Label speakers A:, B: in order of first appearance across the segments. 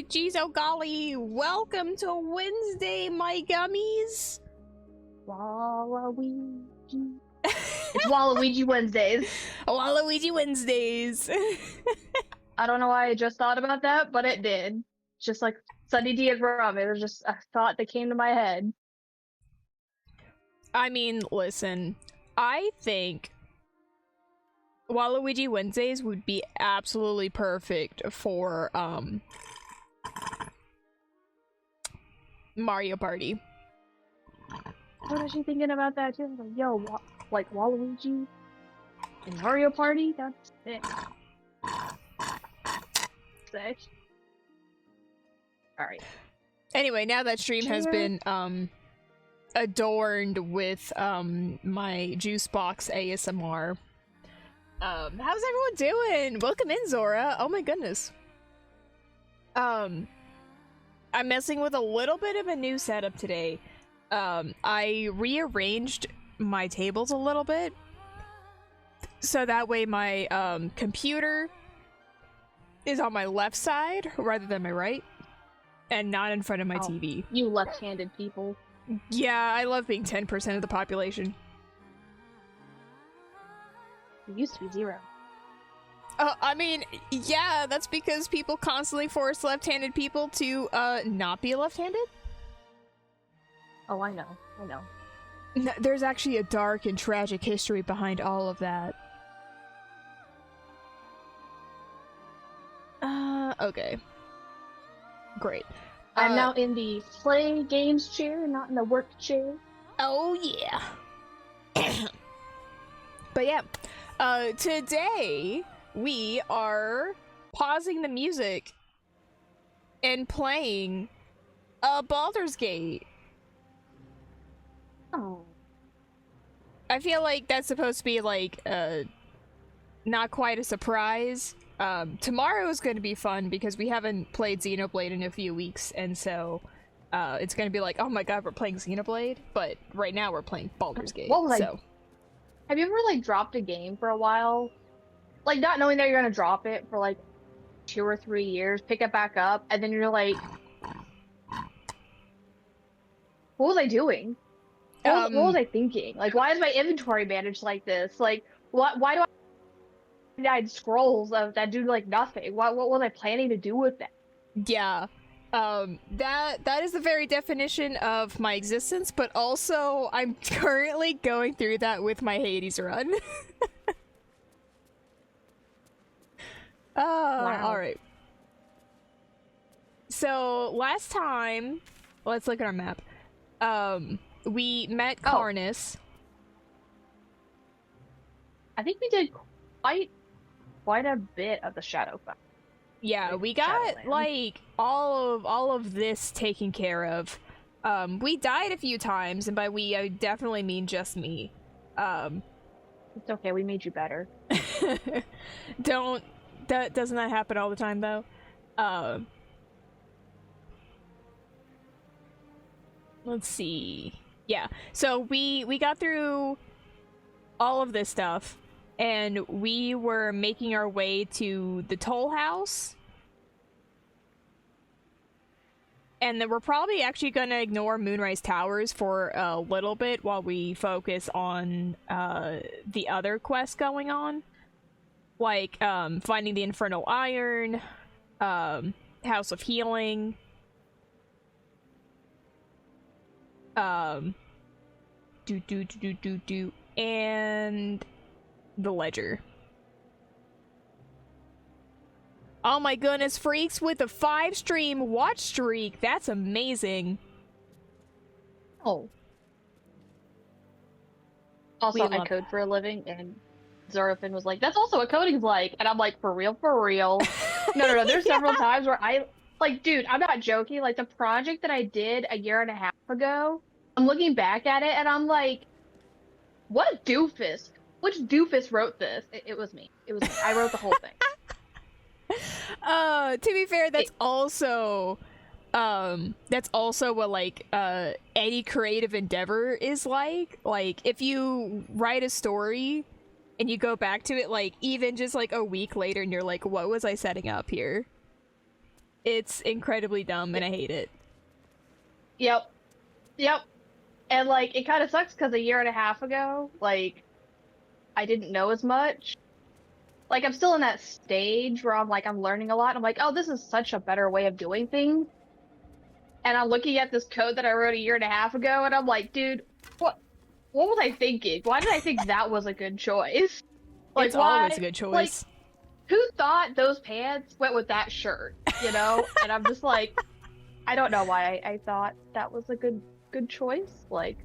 A: Jeez, oh golly, welcome to Wednesday, my gummies.
B: Waluigi. It's Waluigi Wednesdays.
A: Waluigi Wednesdays.
B: I don't know why I just thought about that, but it did. Just like Sunny D and Rum, it was just a thought that came to my head.
A: I mean, listen, I think Waluigi Wednesdays would be absolutely perfect for, Mario Party.
B: I was actually thinking about that too. Like, yo, like Waluigi and Mario Party? That's sick. Sick. Alright.
A: Anyway, now that stream has been, adorned with, my juice box ASMR. How's everyone doing? Welcome in, Zora. Oh my goodness. I'm messing with a little bit of a new setup today. I rearranged my tables a little bit, so that way my, computer is on my left side rather than my right, and not in front of my TV.
B: You left-handed people.
A: Yeah, I love being 10% of the population.
B: It used to be 0.
A: I mean, yeah, that's because people constantly force left-handed people to, not be left-handed.
B: Oh, I know. I know.
A: There's actually a dark and tragic history behind all of that. Okay. Great.
B: I'm now in the play games chair, not in the work chair.
A: Oh, yeah. But yeah, today we are pausing the music and playing Baldur's Gate.
B: Oh.
A: I feel like that's supposed to be like not quite a surprise. Tomorrow is going to be fun because we haven't played Xenoblade in a few weeks, and so it's going to be like, oh my god, we're playing Xenoblade, but right now we're playing Baldur's Gate.
B: Have you ever like dropped a game for a while? Like not knowing that you're gonna drop it for like 2 or 3 years, pick it back up, and then you're like, what was I doing? What was I thinking? Like, why is my inventory managed like this? Like, why do I have scrolls that do like nothing? What was I planning to do with that?
A: Yeah. That is the very definition of my existence, but also I'm currently going through that with my Hades run.
B: Wow.
A: Alright. So, last time, let's look at our map. We met Karnas.
B: I think we did quite a bit of the Shadowfell.
A: Yeah,
B: like
A: we got
B: Shadowland.
A: like all of this taken care of. We died a few times, and by we I definitely mean just me.
B: It's okay, we made you better.
A: Doesn't that happen all the time though? Let's see. Yeah, so we got through all of this stuff, and we were making our way to the toll house. And then we're probably actually gonna ignore Moonrise Towers for a little bit while we focus on the other quests going on. Like, finding the Infernal Iron, House of Healing, and the Ledger. Oh my goodness, freaks with a 5-stream watch streak. That's amazing.
B: Oh. Also, I code for a living, and Zorafin was like, that's also what coding's like. And I'm like, for real, for real. No. There's several times where like, dude, I'm not joking. Like, the project that I did a year and a half ago, I'm looking back at it, and I'm like, what doofus? Which doofus wrote this? It was me. I wrote the whole thing.
A: To be fair, that's also what like any creative endeavor is like. Like, if you write a story and you go back to it like even just like a week later and you're like, what was I setting up here? It's incredibly dumb, and I hate it.
B: Yep. Yep. And, like, it kind of sucks because a year and a half ago, like, I didn't know as much. Like, I'm still in that stage where I'm like, I'm learning a lot. I'm like, oh, this is such a better way of doing things. And I'm looking at this code that I wrote a year and a half ago, and I'm like, dude, what was I thinking? Why did I think that was a good choice? Like,
A: It's
B: why?
A: always a good choice.
B: Like, who thought those pants went with that shirt? You know? And I'm just like, I don't know why I thought that was a good choice. Like,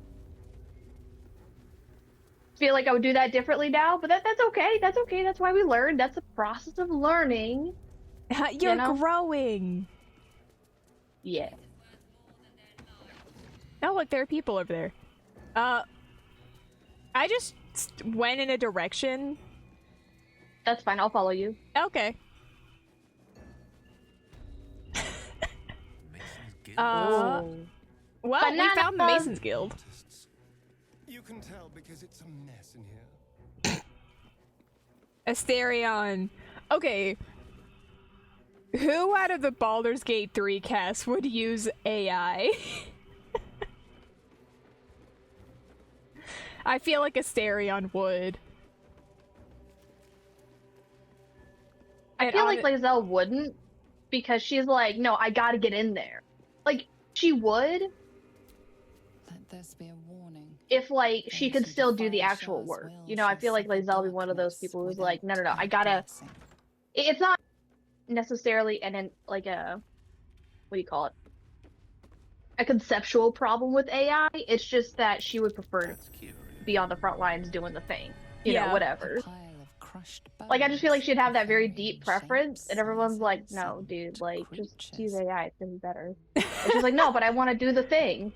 B: feel like I would do that differently now, but that's okay. That's okay. That's why we learn. That's a process of learning.
A: You're growing.
B: Yeah.
A: Oh, look, there are people over there. I just went in a direction.
B: That's fine. I'll follow you.
A: Okay. Well,
B: Banana
A: we found the Masons Guild.
C: You can tell because it's a mess in here.
A: Asterion. Okay. Who out of the Baldur's Gate 3 cast would use AI? I feel like Asterion would.
B: I feel like Lae'zel wouldn't, because she's like, no, I gotta get in there. Like, she would.
D: Let this be a warning.
B: If, like, she could still do the actual work. You know, I feel like Lae'zel would be one of those people who's like, no, I gotta... It's not necessarily like a... What do you call it? A conceptual problem with AI. It's just that she would prefer to be on the front lines doing the thing. You know, whatever. Like, I just feel like she'd have that very deep preference, and everyone's like, no, dude, like, just use AI, it's gonna be better. And she's like, no, but I want to do the thing.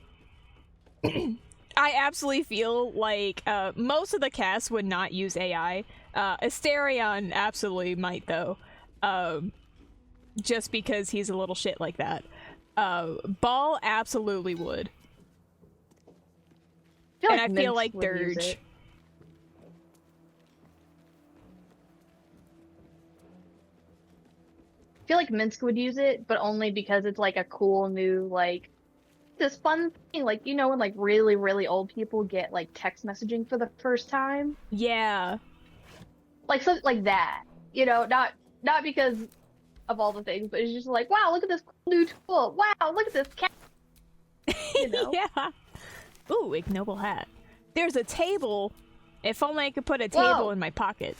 A: I absolutely feel like most of the cast would not use AI. Asterion absolutely might, though. Just because he's a little shit like that. Ball absolutely would. I feel like Dirge.
B: I feel like Minsk would use it, but only because it's like a cool new, like, this fun thing. Like, you know, when like really, really old people get like text messaging for the first time?
A: Yeah.
B: Like something like that. You know, not because of all the things, but it's just like, wow, look at this cool new tool. Wow, look at this cat. You know?
A: Yeah. Ooh, ignoble hat. There's a table. If only I could put a table in my pocket.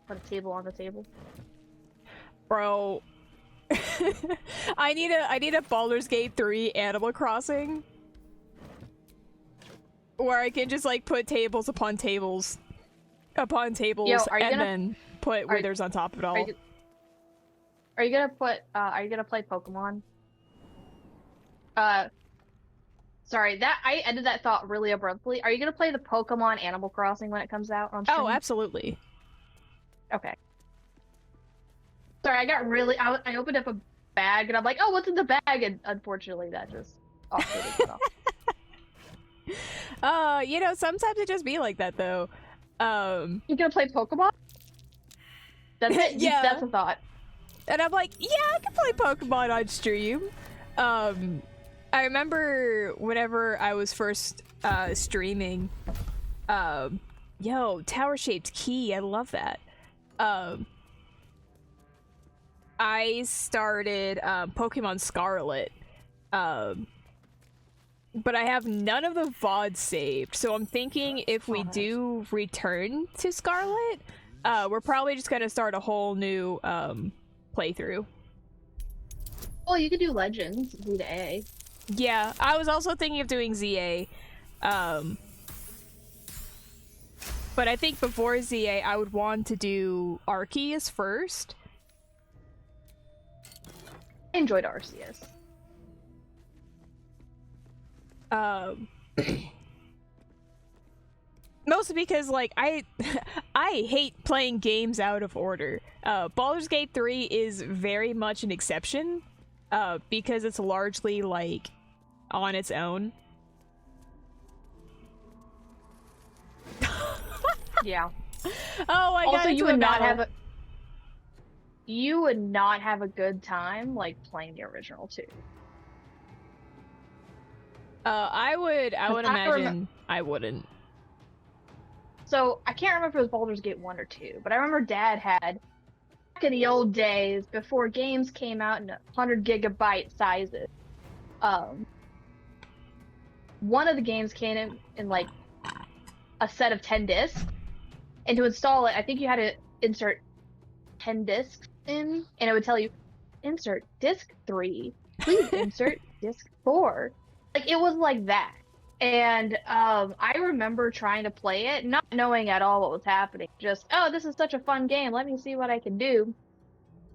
B: Put a table on the table.
A: Bro. I need a Baldur's Gate 3 Animal Crossing. Where I can just like put tables upon tables. Upon tables.
B: Yo,
A: and then put withers on top of it all.
B: Are you gonna play Pokemon? Sorry, I ended that thought really abruptly. Are you gonna play the Pokemon Animal Crossing when it comes out on stream?
A: Oh, absolutely.
B: Okay. Sorry, I opened up a bag and I'm like, oh, what's in the bag? And unfortunately, that just off.
A: You know, sometimes it just be like that though.
B: You gonna play Pokemon? That's it.
A: Yeah.
B: That's a thought.
A: And I'm like, yeah, I can play Pokemon on stream. I remember whenever I was first streaming, yo, tower-shaped key, I love that. I started Pokemon Scarlet, but I have none of the VODs saved, so I'm thinking if we do return to Scarlet, we're probably just gonna start a whole new playthrough.
B: Well, you could do Legends, do the A.
A: Yeah, I was also thinking of doing ZA, but I think before ZA, I would want to do Arceus first.
B: I enjoyed Arceus.
A: Mostly because, like, I hate playing games out of order. Baldur's Gate 3 is very much an exception, because it's largely, like, on its own.
B: Yeah.
A: Oh, I got
B: Also,
A: into
B: you would
A: a
B: not
A: battle.
B: have you would not have a good time like playing the original 2.
A: I would imagine I wouldn't.
B: So I can't remember if it was Baldur's Gate 1 or 2, but I remember Dad had back in the old days before games came out in 100 gigabyte sizes. One of the games came in like a set of 10 discs, and to install it, I think you had to insert 10 discs in, and it would tell you, insert disc 3, please insert disc 4. Like, it was like that. And I remember trying to play it, not knowing at all what was happening. Just, oh, this is such a fun game. Let me see what I can do.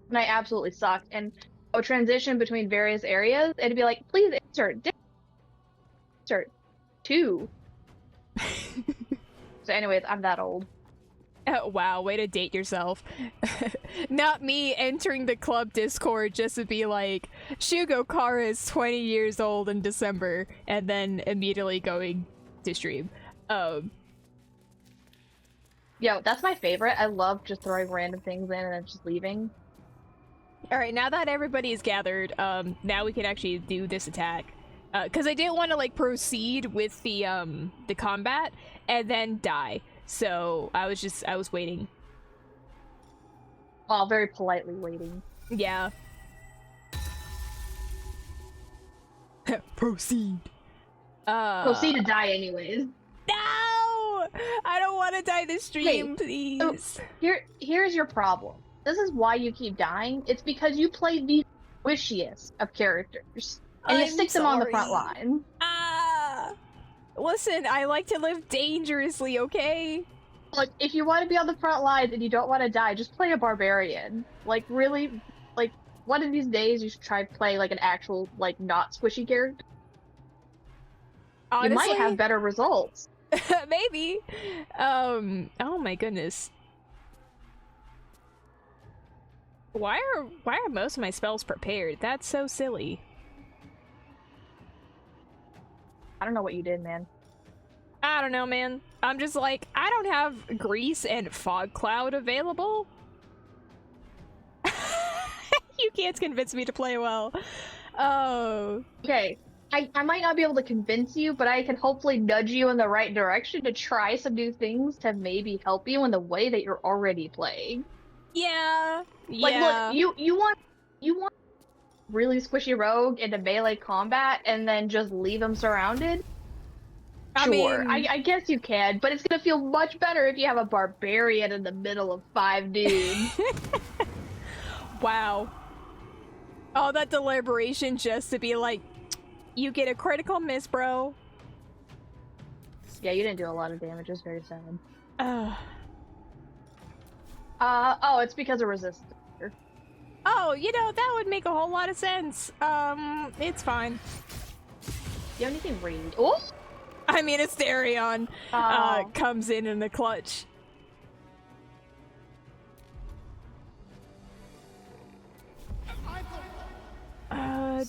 B: And I absolutely sucked. And I would transition between various areas. It'd be like, please insert 2. So anyways, I'm that old.
A: Oh, wow, way to date yourself. Not me entering the club Discord just to be like, Shugo Kara is 20 years old in December, and then immediately going to stream.
B: Yo, that's my favorite. I love just throwing random things in and then just leaving.
A: Alright, now that everybody is gathered, now we can actually do this attack. Because I didn't want to, like, proceed with the combat and then die. So, I was waiting.
B: Oh, very politely waiting.
A: Yeah. Proceed.
B: Proceed to die anyways.
A: No! I don't want to die this stream, please.
B: So, here's your problem. This is why you keep dying. It's because you play the squishiest of characters. And you stick them on the front line.
A: Listen, I like to live dangerously, okay?
B: Like, if you want to be on the front lines and you don't want to die, just play a barbarian. Like, really, like, one of these days you should try to play, like, an actual, like, not squishy character.
A: Honestly,
B: you might have better results.
A: Maybe. Oh my goodness. Why are most of my spells prepared? That's so silly.
B: I don't know what you did, man.
A: I don't know, man. I'm just like, I don't have Grease and Fog Cloud available. You can't convince me to play well. Oh.
B: Okay. I might not be able to convince you, but I can hopefully nudge you in the right direction to try some new things to maybe help you in the way that you're already playing.
A: Yeah.
B: Like, look, you want really squishy rogue into melee combat and then just leave them surrounded? Sure, I guess you can, but it's gonna feel much better if you have a barbarian in the middle of 5 dudes.
A: Wow. All that deliberation just to be like, you get a critical miss, bro.
B: Yeah, you didn't do a lot of damage. It was very sad.
A: Oh,
B: it's because of resistance.
A: Oh, you know, that would make a whole lot of sense. It's fine.
B: You have anything ranged? Oh!
A: I mean, Asterion comes in the clutch.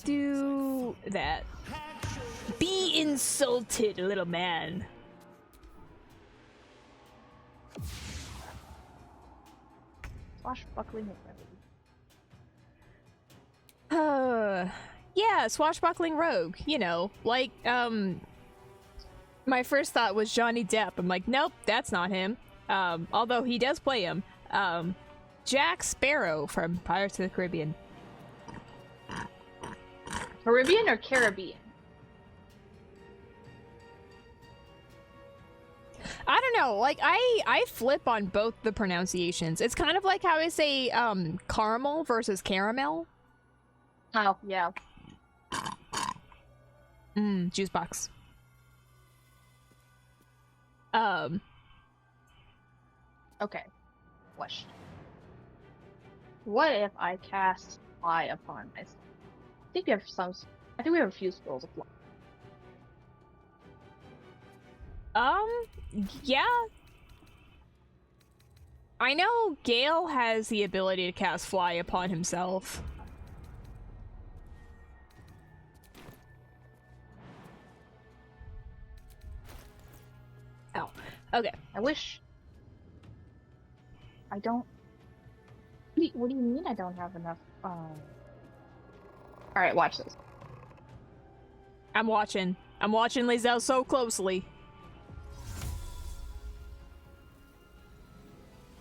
A: Do that. Be insulted, little man.
B: Swashbuckling
A: yeah, swashbuckling rogue, you know, like, my first thought was Johnny Depp. I'm like, nope, that's not him. Although he does play him. Jack Sparrow from Pirates of the Caribbean.
B: Caribbean or Caribbean?
A: I don't know, like, I flip on both the pronunciations. It's kind of like how I say, caramel versus caramel.
B: Oh, yeah.
A: Juice box.
B: Okay. Question. What if I cast fly upon myself? I think we have a few spells of fly.
A: Yeah. I know Gale has the ability to cast fly upon himself. Oh, okay.
B: I wish. I don't. What do you mean I don't have enough? Alright, watch this.
A: I'm watching. I'm watching Lizelle so closely.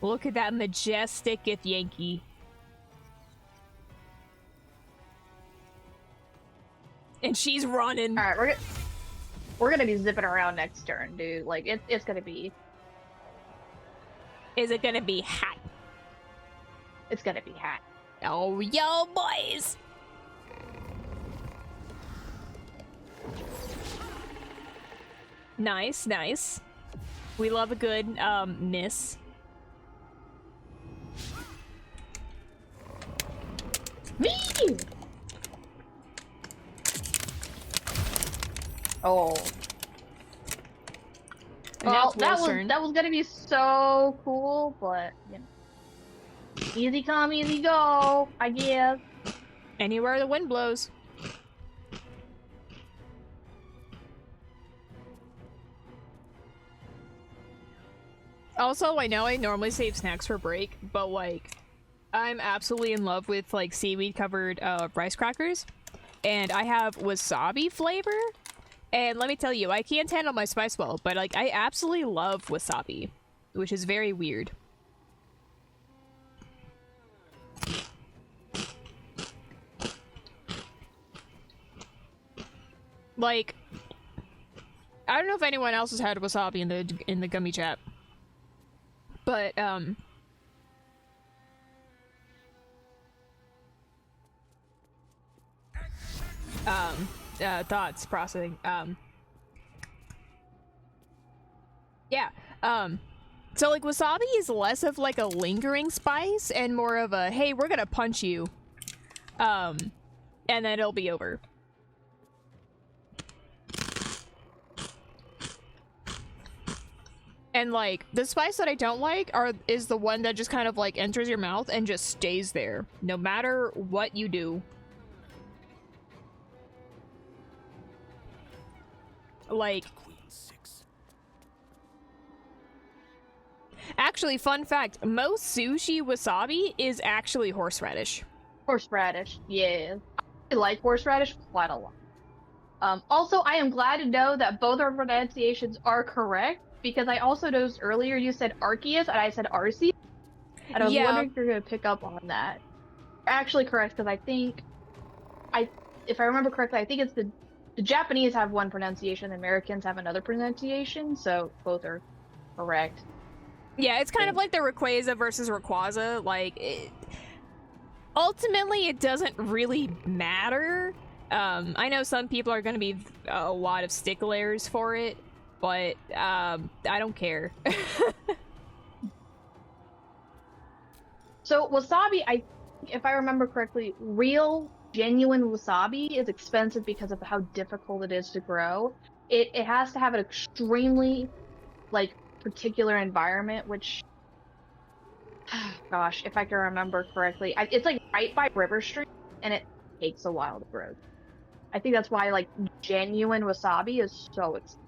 A: Look at that majestic Yankee. And she's running.
B: Alright, we're gonna be zipping around next turn, dude. Like, it's gonna be...
A: Is it gonna be hot?
B: It's gonna be hot.
A: Oh, yo, boys! Nice, nice. We love a good, miss.
B: Me! Oh. Well, that was gonna be so cool, but, you know. Easy come, easy go, I guess.
A: Anywhere the wind blows. Also, I know I normally save snacks for break, but like, I'm absolutely in love with like seaweed covered rice crackers, and I have wasabi flavor, and let me tell you, I can't handle my spice well, but like, I absolutely love wasabi, which is very weird. Like, I don't know if anyone else has had wasabi in the gummy chat, but thoughts processing. Yeah. So like wasabi is less of like a lingering spice and more of a hey, we're gonna punch you, and then it'll be over. And like the spice that I don't like is the one that just kind of like enters your mouth and just stays there no matter what you do. Like, actually, fun fact, most sushi wasabi is actually horseradish.
B: Horseradish, yeah. I like horseradish quite a lot. Also, I am glad to know that both our pronunciations are correct, because I also noticed earlier you said Arceus and I said Arceus. And I was wondering if you're going to pick up on that. Actually correct, because I think... if I remember correctly, I think it's the Japanese have one pronunciation, the Americans have another pronunciation, so both are correct.
A: Yeah, it's kind of like the Rayquaza versus Rayquaza. Like, ultimately, it doesn't really matter. I know some people are going to be a lot of sticklers for it, but I don't care.
B: So wasabi, if I remember correctly, real, genuine wasabi is expensive because of how difficult it is to grow. It has to have an extremely, like, particular environment, which, gosh, if I can remember correctly, it's like right by river stream, and it takes a while to grow. I think that's why, like, genuine wasabi is so expensive.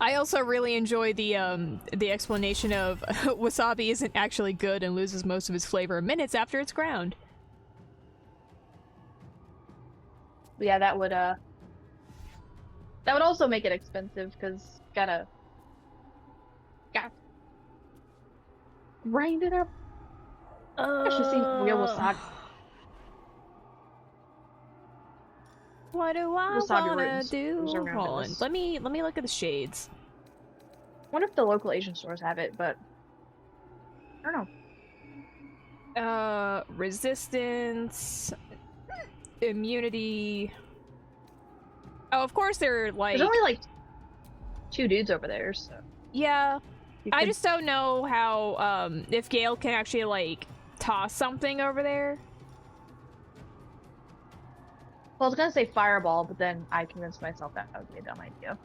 A: I also really enjoy the explanation of wasabi isn't actually good and loses most of its flavor minutes after it's ground.
B: Yeah, that would also make it expensive because gotta grind it up. I should see real wasabi.
A: What do I wanna do? Hold on.
B: This.
A: Let me look at the shades.
B: I wonder if the local Asian stores have it, but I don't know.
A: Resistance, immunity. Oh, of course they're like.
B: There's only like 2 dudes over there, so.
A: Yeah, I just don't know how if Gale can actually like toss something over there.
B: Well, I was gonna say fireball, but then I convinced myself that would be a dumb idea.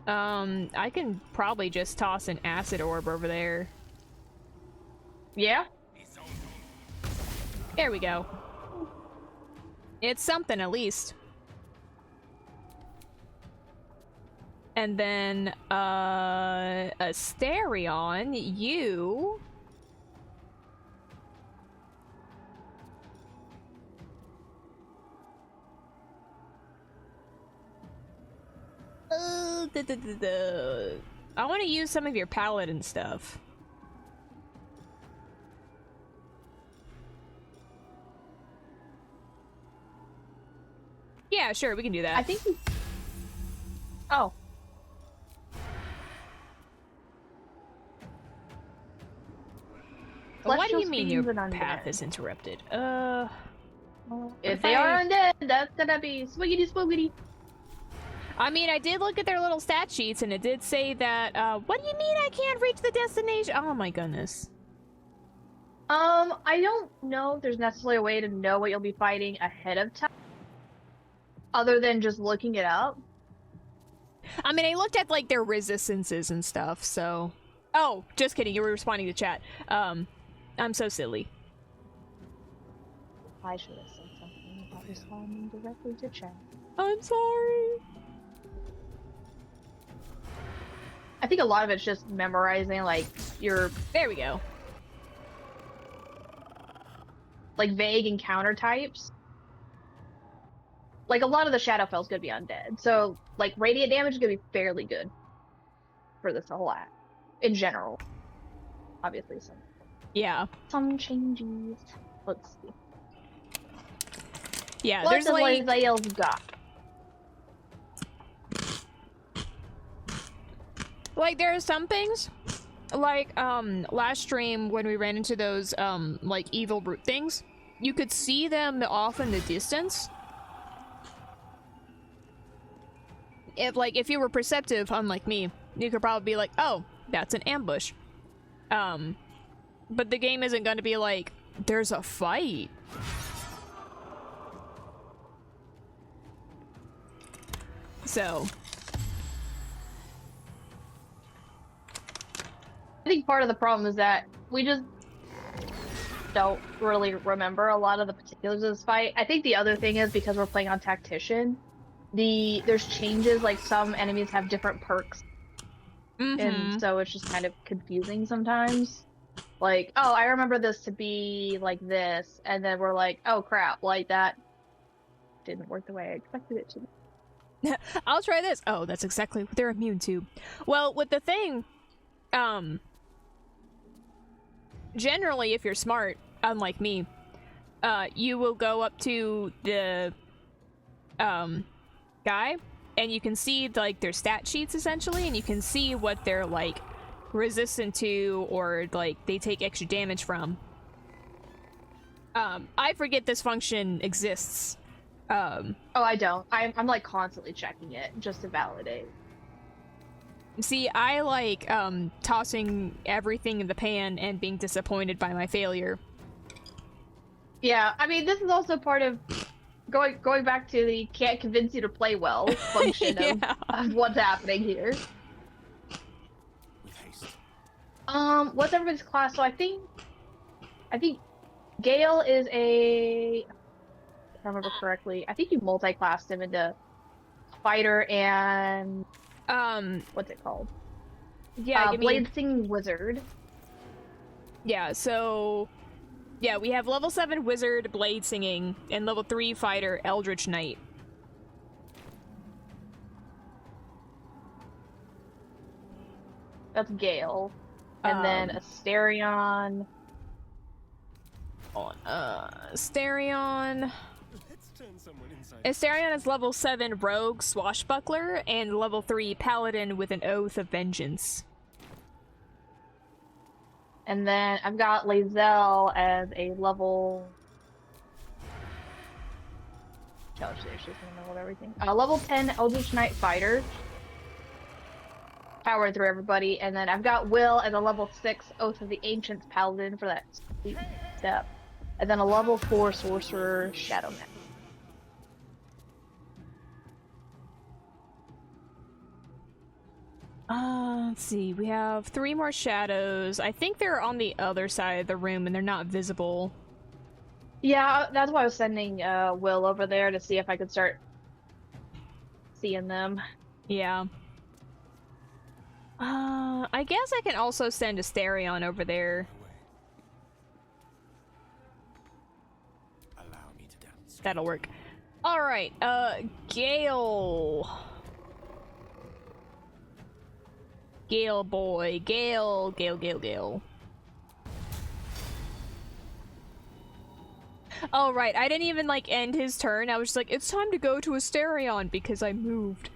A: I can probably just toss an acid orb over there.
B: Yeah?
A: There we go. It's something at least. And then, Asterion, you... I want to use some of your paladin stuff. Yeah, sure, we can do that.
B: I think. Oh.
A: What do you mean your path is interrupted?
B: If they are undead, that's gonna be swiggity swoogity.
A: I mean, I did look at their little stat sheets, and it did say that, what do you mean I can't reach the destination? Oh my goodness.
B: I don't know if there's necessarily a way to know what you'll be fighting ahead of time. Other than just looking it up.
A: I mean, I looked at, like, their resistances and stuff, so... Oh, just kidding, you were responding to chat. I'm so silly.
B: I should have said something about responding directly to chat.
A: I'm sorry.
B: I think a lot of it's just memorizing, like, your...
A: There we go.
B: Like, vague encounter types. Like, a lot of the Shadowfell's gonna be undead. So, like, radiant damage is gonna be fairly good for this whole act. In general. Obviously, some changes. Let's see.
A: Yeah,
B: what
A: there's
B: does
A: like...
B: Lae'zel's got?
A: Like, there are some things, like, last stream when we ran into those, like, evil brute things, you could see them off in the distance. If you were perceptive, unlike me, you could probably be like, oh, that's an ambush. But the game isn't gonna be like, there's a fight. So...
B: I think part of the problem is that we just don't really remember a lot of the particulars of this fight. I think the other thing is because we're playing on Tactician, there's changes, like some enemies have different perks. And so it's just kind of confusing sometimes. Like, oh, I remember this to be like this, and then we're like, oh crap, like that didn't work the way I expected it to.
A: I'll try this. Oh, that's exactly what they're immune to. Well, with the thing, generally, if you're smart, unlike me, you will go up to the, guy, and you can see, like, their stat sheets, essentially, and you can see what they're, like, resistant to, or, like, they take extra damage from. I forget this function exists.
B: Oh, I don't. I'm, like, constantly checking it, just to validate.
A: See, I like, tossing everything in the pan and being disappointed by my failure.
B: Yeah, I mean, this is also part of going back to the can't convince you to play well function
A: yeah.
B: of what's happening here.
C: With haste.
B: What's everybody's class? So I think Gale is a... If I remember correctly, I think you multi-classed him into fighter and... what's it called?
A: Yeah,
B: Blade Singing Wizard.
A: Yeah, so... Yeah, we have level 7 Wizard, Blade Singing, and level 3 Fighter, Eldritch Knight.
B: That's Gale. And then Asterion...
A: Asterion...
C: Let's turn someone inside.
A: Asterion is level 7 Rogue Swashbuckler, and level 3 Paladin with an Oath of Vengeance.
B: And then I've got Lae'zel as a level... Oh, she's just in the middle of everything. Level 10 Eldritch Knight Fighter. Powering through everybody. And then I've got Will as a level 6 Oath of the Ancients Paladin for that sweet step. And then a level 4 Sorcerer Shadow Knight.
A: Let's see, we have 3 more shadows. I think they're on the other side of the room and they're not visible.
B: Yeah, that's why I was sending Will over there to see if I could start seeing them.
A: Yeah. I guess I can also send Asterion over there.
C: Allow me to dance.
A: That'll work. Alright, Gale. Gale boy. Gale. Oh, right, I didn't even, like, end his turn. I was just like, it's time to go to Asterion because I moved.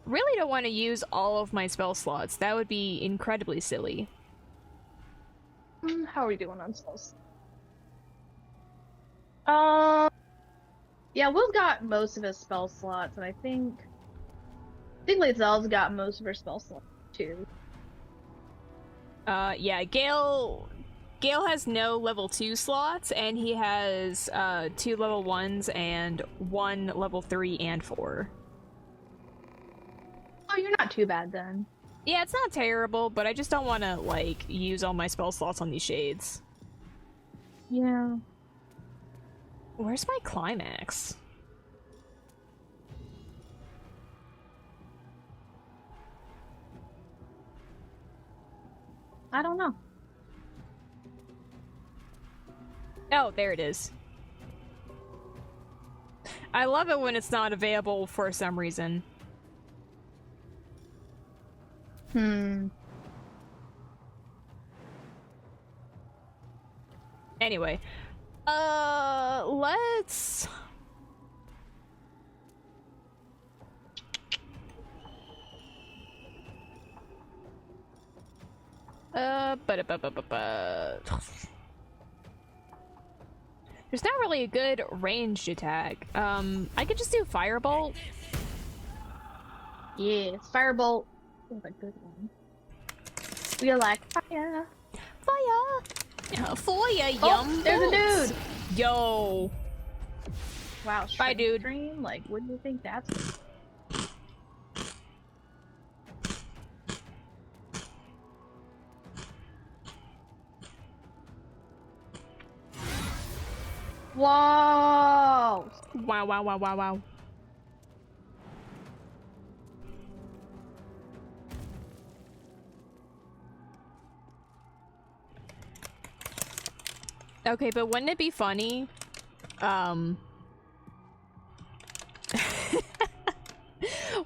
A: Really don't want to use all of my spell slots. That would be incredibly silly.
B: How are we doing on spells? Yeah, Will's got most of his spell slots, and I think Lae'zel's got most of her spell slots too.
A: Yeah, Gale has no level 2 slots, and he has 2 level 1s and 1 level 3 and 4.
B: Oh, you're not too bad then.
A: Yeah, it's not terrible, but I just don't want to, like, use all my spell slots on these shades.
B: Yeah.
A: Where's my climax?
B: I don't know.
A: Oh, there it is. I love it when it's not available for some reason. Anyway, let's... There's not really a good ranged attack. I could just do Firebolt.
B: Yes, Firebolt is a good one. We like fire.
A: Fire! Fire, yum!
B: Oh, there's a dude!
A: Yo!
B: Wow,
A: bye, dude.
B: Stream? Like, what do you think that's? Whoa!
A: Wow. Okay, but wouldn't it be funny?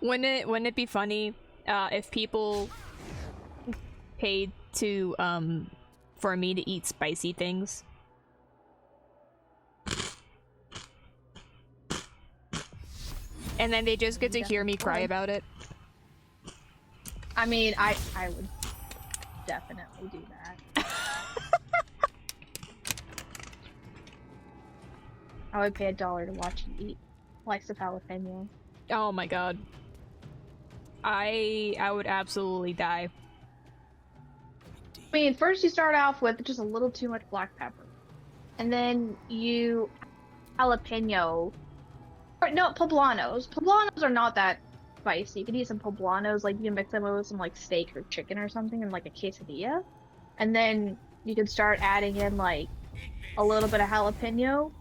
A: Wouldn't it be funny if people paid to for me to eat spicy things? And then they just get to hear me cry about it.
B: I mean, I would definitely do that. I would pay $1 to watch you eat likes of jalapeno.
A: Oh my god. I would absolutely die.
B: I mean, first you start off with just a little too much black pepper. And then you jalapeno. Or, no, poblanos. Poblanos are not that spicy. You can eat some poblanos, like you can mix them with some like steak or chicken or something in like a quesadilla. And then you can start adding in like a little bit of jalapeno.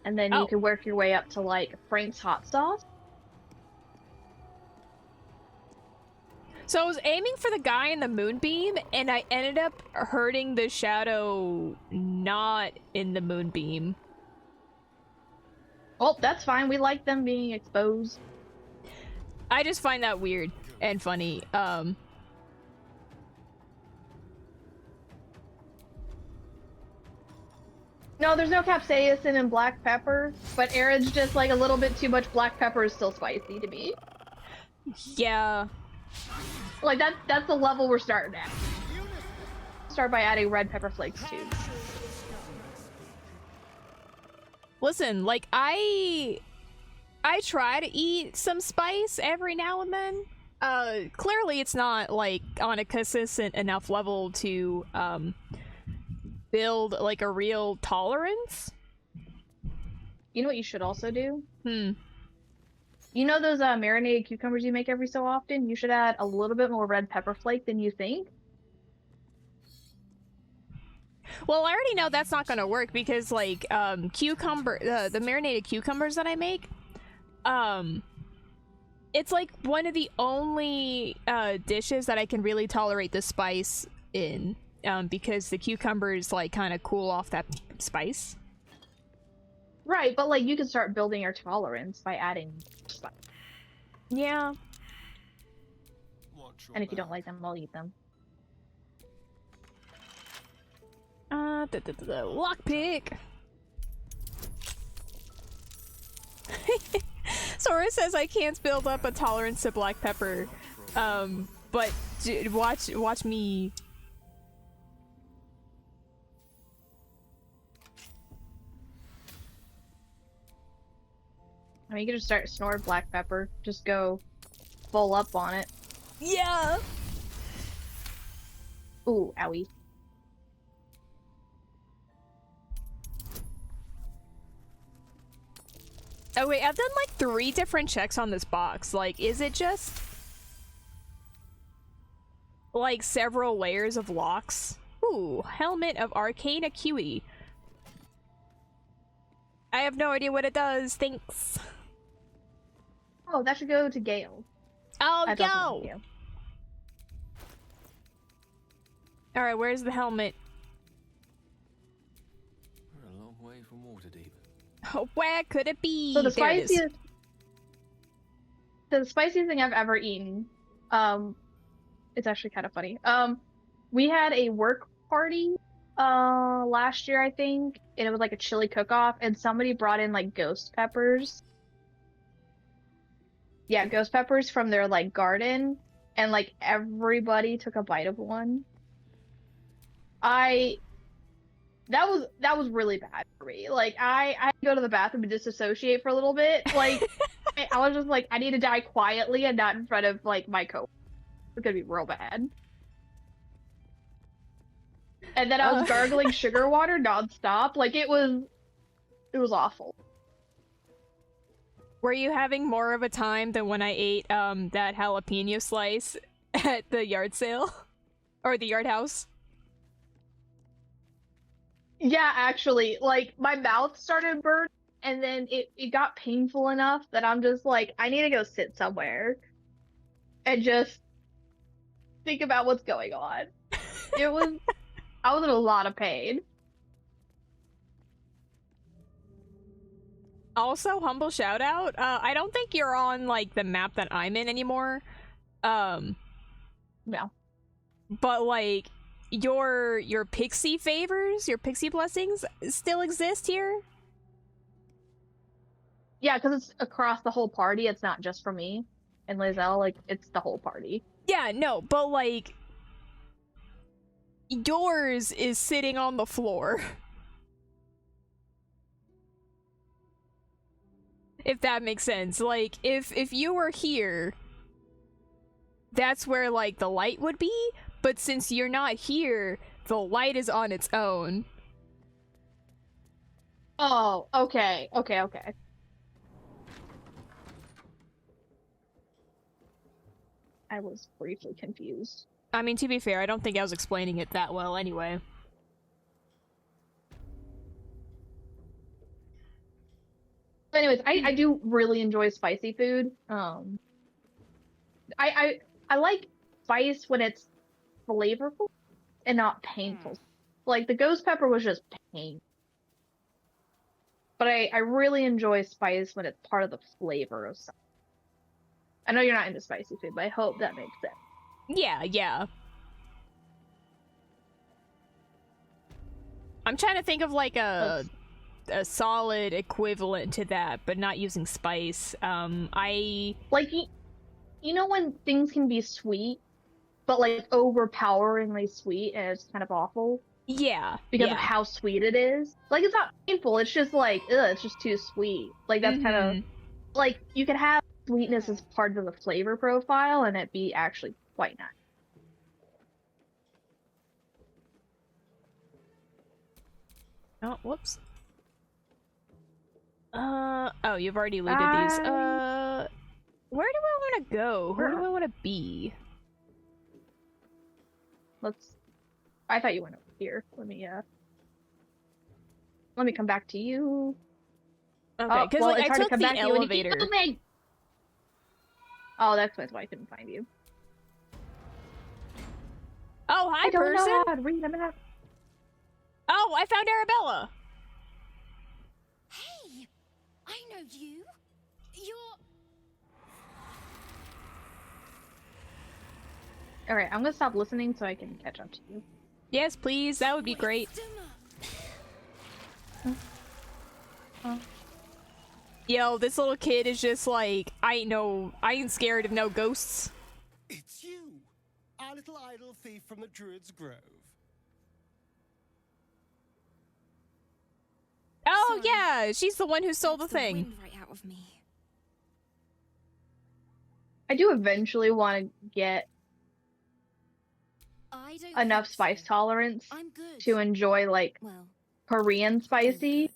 B: And then you can work your way up to like Frank's hot sauce.
A: So I was aiming for the guy in the moonbeam, and I ended up hurting the shadow not in the moonbeam.
B: Oh, that's fine. We like them being exposed.
A: I just find that weird and funny.
B: No, there's no capsaicin in black pepper, but Aaron's just like a little bit too much black pepper is still spicy to me.
A: Yeah.
B: Like that's the level we're starting at. Start by adding red pepper flakes too.
A: Listen, like I try to eat some spice every now and then. Clearly it's not like on a consistent enough level to build like a real tolerance.
B: You know what you should also do?
A: You
B: know those marinated cucumbers you make every so often? You should add a little bit more red pepper flake than you think.
A: Well, I already know that's not gonna work because, like, the marinated cucumbers that I make, it's like one of the only dishes that I can really tolerate the spice in, because the cucumbers like kind of cool off that spice.
B: Right, but like you can start building your tolerance by adding spice.
A: Yeah.
B: And if you don't like them, I'll eat them.
A: Lockpick. Sora says I can't build up a tolerance to black pepper, but watch me.
B: I mean, you can just start snort black pepper. Just go full up on it.
A: Yeah.
B: Ooh, owie.
A: Oh wait, I've done like 3 different checks on this box. Like, is it just like several layers of locks? Ooh, helmet of arcane acuity. I have no idea what it does. Thanks.
B: Oh, that should go to Gale.
A: Oh,
B: I thought it
A: yo!
B: was
A: Alright, where's the helmet?
E: We're a long way from Waterdeep.
A: Oh, where could it be?
B: So the
A: There it is.
B: spiciest thing I've ever eaten. It's actually kind of funny. We had a work party last year, I think, and it was like a chili cook-off, and somebody brought in like ghost peppers. Yeah, ghost peppers from their like garden, and like everybody took a bite of one. That was really bad for me. Like I had to go to the bathroom and disassociate for a little bit. Like I was just like, I need to die quietly and not in front of like my coworkers. It's gonna be real bad. And then I was gargling sugar water nonstop. Like it was awful.
A: Were you having more of a time than when I ate that jalapeno slice at the yard sale? Or the yard house?
B: Yeah, actually, like my mouth started burning, and then it got painful enough that I'm just like, I need to go sit somewhere and just think about what's going on. I was in a lot of pain.
A: Also, humble shout out. I don't think you're on like the map that I'm in anymore.
B: No.
A: But like your pixie favors, your pixie blessings still exist here?
B: Yeah, because it's across the whole party. It's not just for me and Lizelle. Like, it's the whole party.
A: Yeah, no, but like yours is sitting on the floor. If that makes sense. Like, if you were here, that's where, like, the light would be, but since you're not here, the light is on its own.
B: Oh, okay. I was briefly confused.
A: I mean, to be fair, I don't think I was explaining it that well anyway.
B: Anyways, I do really enjoy spicy food. I like spice when it's flavorful and not painful. Like the ghost pepper was just pain. But I really enjoy spice when it's part of the flavor of something. I know you're not into spicy food, but I hope that makes sense.
A: Yeah. I'm trying to think of like a solid equivalent to that, but not using spice. I
B: like you know when things can be sweet, but like overpoweringly sweet, and it's kind of awful.
A: Yeah.
B: Because of how sweet it is. Like it's not painful. It's just like it's just too sweet. Like that's kind of like you can have sweetness as part of the flavor profile, and it be actually quite nice.
A: Oh, whoops. Oh, you've already looted these. Where do I want to go? Where do I want to be?
B: I thought you went over here. Let me Let me come back to you.
A: Okay, because
B: well,
A: like
B: it's
A: I
B: hard to
A: took
B: come
A: the
B: back to you when you keep
A: elevator.
B: moving. Oh, that's why I couldn't find you.
A: Oh, hi,
B: I don't
A: person.
B: know how to read a map.
A: Oh, I found Arabella.
F: Hey, I know you. You're...
B: Alright, I'm gonna stop listening so I can catch up to you.
A: Yes, please. That would be great. Yo, this little kid is just like, I ain't scared of no ghosts.
C: It's you, our little idol thief from the Druid's Grove.
A: Oh
F: Sorry.
A: yeah, she's the one who stole the
F: Knocks
A: thing.
F: wind right out of me.
B: I do eventually want to get
F: I don't
B: enough
F: think
B: spice
F: so.
B: tolerance
F: I'm good.
B: to enjoy like
F: Well,
B: Korean
F: I'm
B: spicy
F: good.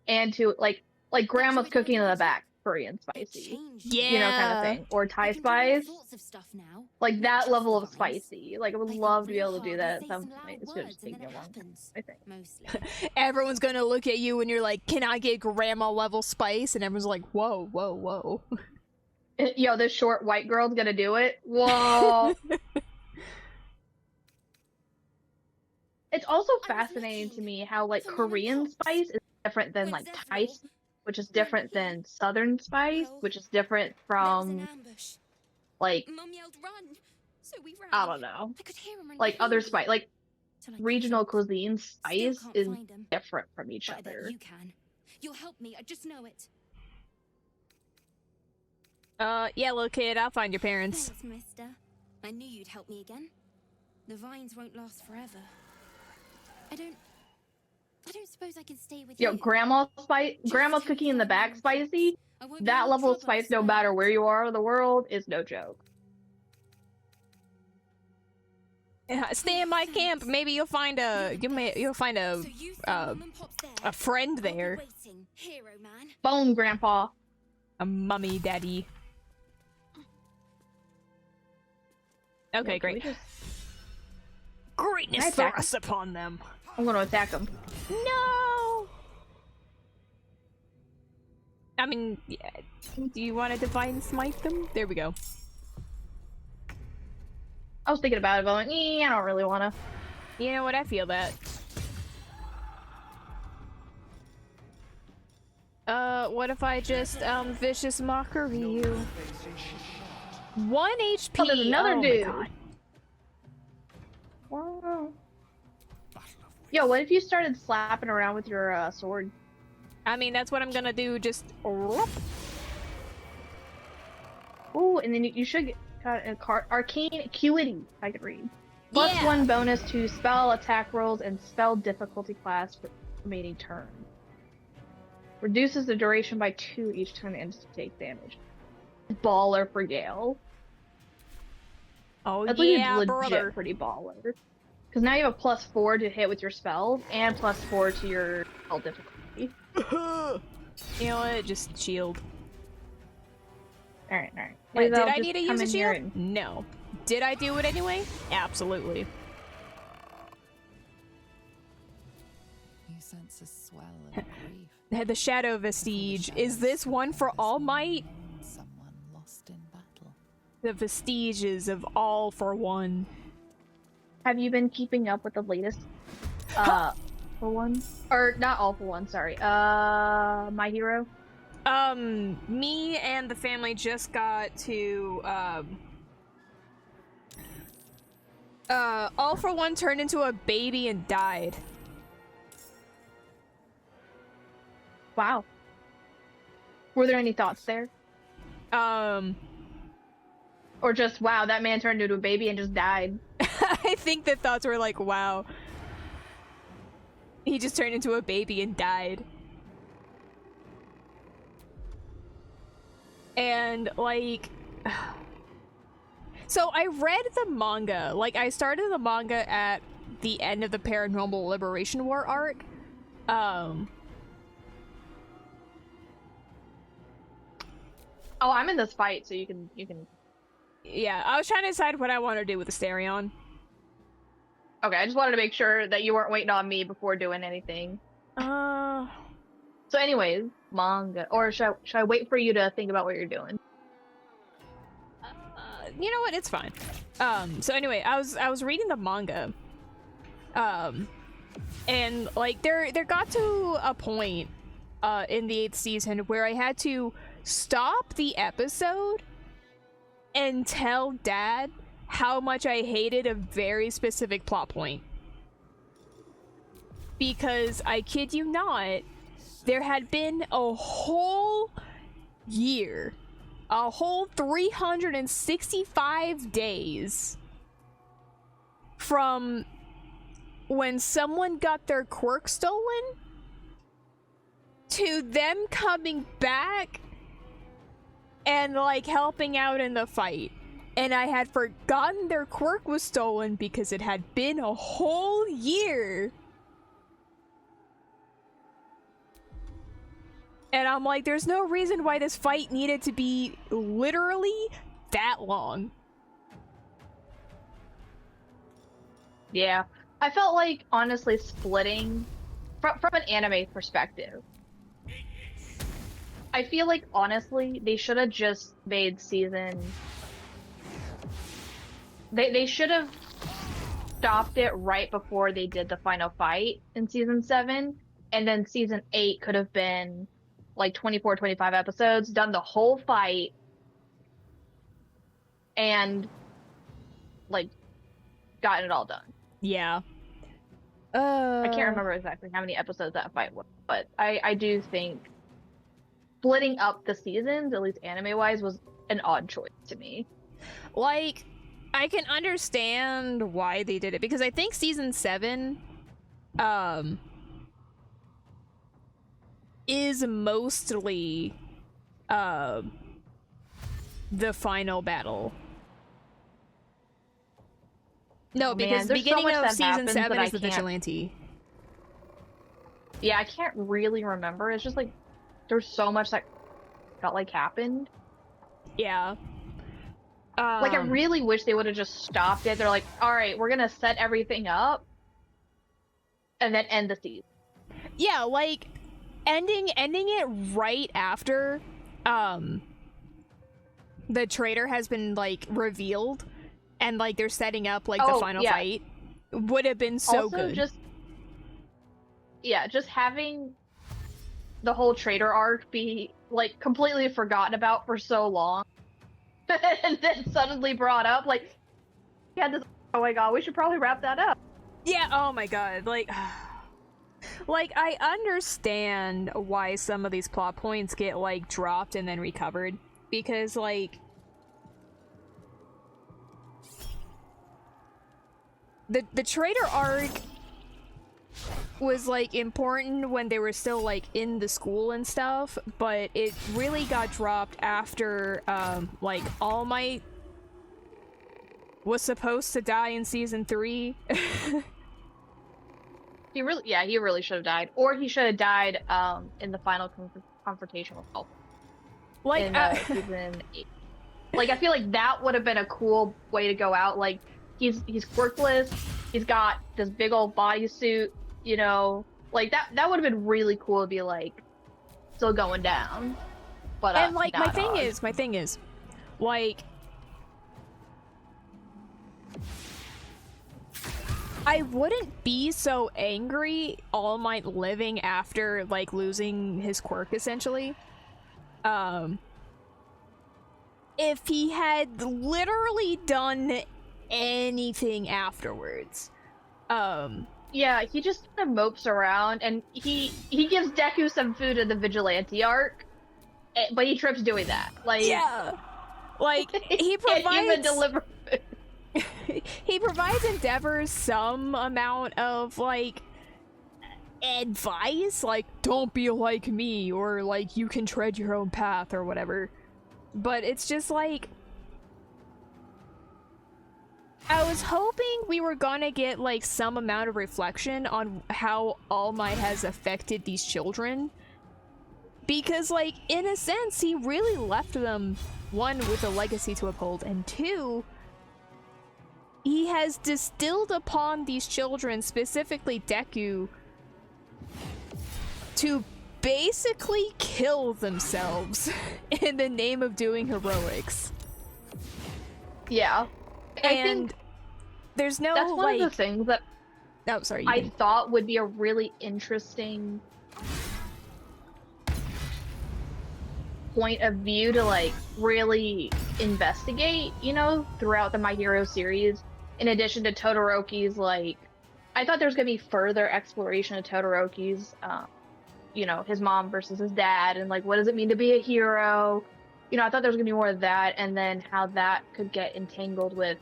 B: and to like grandma's
F: Druid
B: cooking in the
F: logic?
B: back Korean
F: It
B: spicy.
F: changed.
A: Yeah.
B: You know, kind of thing. Or
F: I
B: Thai
F: can do all
B: spice.
F: sorts of stuff now.
B: Like
F: not
B: that
F: just
B: level
F: the
B: of
F: vines.
B: spicy. Like I would
F: I think
B: love to be
F: real
B: able to do
F: hard
B: that
F: and
B: at
F: say
B: some
F: some loud
B: point. It's gonna
F: words
B: just
F: and
B: take me
F: then
B: a
F: it
B: long time,
F: happens.
B: I think.
F: Mostly.
A: Everyone's gonna look at you and you're like, can I get grandma level spice? And everyone's like, whoa, whoa, whoa.
B: Yo, this short white girl's gonna do it. Whoa. It's also
F: was
B: fascinating to
F: looking
B: me how like
F: for mum and
B: Korean
F: pops.
B: spice is different than
F: When
B: like Thai,
F: several
B: which is
F: were
B: different
F: here.
B: than Southern spice,
F: Well,
B: which is different
F: There was an
B: from
F: ambush.
B: like
F: Mum yelled run, so we ran.
B: I don't know,
F: I could hear him run
B: like other
F: behind me,
B: spice, like
F: till I
B: regional
F: couldn't.
B: cuisine
F: Still
B: spice
F: can't
B: is
F: find him,
B: different from each
F: but I bet
B: other.
F: you can. You'll help me. I just know it.
A: Yeah, little kid, I'll find your parents.
F: Thanks, mister. I knew you'd help me again. The vines won't last forever. I don't suppose I can stay with
B: Yo,
F: you.
B: grandma's
F: Just
B: cooking in the
F: find
B: back
F: mum and
B: spicy.
F: pops. I won't be
B: That
F: any
B: level of
F: trouble, I
B: spice, no
F: swear.
B: matter where you are in the world, is no joke.
A: Stay in my camp. Maybe you'll find a you'll find
F: So you think mum and pop's there?
A: a friend
F: I'll be
A: there,
F: waiting, hero man.
B: Bone, grandpa.
A: a mummy daddy. Okay,
B: Yo, can we
A: great.
B: just-
A: Greatness
B: Can I attack
A: thrust upon them.
B: I'm gonna attack him.
A: No. I mean, yeah. Do you want to divine smite them? There we go.
B: I was thinking about it, but I'm like, I don't really wanna.
A: You know what? I feel that. What if I just vicious mockery you? 1 HP.
B: Oh, there's another
A: my
B: dude.
A: God.
B: Wow. Yo, what if you started slapping around with your sword?
A: I mean, that's what I'm gonna do. Just.
B: Ooh, and then you should get a card. Arcane Acuity, I could read. Plus
A: Yeah.
B: 1 bonus to spell attack rolls and spell difficulty class for remaining turn. Reduces the duration by 2 each time the entity takes damage. Baller for Gale.
A: Oh
B: That's
A: yeah,
B: like legit
A: brother.
B: pretty baller. Because now you have a +4 to hit with your spells and +4 to your spell difficulty.
A: You know what? Just shield.
B: Alright.
A: Did I
B: just
A: need to
B: come
A: use a
B: in here
A: shield?
B: and-
A: No. Did I do it anyway? Absolutely.
D: You sense a swell of grief.
A: The Shadow Vestige. Is this one for All Might?
D: Someone lost in battle.
A: The Vestiges of All for One.
B: Have you been keeping up with the latest for one? Or not all for one, sorry. My Hero?
A: Me and the family just got to, All for One turned into a baby and died.
B: Wow. Were there any thoughts there? Or just, wow, that man turned into a baby and just died.
A: I think the thoughts were like, wow. He just turned into a baby and died. And, like... So, I read the manga. Like, I started the manga at the end of the Paranormal Liberation War arc.
B: Oh, I'm in this fight, so you can...
A: Yeah, I was trying to decide what I want to do with Asterion.
B: Okay, I just wanted to make sure that you weren't waiting on me before doing anything. So anyways, manga. Or should I wait for you to think about what you're doing?
A: You know what? It's fine. So anyway, I was reading the manga. And like there got to a point in the 8th season where I had to stop the episode and tell Dad how much I hated a very specific plot point. Because I kid you not, there had been a whole year, a whole 365 days from when someone got their quirk stolen to them coming back and like helping out in the fight. And I had forgotten their quirk was stolen because it had been a whole year. And I'm like, there's no reason why this fight needed to be literally that long.
B: Yeah. I felt like, honestly, splitting from an anime perspective. I feel like, honestly, they should have just made season... They should have stopped it right before they did the final fight in season 7. And then season 8 could have been like 24, 25 episodes, done the whole fight, and like gotten it all done.
A: Yeah.
B: I can't remember exactly how many episodes that fight was, but I do think splitting up the seasons, at least anime-wise, was an odd choice to me.
A: Like, I can understand why they did it, because I think season 7, is mostly, the final battle. No, because
B: there's so
A: beginning
B: much
A: of
B: that
A: season
B: happens
A: 7
B: that
A: is the vigilante.
B: Yeah, I can't really remember. It's just like there's so much that got like happened.
A: Yeah.
B: Like I really wish they would have just stopped it. They're like, all right, we're gonna set everything up, and then end the season.
A: Yeah, like ending it right after the traitor has been like revealed and like they're setting up like the final fight would have been so
B: also,
A: good.
B: just having the whole traitor arc be like completely forgotten about for so long and then suddenly brought up, like, yeah, this, oh my god, we should probably wrap that up.
A: Yeah, oh my god, like like I understand why some of these plot points get like dropped and then recovered, because like the traitor arc was like important when they were still like in the school and stuff, but it really got dropped after like All Might was supposed to die in season 3.
B: He really should have died, or he should have died in the final confrontation with Baldur.
A: Like
B: in season 8. Like I feel like that would have been a cool way to go out. Like he's quirkless, he's got this big old bodysuit, you know, like that would have been really cool to be like still going down. But
A: and like my thing is like I wouldn't be so angry All Might living after like losing his quirk essentially if he had literally done anything afterwards.
B: Yeah, he just kind of mopes around, and he gives Deku some food in the vigilante arc, but he trips doing that. Like,
A: yeah, like he provides
B: can't even deliver food.
A: He provides Endeavor some amount of like advice, like don't be like me, or like you can tread your own path or whatever. But it's just like I was hoping we were gonna get like some amount of reflection on how All Might has affected these children, because like in a sense he really left them, one, with a legacy to uphold, and two, he has distilled upon these children, specifically Deku, to basically kill themselves in the name of doing heroics.
B: Yeah. I
A: And
B: think
A: there's no,
B: that's one of the things that
A: Oh, sorry.
B: I thought would be a really interesting point of view to, like, really investigate, you know, throughout the My Hero series. In addition to Todoroki's, like, I thought there was going to be further exploration of Todoroki's, you know, his mom versus his dad, and, like, what does it mean to be a hero? You know, I thought there was going to be more of that, and then how that could get entangled with,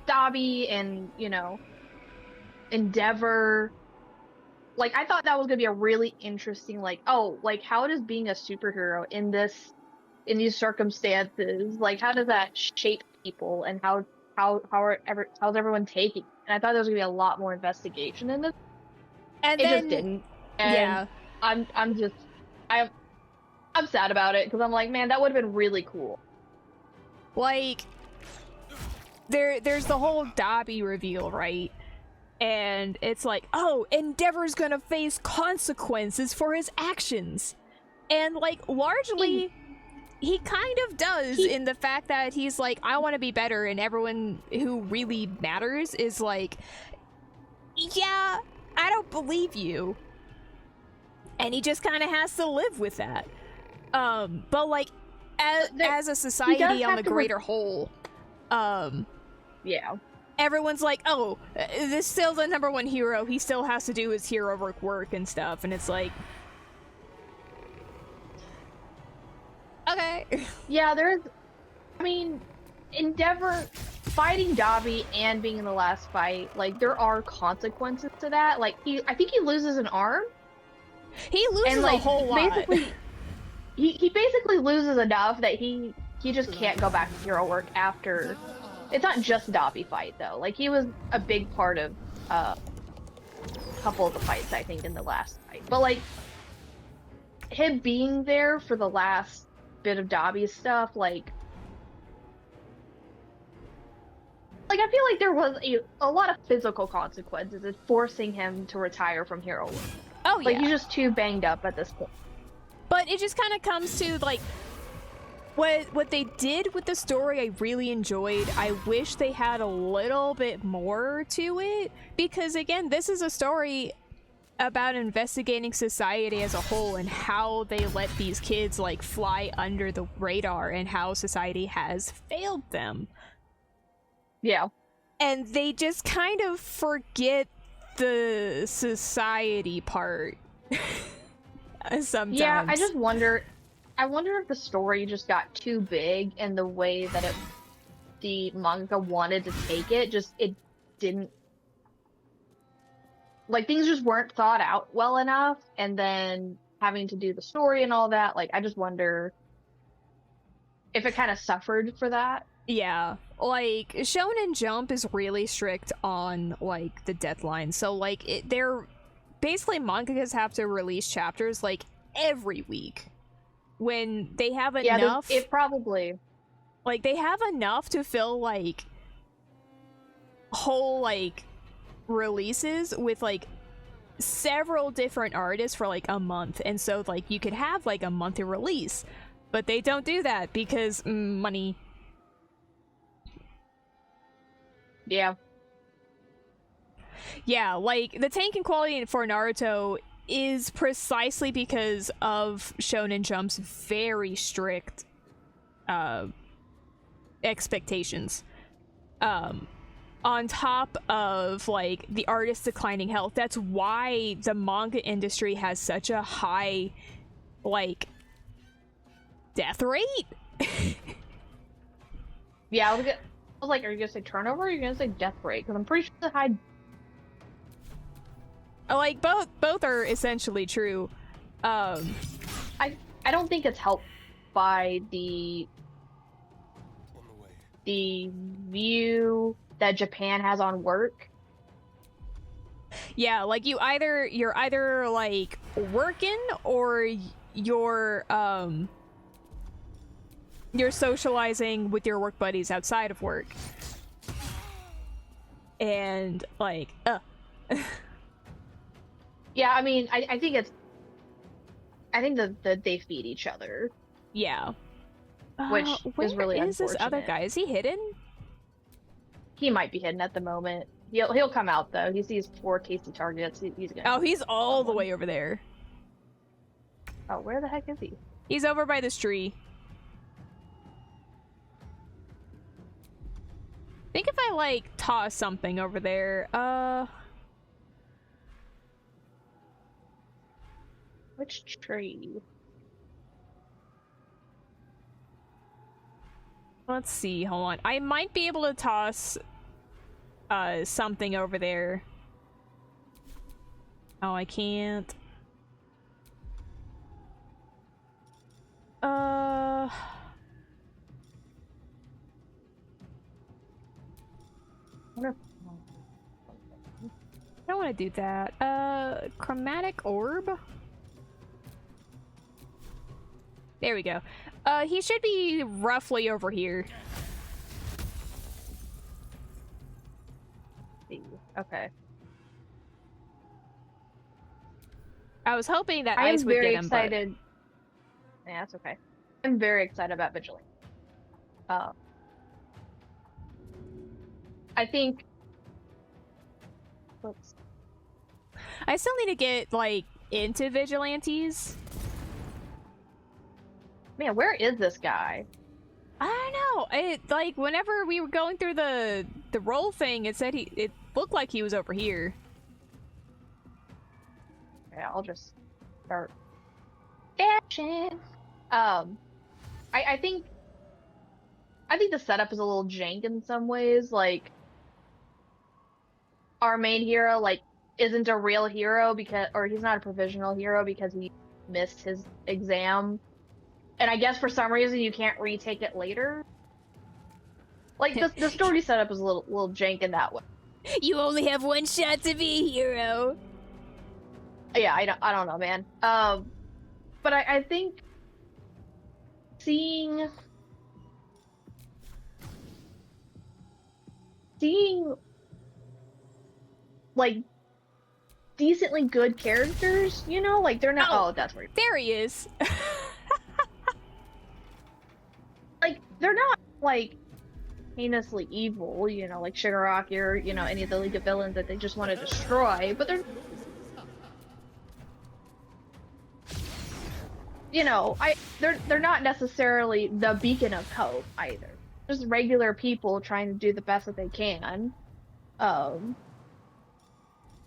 B: Dabi and, you know, Endeavor. Like, I thought that was going to be a really interesting, like, oh, like, how does being a superhero in these circumstances, like, how does that shape people, and how's everyone taking it? And I thought there was going to be a lot more investigation in this.
A: And
B: it
A: then,
B: just didn't. And
A: yeah.
B: I'm sad about it, because I'm like, man, that would have been really cool.
A: Like, there's the whole Dabi reveal, right? And it's like, oh, Endeavor's gonna face consequences for his actions. And, like, largely, he kind of does, in the fact that he's like, I want to be better, and everyone who really matters is like, yeah, I don't believe you. And he just kind of has to live with that. But, like, as a society on the greater whole,
B: yeah,
A: everyone's like, oh, this is still the #1 hero. He still has to do his hero work and stuff. And it's like, okay.
B: Yeah, I mean, Endeavor fighting Dabi and being in the last fight, like, there are consequences to that. Like, I think he loses an arm.
A: He loses, and, like, a whole lot.
B: Basically, he basically loses enough that he just can't go back to hero work after. It's not just Dabi fight, though. Like, he was a big part of a couple of the fights, I think, in the last fight. But, like, him being there for the last bit of Dabi's stuff, like, I feel like there was a lot of physical consequences in forcing him to retire from hero work.
A: Oh, yeah.
B: Like, he's just too banged up at this point.
A: But it just kind of comes to, like, what they did with the story, I really enjoyed. I wish they had a little bit more to it, because, again, this is a story about investigating society as a whole and how they let these kids, like, fly under the radar and how society has failed them.
B: Yeah.
A: And they just kind of forget the society part sometimes.
B: Yeah, I just wonder. I wonder if the story just got too big, and the way that the manga wanted to take it, it didn't. Like, things just weren't thought out well enough, and then having to do the story and all that, like, I just wonder if it kind of suffered for that.
A: Yeah, like, Shonen Jump is really strict on, like, the deadline, so, like, they're basically, mangakas have to release chapters, like, every week. When they have enough...
B: Yeah, it probably...
A: Like, they have enough to fill, like, whole, like, releases with, like, several different artists for, like, a month. And so, like, you could have, like, a monthly release. But they don't do that because money.
B: Yeah.
A: Yeah, like, the tank in quality for Naruto is precisely because of Shonen Jump's very strict expectations. On top of, like, the artist's declining health. That's why the manga industry has such a high, like, death rate.
B: Yeah, I was like, are you gonna say turnover or are you gonna say death rate? Because I'm pretty sure the high...
A: Like, both are essentially true.
B: I don't think it's helped by the view that Japan has on work.
A: Yeah, like, you're either like working or you're socializing with your work buddies outside of work. And, like,
B: Yeah, I mean, I think it's. I think that they feed each other,
A: Yeah.
B: which
A: Where
B: is really
A: is this other
B: unfortunate.
A: guy? Is he hidden?
B: He might be hidden at the moment. He'll come out though. He sees 4 tasty targets. He's gonna.
A: Oh, he's all the
B: someone.
A: way over there.
B: Oh, where the heck is he?
A: He's over by this tree. I think if I, like, toss something over there,
B: Which tree?
A: let's see, hold on. I might be able to toss, something over there. Oh, I can't. I don't want to do that. Chromatic orb? There we go. He should be roughly over here.
B: Okay.
A: I was hoping that
B: I
A: ice
B: am
A: would
B: very
A: get him,
B: excited. Yeah, that's okay. I'm very excited about Vigilante. I think. Let's.
A: I still need to get, like, into vigilantes.
B: Man, where is this guy?
A: I don't know. It, like, whenever we were going through the roll thing, it said it looked like he was over here.
B: Yeah, I'll just start dashing. I think the setup is a little jank in some ways. Like, our main hero, like, isn't a real hero or he's not a provisional hero because he missed his exam. And I guess for some reason you can't retake it later. Like, the story setup is a little jank in that way.
A: You only have one shot to be a hero.
B: Yeah, I don't know, man. But I think seeing like decently good characters, you know, like they're not. Oh, that's where.
A: There he is.
B: Like, they're not like heinously evil, you know, like Shigaraki or, you know, any of the League of Villains that they just want to destroy, but they're, you know, they're not necessarily the beacon of hope either. Just regular people trying to do the best that they can. And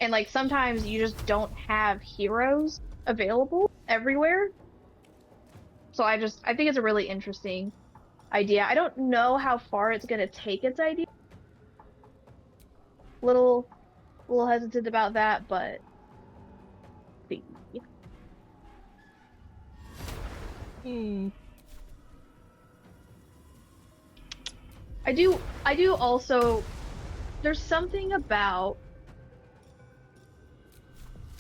B: like sometimes you just don't have heroes available everywhere. So I think it's a really interesting idea. I don't know how far it's gonna take its idea. Little hesitant about that, but I do also. There's something about.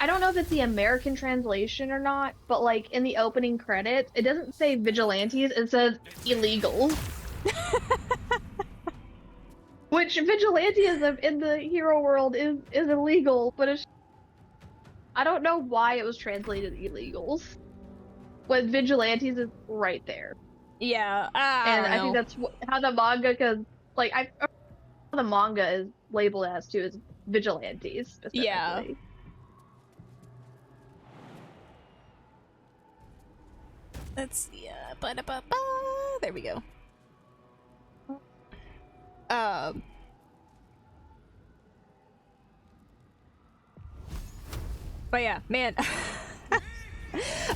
B: I don't know if it's the American translation or not, but like in the opening credits, it doesn't say vigilantes, it says illegals. Which vigilantism in the hero world is illegal, but it's, I don't know why it was translated illegals. When vigilantes is right there.
A: Yeah,
B: I think that's how the manga, because like the manga is labeled as too, is vigilantes specifically.
A: Yeah. Let's see. There we go. But yeah, man.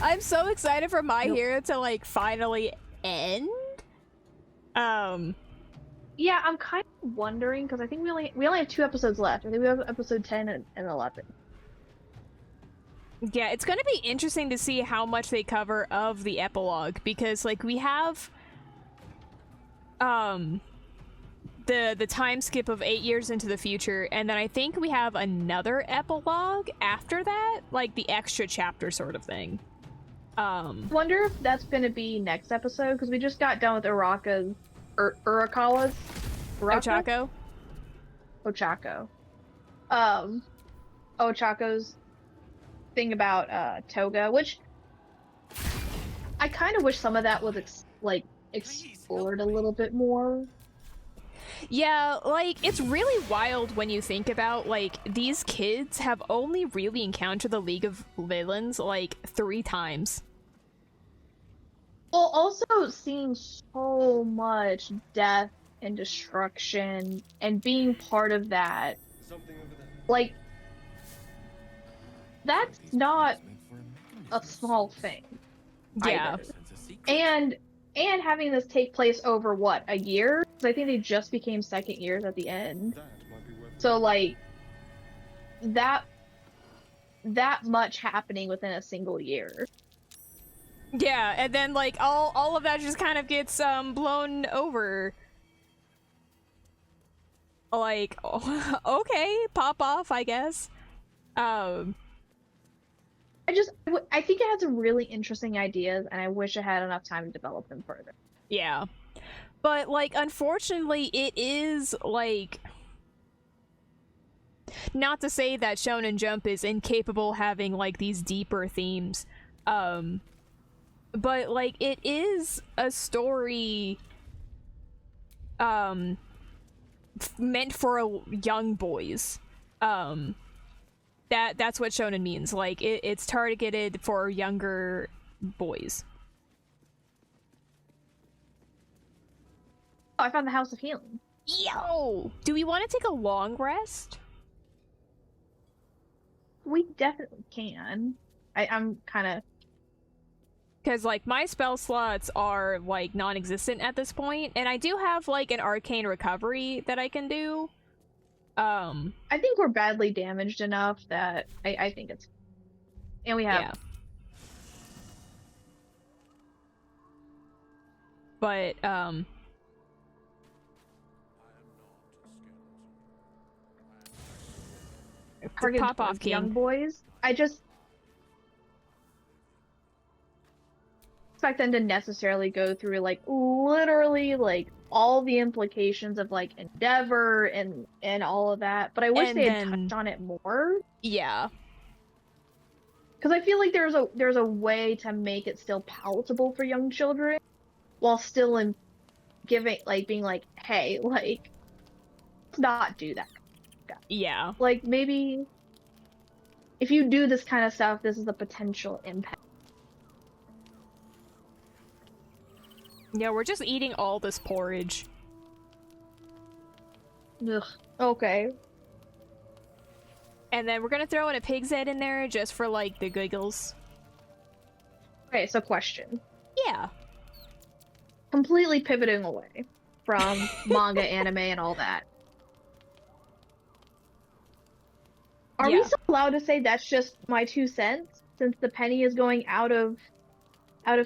A: I'm so excited for My Hero to like finally end.
B: Yeah, I'm kind of wondering because I think we only have 2 episodes left. I think we have episode 10 and 11.
A: Yeah, it's gonna be interesting to see how much they cover of the epilogue because like we have the time skip of 8 years into the future, and then I think we have another epilogue after that, like the extra chapter sort of thing.
B: Wonder if that's gonna be next episode because we just got done with Uraka's Ochako. Ochako's thing about Toga, which I kind of wish some of that was explored a little bit more.
A: Yeah, like, it's really wild when you think about, like, these kids have only really encountered the League of Villains, like, 3 times.
B: Well, also seeing so much death and destruction and being part of that,
C: Something over there.
B: like, that's not a small thing.
A: Yeah.
B: Either. And having this take place over what, a year? Because I think they just became second years at the end.
C: That might be worth
B: So like that much happening within a single year.
A: Yeah, and then, like, all of that just kind of gets, blown over. Like, okay, pop off, I guess.
B: I think it had some really interesting ideas, and I wish I had enough time to develop them further.
A: Yeah. But, like, unfortunately, it is, like... Not to say that Shonen Jump is incapable of having, like, these deeper themes. But, like, it is a story, meant for young boys. That's what shonen means. Like, it's targeted for younger boys.
B: Oh, I found the House of Healing.
A: Yo! Do we want to take a long rest?
B: We definitely can. I'm kind of...
A: Because, like, my spell slots are, like, non-existent at this point, and I do have, like, an arcane recovery that I can do.
B: I think we're badly damaged enough that I think it's... And we have...
A: Yeah. But,
B: targeted
A: pop off,
B: towards
A: King.
B: young boys. I just expect them to necessarily go through, like, literally, like, all the implications of, like, Endeavor and all of that, but I wish they had touched on it more.
A: Yeah.
B: Because I feel like there's a way to make it still palatable for young children, while still in giving, like, being like, hey, like, let's not do that.
A: Yeah.
B: Like, maybe if you do this kind of stuff, this is the potential impact.
A: Yeah, we're just eating all this porridge.
B: Ugh. Okay.
A: And then we're gonna throw in a pig's head in there just for, like, the giggles.
B: Okay, so question.
A: Yeah.
B: Completely pivoting away from manga, anime, and all that. Are we still allowed to say that's just my 2 cents, since the penny is going out of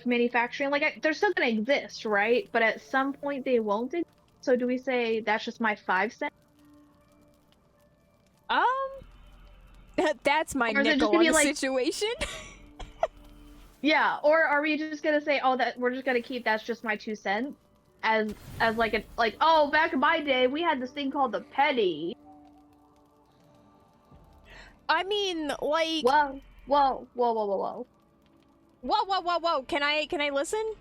B: manufacturing? Like, they're still gonna exist, right? But at some point they won't exist. So do we say that's just my 5 cents?
A: That's my
B: Or is it
A: nickel
B: just gonna
A: on
B: be,
A: the
B: like...
A: situation.
B: Yeah, or are we just gonna say, oh, that we're just gonna keep that's just my 2 cents, as like a, like, oh, back in my day we had this thing called the penny.
A: I mean, like...
B: Whoa.
A: Whoa. Can I listen?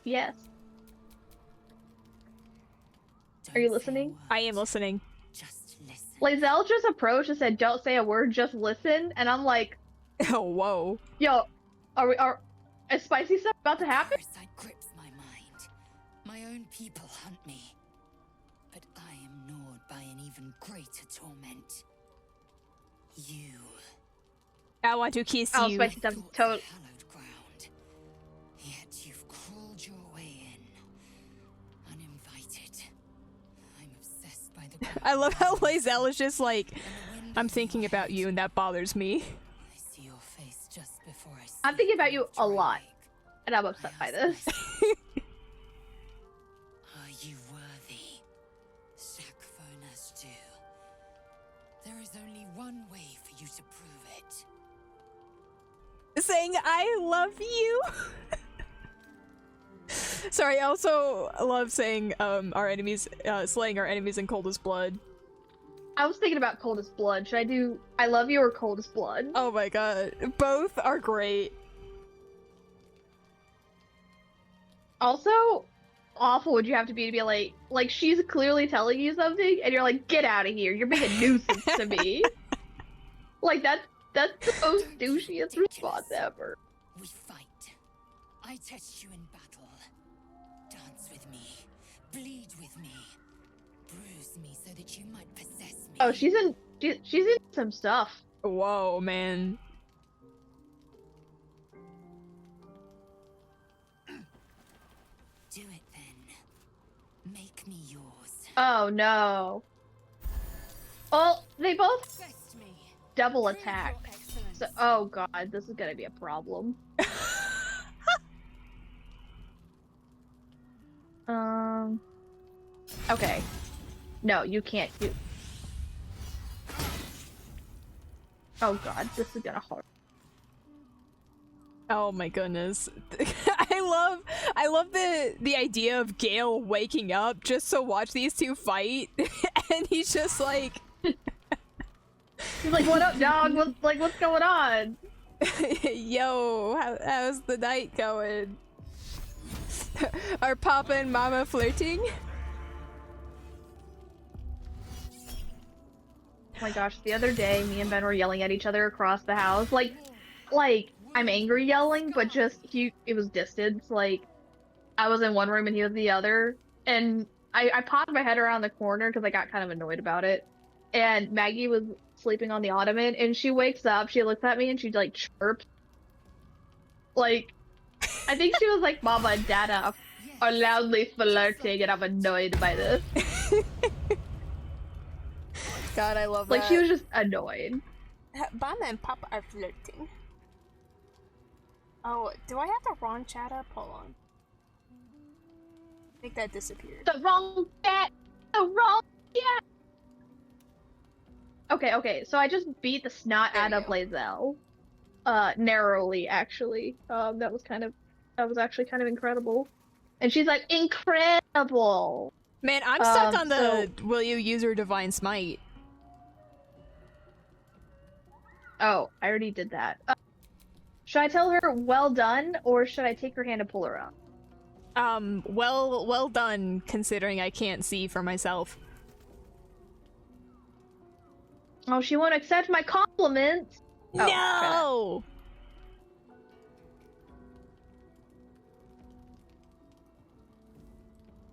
B: Yes. Are you listening?
A: I am listening.
D: Just listen.
B: Lae'zel just approached and said, don't say a word, just listen. And I'm like,
A: Oh, whoa.
B: yo, is spicy stuff about to happen?
D: Parasite grips my mind. My own people hunt me. But I am gnawed by an even greater torment. You.
A: I want to kiss
B: Oh,
A: you.
B: spicy stuff.
D: Thought
B: Toad.
D: hallowed ground. Yet you've crawled your way in. Uninvited. I'm obsessed by the
A: I love how Lae'zel is just like, I'm thinking about you and that bothers me.
D: I see your face just before I see
B: I'm thinking about you a lot,
D: Drake.
B: and I'm upset by this.
D: Are you worthy? Sackfurners do. There is only one way for you to prove it.
A: Saying, I love you. Sorry, I also love saying, our enemies, slaying our enemies in coldest blood.
B: I was thinking about Coldest Blood. Should I do I Love You or Coldest Blood?
A: Oh my god. Both are great.
B: Also, awful would you have to be like she's clearly telling you something and you're like, get out of here. You're being a nuisance to me. Like that's the most douchiest response ever.
D: We fight. I test you in battle. Dance with me. Bleed with me. Bruise me so that you might possess me.
B: Oh, she's in some stuff.
A: Whoa, man.
D: Do it then. Make me yours.
B: Oh no. Oh, they both
D: Best me.
B: double
D: Prove
B: attack.
D: your excellence.
B: So, oh god, this is gonna be a problem. Okay. No, you can't. Oh god, this is gonna hurt.
A: Oh my goodness. I love the idea of Gale waking up just to watch these two fight and he's just like
B: He's like, what up, dog? What's going on?
A: yo, how's the night going? Are Papa and Mama flirting?
B: Oh my gosh, the other day me and Ben were yelling at each other across the house. Like I'm angry yelling, but just it was distance. Like I was in one room and he was the other. And I popped my head around the corner because I got kind of annoyed about it. And Maggie was sleeping on the ottoman and she wakes up, she looks at me and she like chirps. Like I think she was like, Mama and Dada are loudly flirting and I'm annoyed by this.
A: God, I love
B: Like
A: that.
B: she was just annoyed.
A: Mama and Papa are flirting. Oh, do I have the wrong chat up? Hold on. I think that disappeared.
B: The wrong cat! The wrong cat! Okay, so I just beat the snot
A: There
B: out
A: we
B: of
A: go.
B: Lae'zel. Narrowly, actually. That was actually kind of incredible. And she's like, incredible!
A: Man, I'm stuck on the
B: so-
A: will you use your divine smite?
B: Oh, I already did that. Should I tell her well done, or should I take her hand and pull her up?
A: Well done, considering I can't see for myself.
B: Oh, she won't accept my compliments! Oh, try that.
A: No!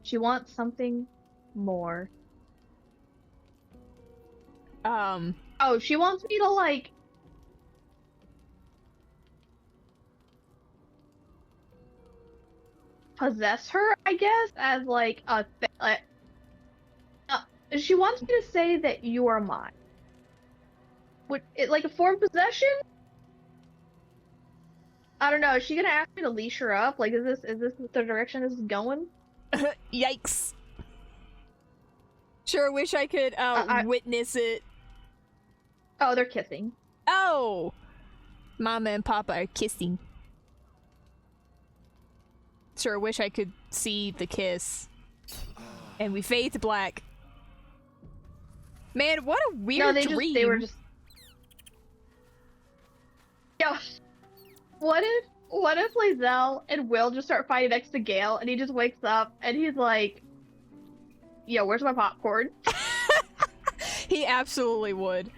B: She wants something more. Oh, she wants me to, like... possess her, I guess, as, like, a... she wants me to say that you are mine. Like a form of possession? I don't know, is she gonna ask me to leash her up? Like, is this the direction this is going?
A: Yikes. Sure wish I could, witness it.
B: Oh, they're kissing.
A: Oh! Mama and Papa are kissing. Sure wish I could see the kiss. And we fade to black. Man, what a weird dream.
B: They were just... Yo, what if Lae'zel and Will just start fighting next to Gale, and he just wakes up, and he's like, yo, where's my popcorn?
A: He absolutely would.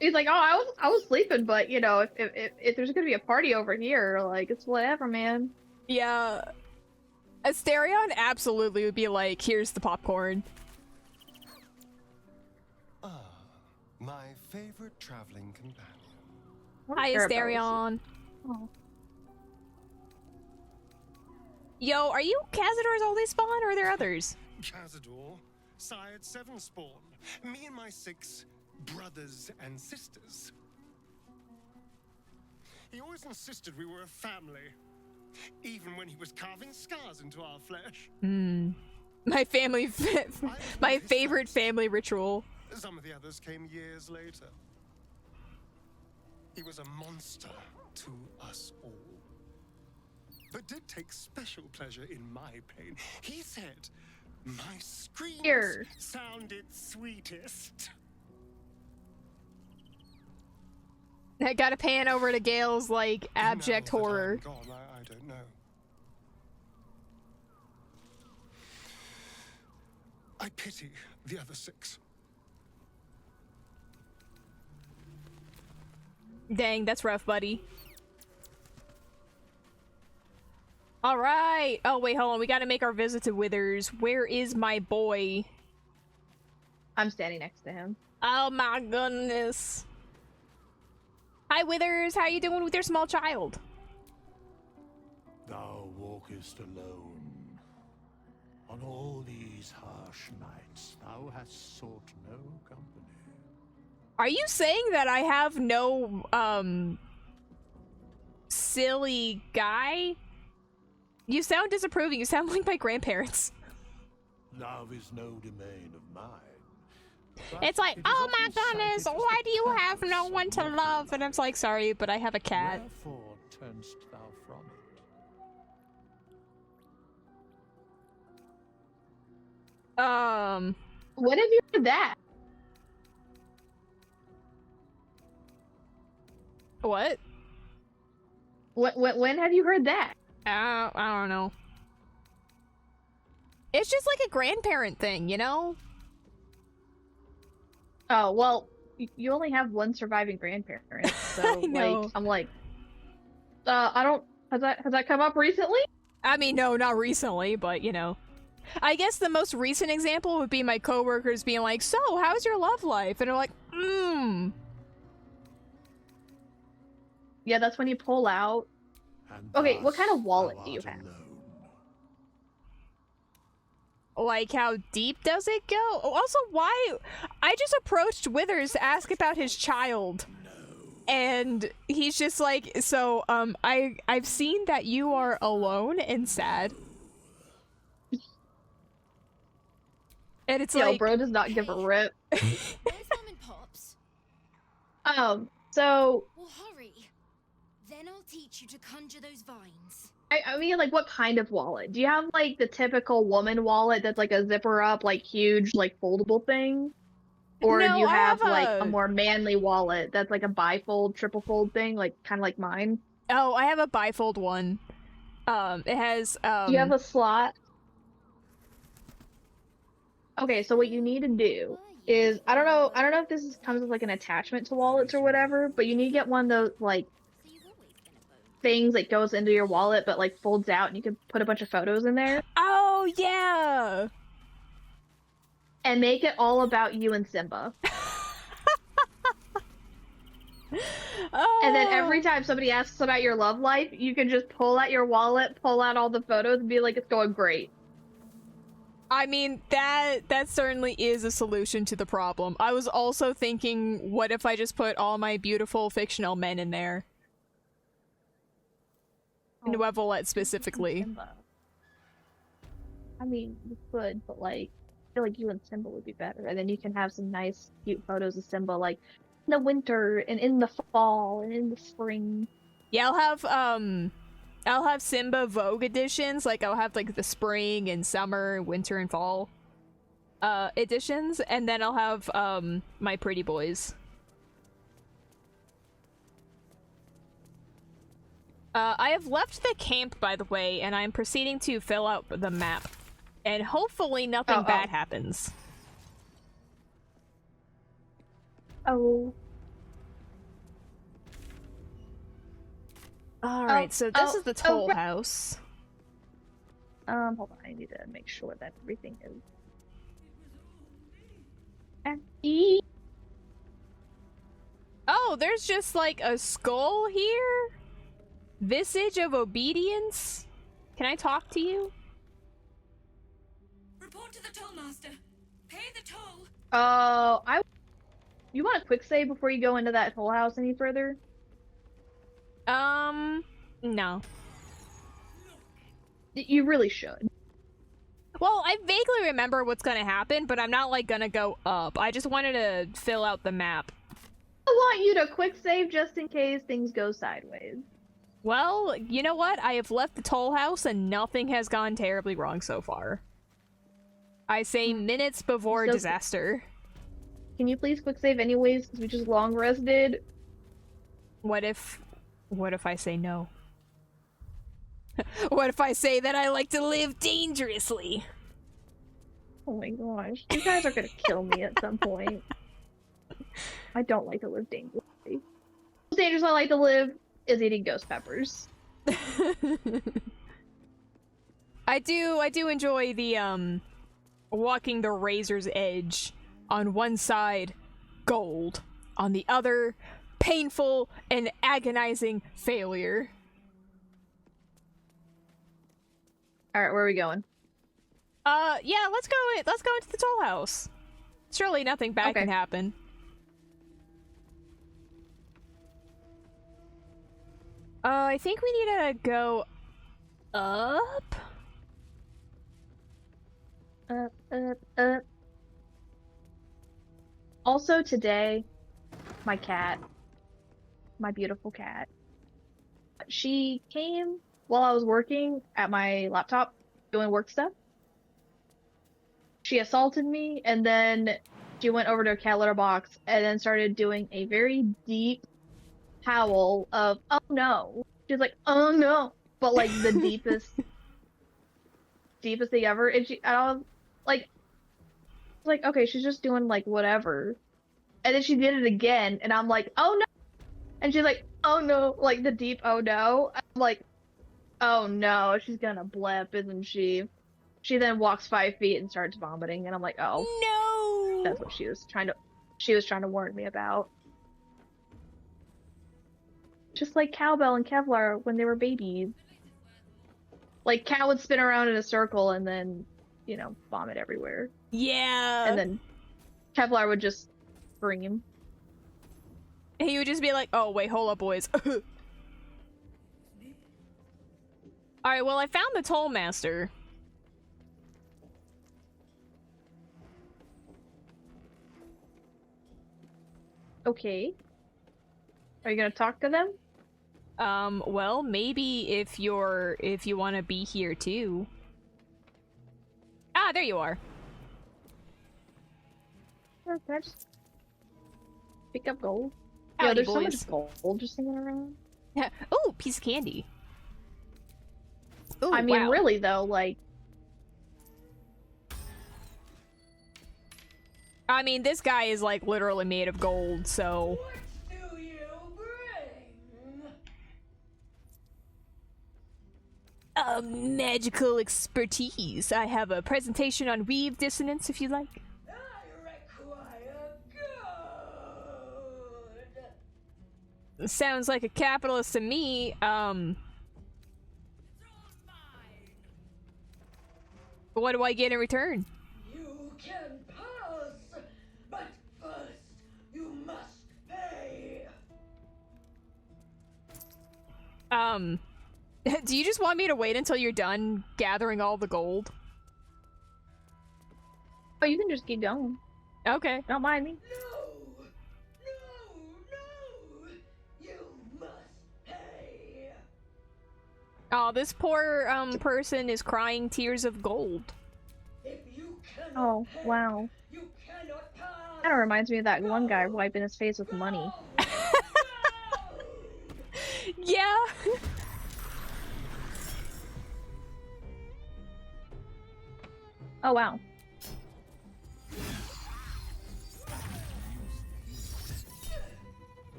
B: He's like, oh, I was sleeping, but, you know, if there's gonna be a party over here, like, it's whatever, man.
A: Yeah. Asterion absolutely would be like, here's the popcorn.
C: Ah, my favorite traveling companion.
A: Hi, Asterion.
B: Oh.
A: Yo, are you Cazador's only spawn, or are there others?
C: Cazador, sired 7 spawn. Me and my 6 brothers and sisters. He always insisted we were a family, even when he was carving scars into our flesh.
A: My family, my favorite family ritual.
C: Some of the others came years later. He was a monster to us all, but did take special pleasure in my pain. He said, My screams
B: Here.
C: sounded sweetest.
A: I gotta pan over to Gale's, like, abject
C: Now that I'm
A: horror.
C: gone, I don't know. I pity the other 6.
A: Dang, that's rough, buddy. Alright! Oh, wait, hold on. We gotta make our visit to Withers. Where is my boy?
B: I'm standing next to him.
A: Oh my goodness. Hi, Withers! How you doing with your small child?
G: Thou walkest alone. On all these harsh nights, thou hast sought no company.
A: Are you saying that I have no, silly guy? You sound disapproving. You sound like my grandparents.
G: Love is no domain of mine. But
A: It's like,
G: it is
A: oh my
G: often cited
A: goodness,
G: as the
A: why do you have
G: purpose
A: no
G: of
A: one to
G: mortal
A: love? And I'm like, sorry, but I have a cat.
G: Wherefore turnst thou from it?
B: When have you heard that?
A: What?
B: When have you heard that?
A: I don't know. It's just like a grandparent thing, you know?
B: Oh, well, you only have one surviving grandparent, so,
A: I know.
B: like, I'm like, I don't, has that come up recently?
A: I mean, no, not recently, but, you know. I guess the most recent example would be my coworkers being like, so, how's your love life? And I'm like,
B: Yeah, that's when you pull out.
G: And
B: Okay, what kind of
G: thus
B: wallet
G: thou
B: do you
G: art
B: have?
G: alone.
A: Like, how deep does it go? Also, why? I just approached Withers to ask about his child. And he's just like, so, I've seen that you are alone and sad. And it's
B: Yo,
A: like,
B: bro does not give a rip.
F: Where's Mum and Pops?
B: So,
F: Well, hurry. Then I'll teach you to conjure those vines.
B: I mean, like, what kind of wallet? Do you have, like, the typical woman wallet that's, like, a zipper up, like, huge, like, foldable thing? Or
A: No,
B: do you
A: I
B: have,
A: have
B: like,
A: a-
B: a more manly wallet that's, like, a bifold, triple fold thing, like, kind of like mine?
A: oh, I have a bifold one. It has,
B: Do you have a slot? Okay, so what you need to do is, I don't know if this comes with, like, an attachment to wallets or whatever, but you need to get one of those, like,
F: So you've always been a bone.
B: things that goes into your wallet but, like, folds out and you can put a bunch of photos in there.
A: oh, yeah!
B: And make it all about you and Simba.
A: Oh.
B: And then every time somebody asks about your love life, you can just pull out your wallet, pull out all the photos, and be like, it's going great.
A: I mean, that certainly is a solution to the problem. I was also thinking, what if I just put all my beautiful fictional men in there? Nuevolet specifically.
B: Simba. I mean, you could, but like, I feel like you and Simba would be better. And then you can have some nice, cute photos of Simba, like in the winter and in the fall and in the spring.
A: Yeah, I'll have Simba Vogue editions. Like, I'll have like the spring and summer, winter and fall editions, and then I'll have my pretty boys. I have left the camp, by the way, and I'm proceeding to fill out the map. And hopefully nothing bad happens.
B: Oh.
A: Alright, so this is the toll house.
B: Hold on, I need to make sure that everything is empty.
A: Oh, there's just like a skull here? Visage of obedience? Can I talk to you?
D: Report to the toll master. Pay the toll.
B: You want a quick save before you go into that whole house any further?
A: No.
B: You really should.
A: Well, I vaguely remember what's gonna happen, but I'm not like gonna go up. I just wanted to fill out the map.
B: I want you to quick save just in case things go sideways.
A: Well, you know what? I have left the toll house and nothing has gone terribly wrong so far. I say minutes before
B: So-
A: disaster.
B: Can you please quick save anyways? Because we just long rested.
A: What if I say no? What if I say that I like to live dangerously?
B: Oh my gosh. You guys are gonna kill me at some point. I don't like to live dangerously. The most dangerous I like to live is eating ghost peppers.
A: I do enjoy the walking the razor's edge. On one side, gold. On the other, painful and agonizing failure.
B: Alright, where are we going?
A: Yeah, let's go into the toll house. Surely nothing bad
B: Okay.
A: can happen. I think we need to go up.
B: Up. Also today, my cat, my beautiful cat, she came while I was working at my laptop doing work stuff. She assaulted me, and then she went over to a cat litter box and then started doing a very deep howl of "oh no." She's like "oh no," but like the deepest thing ever. And I was like, okay, she's just doing like whatever. And then she did it again, and I'm like, oh no. And she's like, oh no, like the deep oh no. I'm like, oh no, she's gonna blip, isn't she? She then walks 5 feet and starts vomiting, and I'm like, oh,
A: No!
B: that's what she was trying to warn me about. Just like Cowbell and Kevlar when they were babies. Like, Cow would spin around in a circle and then, vomit everywhere.
A: Yeah!
B: And then Kevlar would just scream.
A: He would just be like, oh, wait, hold up, boys. Alright, well, I found the toll master.
B: Okay. Are you gonna talk to them?
A: Well, maybe if you want to be here too. Ah, there you are.
B: Or can I just pick up gold?
A: Howdy,
B: Yeah, there's
A: boys.
B: so much gold just hanging around.
A: Ooh, piece of candy. Ooh,
B: I mean,
A: wow.
B: really though, like,
A: I mean, this guy is like literally made of gold, so.
H: What do you bring?
A: Magical expertise. I have a presentation on weave dissonance if you'd like.
H: I require gold.
A: Sounds like a capitalist to me. What do I get in return?
H: You can pass, but first you must pay.
A: Do you just want me to wait until you're done gathering all the gold?
B: oh, you can just keep going.
A: Okay.
B: Don't mind me.
H: No, no, you must pay.
A: Oh, this poor person is crying tears of gold.
H: If you cannot
B: Oh,
H: pay,
B: wow.
H: you cannot pass.
B: Kind of reminds me of that one guy wiping his face with money.
A: Yeah.
B: Oh, wow.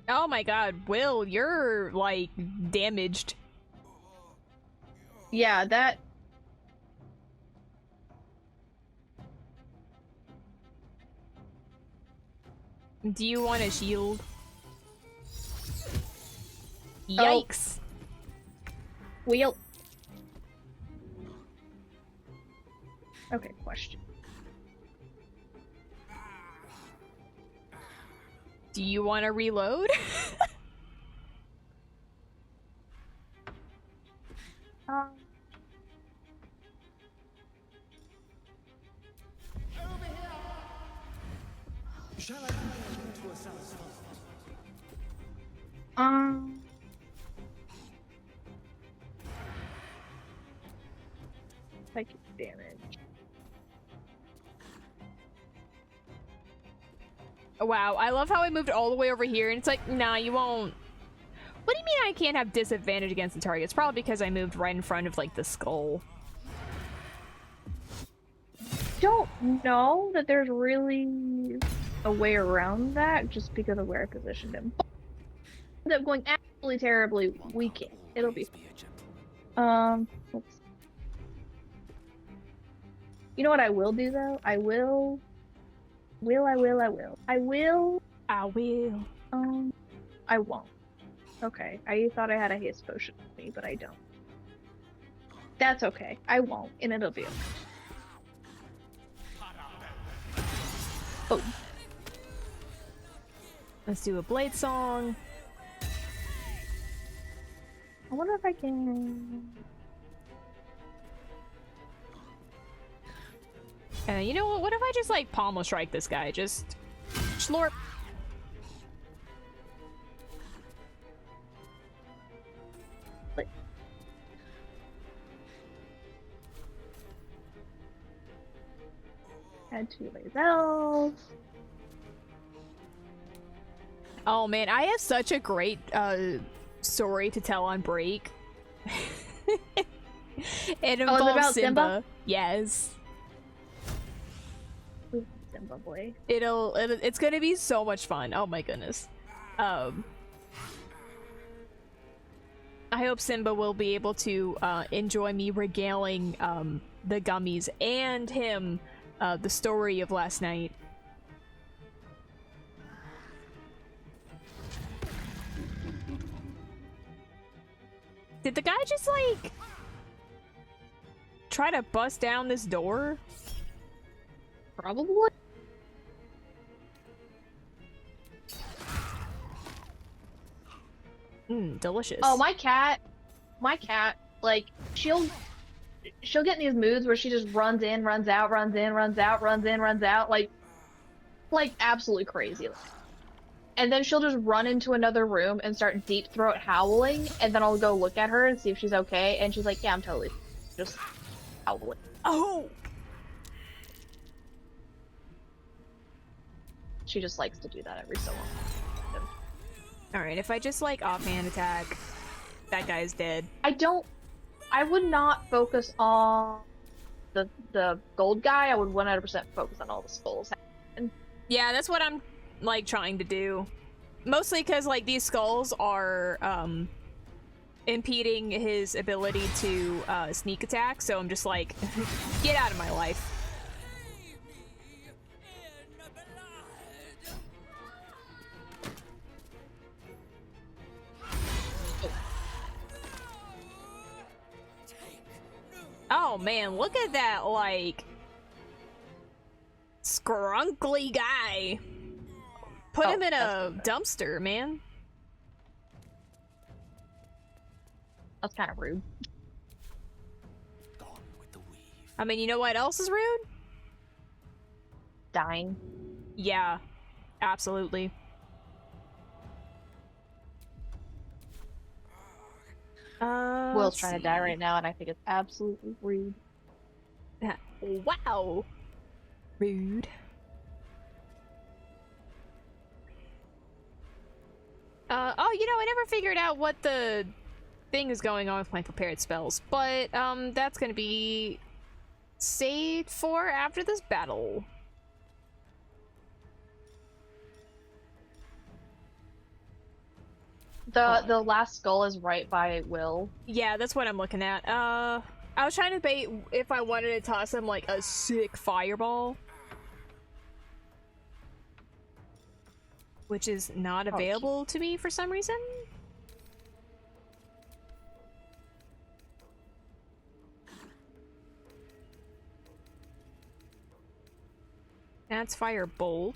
A: Oh my god, Will, you're like damaged.
B: Yeah, that.
A: Do you want a shield?
B: Oh.
A: Yikes.
B: Wheel. Okay, question.
A: Do you want to reload?
C: Shall I prepare you to a satisfaction?
B: Um. psychic damage.
A: Wow, I love how I moved all the way over here, and it's like, nah, you won't. What do you mean I can't have disadvantage against the target? It's probably because I moved right in front of, like, the skull.
B: Don't know that there's really a way around that, just because of where I positioned him. End up going absolutely terribly. We can't. It'll be. Let's. You know what I will do though? I will. I will. I won't. Okay. I thought I had a haste potion with me, but I don't. That's okay. I won't, and it'll be okay. Oh.
A: Let's do a blade song.
B: I wonder if I can.
A: You know what? What if I just like pommel strike this guy? Just slurp.
B: Add 2 lasers.
A: Oh man, I have such a great story to tell on break. It involves
B: about
A: Simba. Yes.
B: Simba boy.
A: It's gonna be so much fun. Oh my goodness. I hope Simba will be able to enjoy me regaling the gummies and him the story of last night. Did the guy just like try to bust down this door?
B: Probably.
A: Delicious.
B: Oh, my cat, like she'll get in these moods where she just runs in, runs out, runs in, runs out, runs in, runs out, like absolutely crazy. And then she'll just run into another room and start deep throat howling, and then I'll go look at her and see if she's okay, and she's like, yeah, I'm totally just howling.
A: Oh!
B: She just likes to do that every so often.
A: Alright, if I just like offhand attack, that guy's dead.
B: I would not focus on the gold guy. I would 100% focus on all the skulls.
A: Yeah, that's what I'm like trying to do. Mostly because like these skulls are impeding his ability to sneak attack, so I'm just like, get out of my life. Oh man, look at that, like, scrunkly guy. Put him in a dumpster, man.
B: That's kind of rude.
E: Gone with the weave.
A: I mean, you know what else is rude?
B: Dying.
A: Yeah, absolutely.
B: Will's trying to die right now, and I think it's absolutely rude.
A: Wow. Rude. Oh, you know, I never figured out what the thing is going on with my prepared spells, but, that's gonna be saved for after this battle.
B: The last skull is right by Will.
A: Yeah, that's what I'm looking at. I was trying to debate if I wanted to toss him, like, a sick fireball. Which is not available to me for some reason. That's firebolt.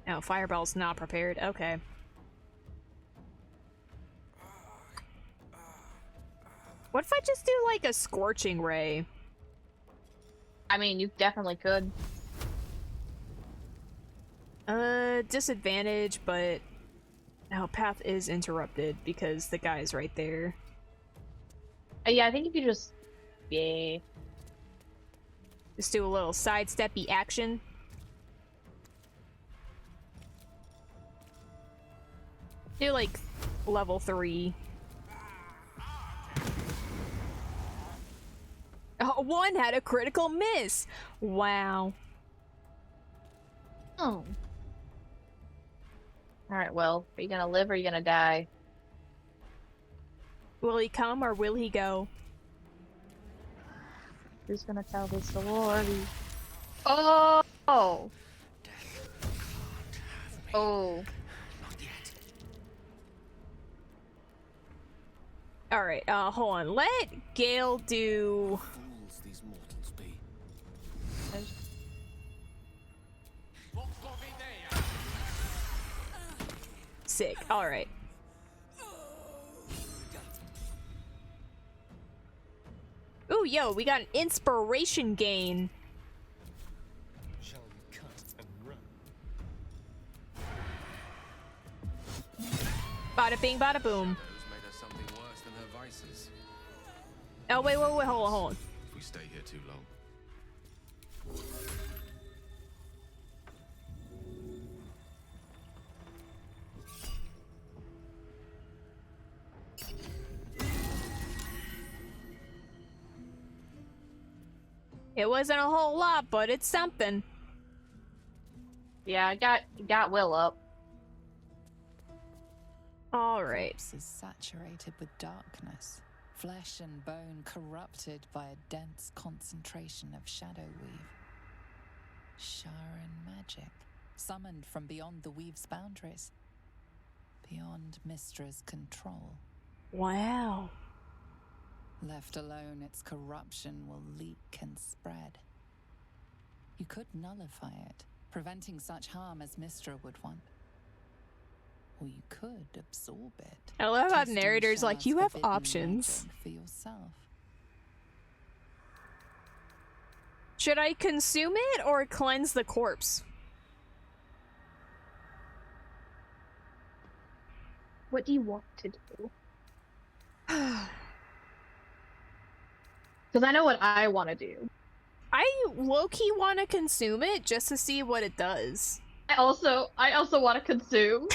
A: No, fireball's not prepared. Okay. What if I just do, like, a scorching ray?
B: I mean, you definitely could.
A: Disadvantage, but our path is interrupted because the guy's right there.
B: Yeah, I think if you just... Yeah.
A: Just do a little sidesteppy action. Do like level 3. Oh, one had a critical miss! Wow.
B: Oh. Alright, well, are you gonna live or are you gonna die?
A: Will he come or will he go?
B: Who's gonna tell the story? Oh! Oh! Oh.
E: Not yet.
A: Alright, hold on. Let Gale do...
E: Fools these mortals be.
A: Sick. Alright. Ooh, yo, we got an inspiration gain.
C: Shall we cut and run?
A: Bada bing, bada boom.
I: Those made us something worse than her vices.
A: Oh, wait, hold on.
I: If we stay here too long.
A: It wasn't a whole lot, but it's something.
B: Yeah, I got Will up.
A: Alright.
J: Corpse is saturated with darkness, flesh and bone corrupted by a dense concentration of shadow weave. Sharan magic, summoned from beyond the weave's boundaries, beyond Mystra's control.
A: Wow.
J: Left alone, its corruption will leak and spread. You could nullify it, preventing such harm as Mystra would want. Or you could absorb it.
A: I love how
J: tasting
A: narrators like,
J: Shar's
A: you have
J: forbidden
A: options.
J: magic for yourself.
A: Should I consume it or cleanse the corpse?
B: What do you want to do? Because I know what I want to do.
A: I low-key want to consume it just to see what it does.
B: I also want to consume.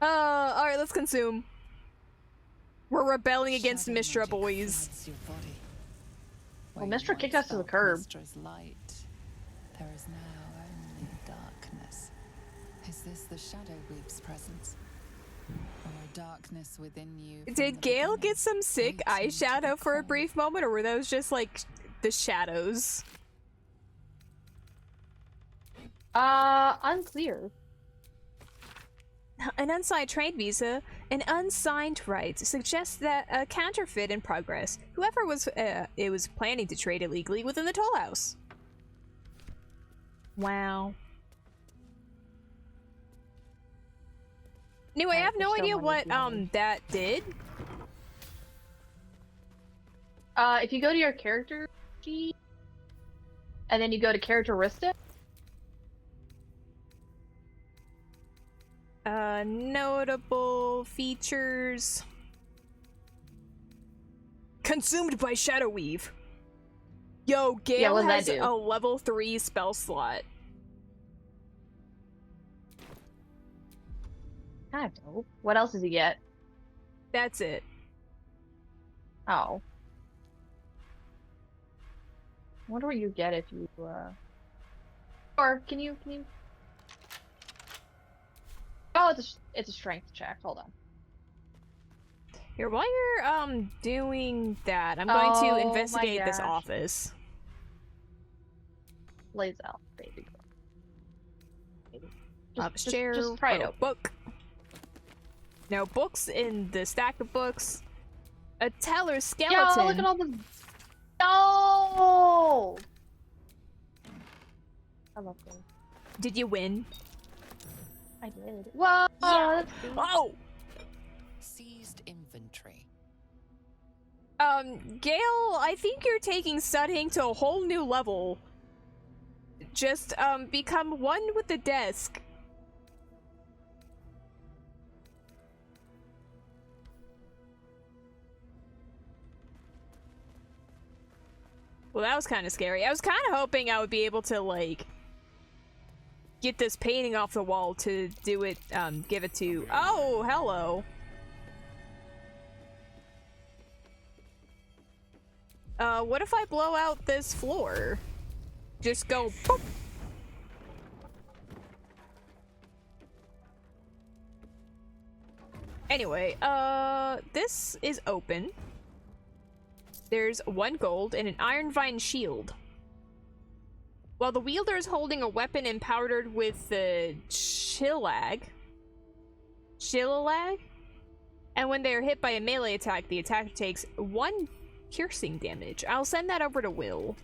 A: Alright, let's consume. We're rebelling against
J: Shadow
A: Mystra,
J: magic
A: boys.
J: floods your body.
B: Well,
J: Where you
B: Mystra kicked
J: once
B: us to the
J: felt
B: curb.
J: Mystra's light, there is now only darkness. Is this the Shadow Weave's presence? Or a darkness within you? from
A: Did
J: the
A: Gale
J: beginning,
A: get some sick
J: waiting to be
A: eyeshadow for a
J: called?
A: brief moment, or were those just like the shadows?
B: Unclear.
A: An unsigned trade visa, an unsigned right suggests that a counterfeit in progress. Whoever was planning to trade illegally within the toll house. Wow. Anyway, I have no idea what that did.
B: If you go to your character sheet, and then you go to characteristics.
A: Notable features. Consumed by Shadow Weave. Yo, Gale
B: what does that
A: has
B: do?
A: a level 3 spell slot.
B: Kind of dope. What else does he get?
A: That's it.
B: Oh. I wonder what you get if you, Or, can you... Oh, it's a strength check. Hold on.
A: Here, while you're doing that, I'm going
B: Oh
A: to
B: my
A: investigate this
B: gosh.
A: office.
B: Lays out, baby.
A: Office chair,
B: just try it
A: oh,
B: out.
A: book. No books in the stack of books. A teller skeleton.
B: Yo, look at all the... No! I love those.
A: Did you win?
B: I did. Whoa!
A: Yeah.
B: That's cool.
A: Oh!
J: Seized inventory.
A: Gale, I think you're taking studying to a whole new level. Just, become one with the desk. Well, that was kind of scary. I was kind of hoping I would be able to, like, get this painting off the wall to do it, give it to... Oh, hello. What if I blow out this floor? Just go boop. Anyway, this is open. There's 1 gold and an iron vine shield. While the wielder is holding a weapon empowdered with the Shillag, and when they are hit by a melee attack, the attacker takes 1 piercing damage. I'll send that over to Will.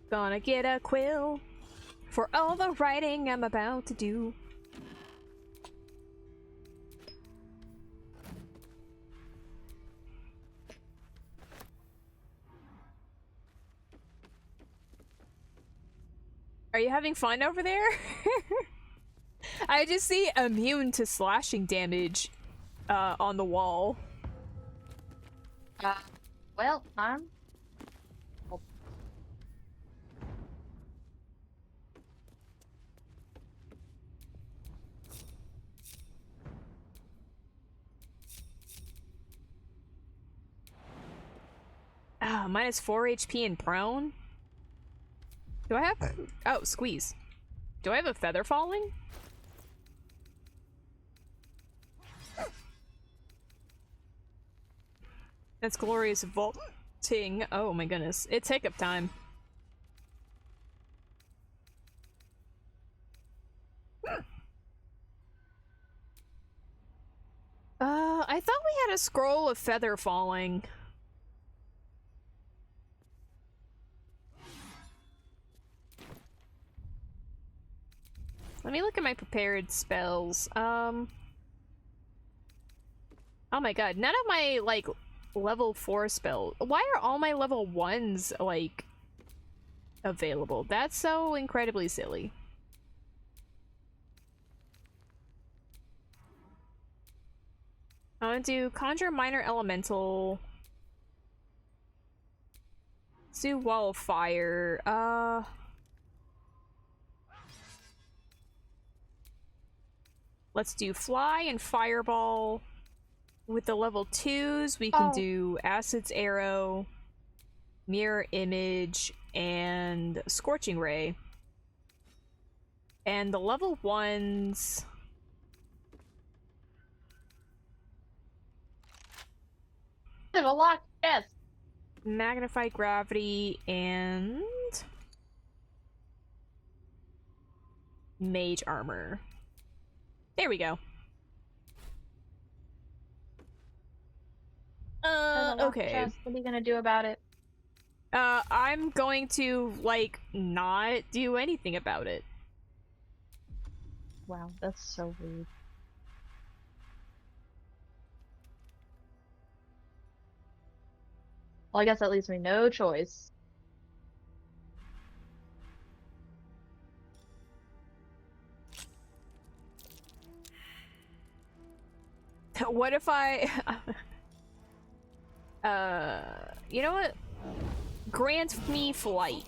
A: Gonna get a quill for all the writing I'm about to do. Are you having fun over there? I just see immune to slashing damage on the wall.
B: Well, I'm...
A: Minus 4 HP and prone? Do I have... Oh, squeeze. Do I have a feather falling? That's glorious vaulting. Oh my goodness. It's hiccup time. I thought we had a scroll of feather falling. Let me look at my prepared spells. Oh my god, none of my, like, level 4 spells. Why are all my level 1s, like, available? That's so incredibly silly. I'm gonna do Conjure Minor Elemental. Let's do Wall of Fire. Let's do Fly and Fireball. With the level 2s, we can do Acid's Arrow, Mirror Image, and Scorching Ray. And the level 1s...
B: There's a lot, yes!
A: Magnify Gravity and... Mage Armor. There we go. Okay.
B: What are you gonna do about it?
A: I'm going to, like, not do anything about it.
B: Wow, that's so rude. Well, I guess that leaves me no choice.
A: What if I... you know what? Grant me flight.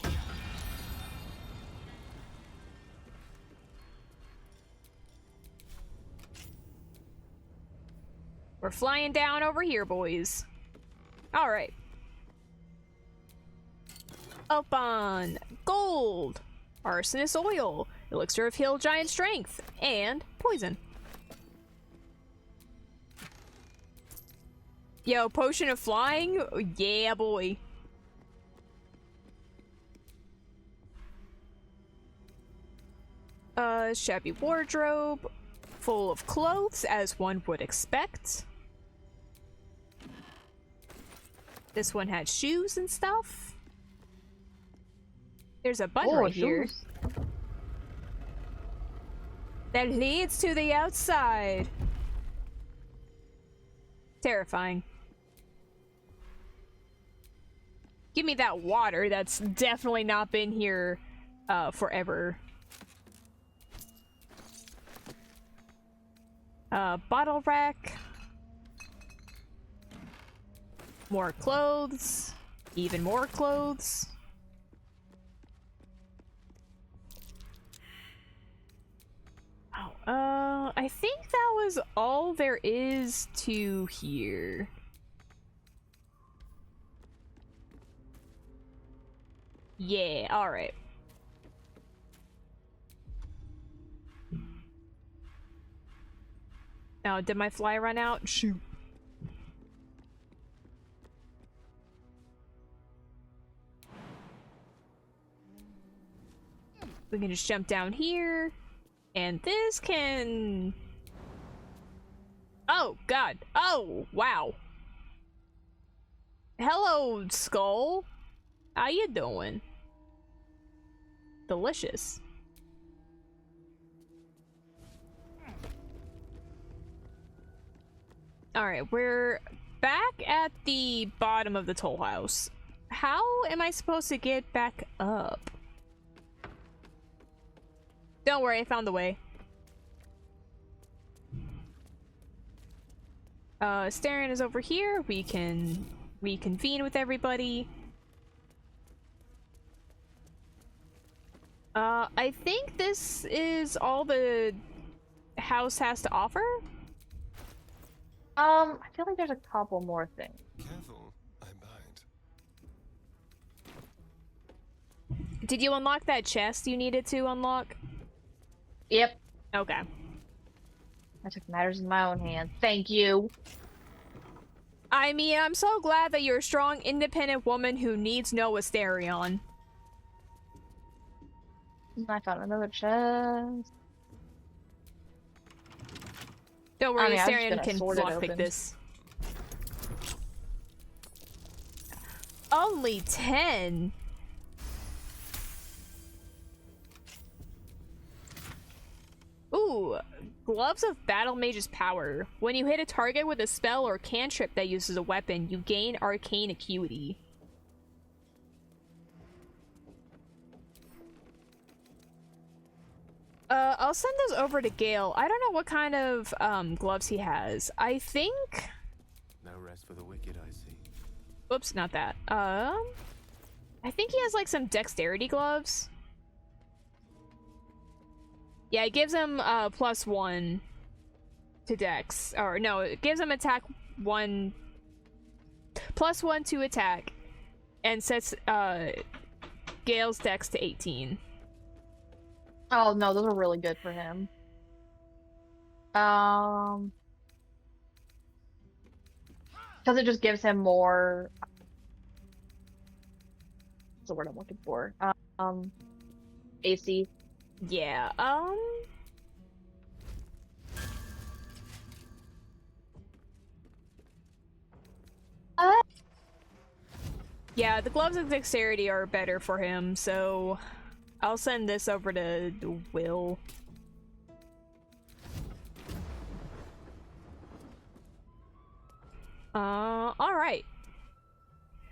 A: We're flying down over here, boys. Alright. Open! Gold! Arsonist oil! Elixir of Heal Giant Strength! And poison. Yo, Potion of Flying? Yeah, boy. Shabby wardrobe. Full of clothes, as one would expect. This one had shoes and stuff. There's a button right here that leads to the outside. Terrifying. Give me that water that's definitely not been here forever. Bottle rack. More clothes. Even more clothes. Oh, I think that was all there is to here. Yeah, alright. Now, did my fly run out? Shoot. We can just jump down here. And this can... Oh, God. Oh, wow. Hello, Skull. How you doing? Delicious. Alright, we're back at the bottom of the toll house. How am I supposed to get back up? Don't worry, I found the way. Starion is over here. We can reconvene with everybody. I think this is all the house has to offer?
B: I feel like there's a couple more things.
C: Careful, I bite.
A: Did you unlock that chest you needed to unlock?
B: Yep.
A: Okay.
B: I took matters in my own hands. Thank you.
A: I mean, I'm so glad that you're a strong, independent woman who needs no Asterion.
B: I found another chest.
A: Don't worry,
B: I mean,
A: Asterion can lockpick this. Only 10? Ooh, Gloves of Battle Mage's Power. When you hit a target with a spell or cantrip that uses a weapon, you gain arcane acuity. I'll send those over to Gale. I don't know what kind of gloves he has. I think...
E: No rest for the wicked, I see.
A: Whoops, not that. I think he has like some dexterity gloves. Yeah, it gives him +1 to dex. Or no, it gives him attack 1 +1 to attack and sets Gale's dex to 18.
B: Oh no, those are really good for him. Because it just gives him more. What's the word I'm looking for? AC.
A: Yeah. Yeah, the gloves of dexterity are better for him, so I'll send this over to Will. Alright.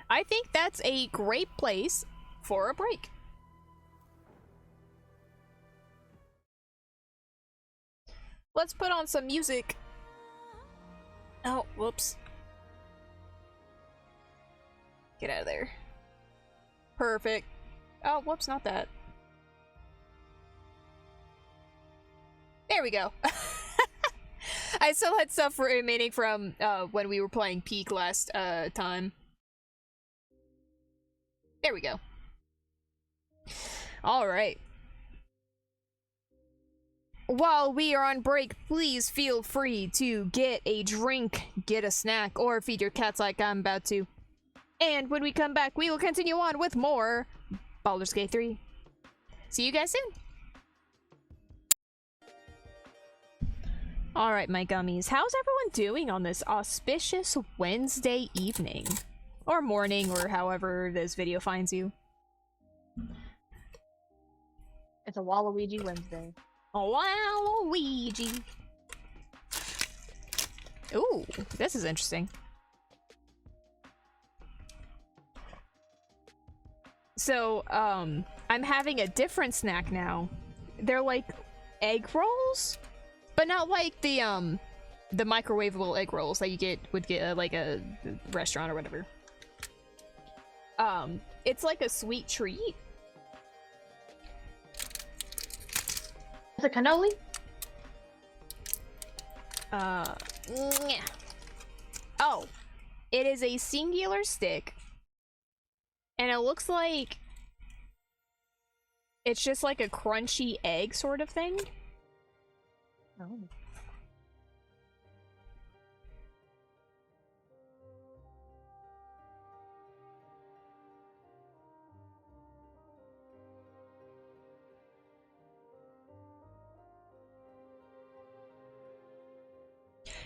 A: I think that's a great place for a break. Let's put on some music. Oh, whoops. Get out of there. Perfect. Oh, whoops, not that. There we go. I still had stuff remaining from when we were playing Peak last time. There we go. Alright. While we are on break, please feel free to get a drink, get a snack, or feed your cats like I'm about to. And when we come back, we will continue on with more Baldur's Gate 3. See you guys soon! Alright, my gummies, how's everyone doing on this auspicious Wednesday evening? Or morning, or however this video finds you.
B: It's a Waluigi Wednesday.
A: Waluigi! Ooh, this is interesting. So, I'm having a different snack now. They're like egg rolls, but not like the microwavable egg rolls that you would get at like a restaurant or whatever. It's like a sweet treat.
B: Is it cannoli?
A: Yeah. Oh, it is a singular stick, and it looks like it's just like a crunchy egg sort of thing.
B: Oh.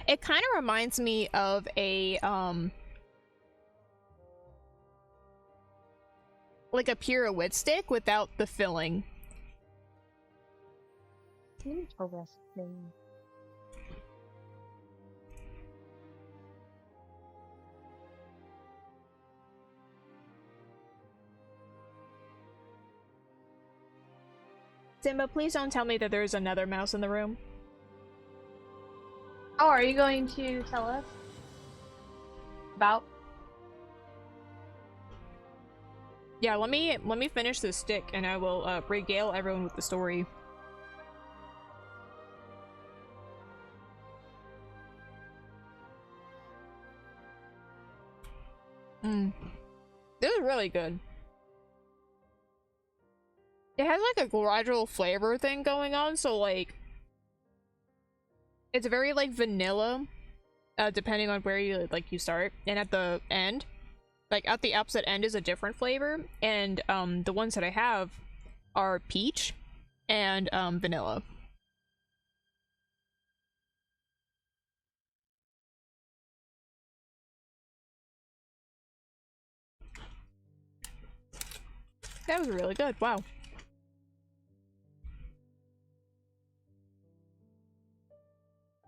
A: It kind of reminds me of a like a pirouette stick without the filling.
B: Interesting.
A: Simba, please don't tell me that there's another mouse in the room.
B: Oh, are you going to tell us about?
A: Yeah, let me finish this stick, and I will regale everyone with the story. This is really good. It has like a gradual flavor thing going on, so like it's very like vanilla, depending on where you you start, and at the end, like at the opposite end is a different flavor, and the ones that I have are peach and vanilla. That was really good. Wow.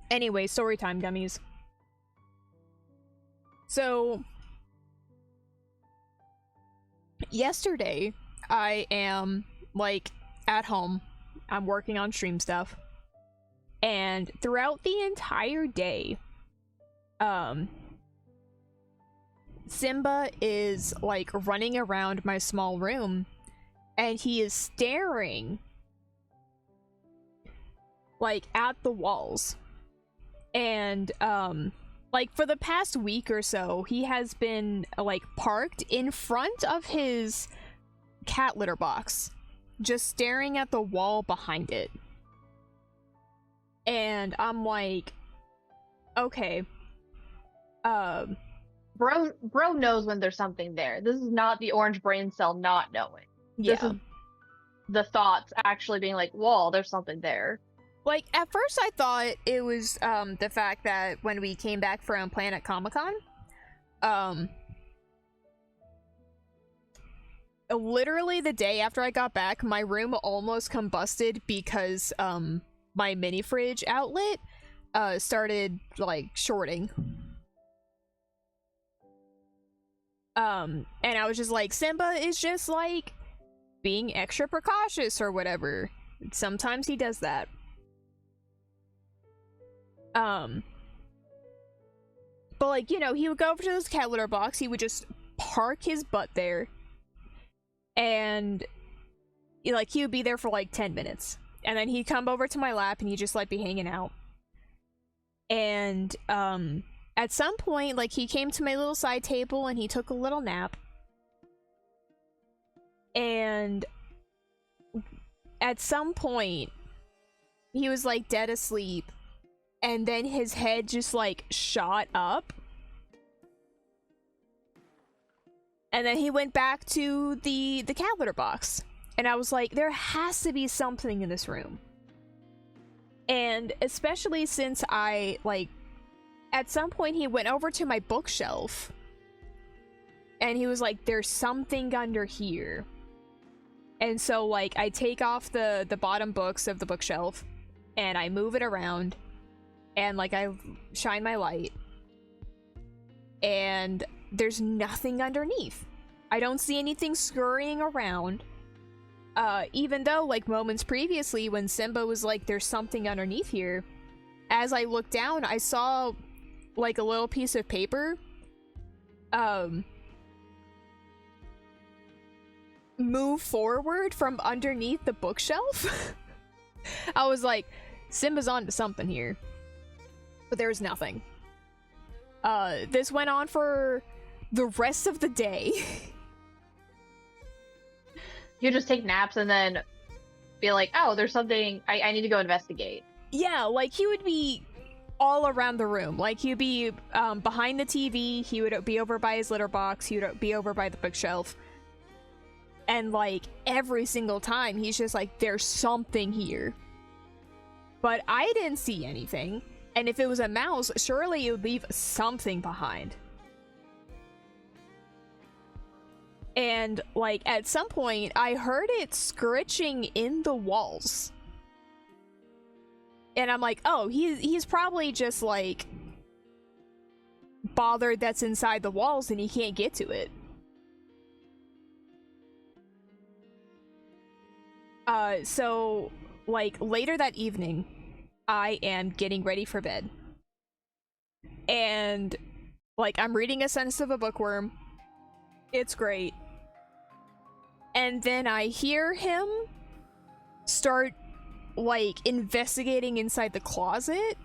A: Anyway, story time, gummies. So yesterday I am like at home. I'm working on stream stuff. And throughout the entire day, Simba is like running around my small room, and he is staring like at the walls. And like for the past week or so, he has been like parked in front of his cat litter box, just staring at the wall behind it. And I'm like, okay,
B: bro knows when there's something there. This is not the orange brain cell not knowing.
A: Yeah.
B: This is the thoughts actually being like, whoa, there's something there.
A: Like, at first I thought it was, the fact that when we came back from Planet Comic-Con, literally the day after I got back, my room almost combusted because, my mini fridge outlet, started, like, shorting. And I was just like, Simba is just, like, being extra precautious or whatever. Sometimes he does that. But like, you know, he would go over to this cat litter box, he would just park his butt there, and like he would be there for like 10 minutes, and then he'd come over to my lap and he'd just like be hanging out. And at some point, like, he came to my little side table and he took a little nap, and at some point he was like dead asleep, and then his head just like shot up, and then he went back to the cat litter box, and I was like, there has to be something in this room. And especially since I like, at some point he went over to my bookshelf and he was like, there's something under here. And so like I take off the bottom books of the bookshelf and I move it around, and like I shine my light, and there's nothing underneath. I don't see anything scurrying around. Even though, like, moments previously when Simba was like, there's something underneath here, as I looked down, I saw, like, a little piece of paper, move forward from underneath the bookshelf. I was like, Simba's onto something here. But there was nothing. This went on for the rest of the day.
B: You just take naps and then be like, oh, there's something, I need to go investigate.
A: Yeah, like, he would be all around the room. Like, he'd be behind the TV, he would be over by his litter box, he would be over by the bookshelf. And, like, every single time, he's just like, there's something here. But I didn't see anything. And if it was a mouse, surely it would leave something behind. And, like, at some point, I heard it scritching in the walls. And I'm like, oh, he's probably just, like, bothered that's inside the walls and he can't get to it. So, like, later that evening, I am getting ready for bed. And, like, I'm reading A Sense of a Bookworm. It's great. And then I hear him start, like, investigating inside the closet.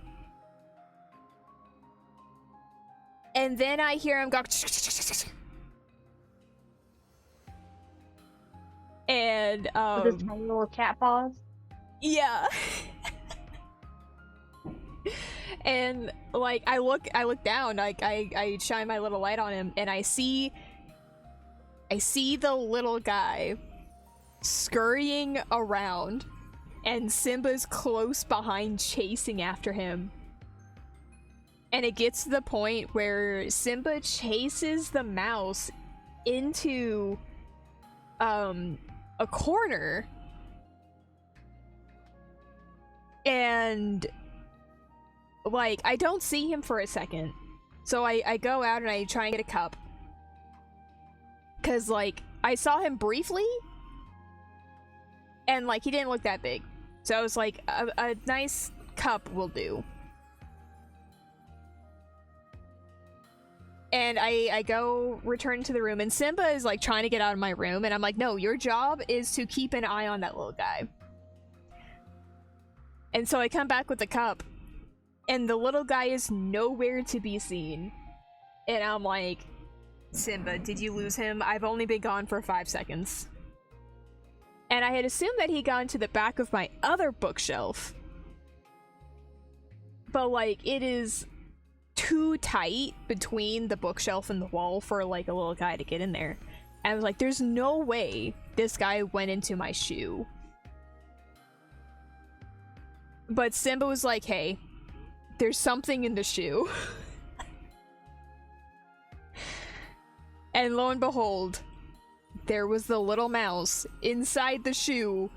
A: And then I hear him go... And,
B: with his tiny little cat paws?
A: Yeah. And, like, I look down, like, I shine my little light on him, and I see the little guy scurrying around, and Simba's close behind chasing after him. And it gets to the point where Simba chases the mouse into, a corner. And, like, I don't see him for a second. So I go out and I try and get a cup. Cause, like, I saw him briefly, and, like, he didn't look that big. So I was like, a nice cup will do. And I go return to the room, and Simba is, like, trying to get out of my room, and I'm like, no, your job is to keep an eye on that little guy. And so I come back with the cup, and the little guy is nowhere to be seen. And I'm like, Simba, did you lose him? I've only been gone for 5 seconds. And I had assumed that he'd gone to the back of my other bookshelf. But, like, it is too tight between the bookshelf and the wall for, like, a little guy to get in there. And I was like, there's no way this guy went into my shoe. But Simba was like, hey, there's something in the shoe. And lo and behold, there was the little mouse inside the shoe,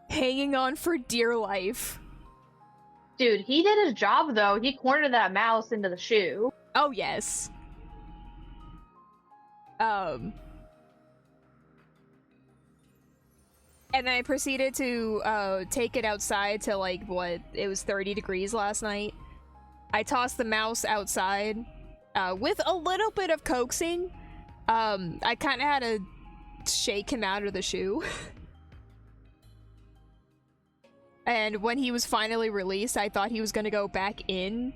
A: hanging on for dear life.
B: Dude, he did his job, though. He cornered that mouse into the shoe.
A: Oh, yes. And I proceeded to take it outside to, like, what, it was 30 degrees last night. I tossed the mouse outside with a little bit of coaxing. I kind of had to shake him out of the shoe. And when he was finally released, I thought he was gonna go back in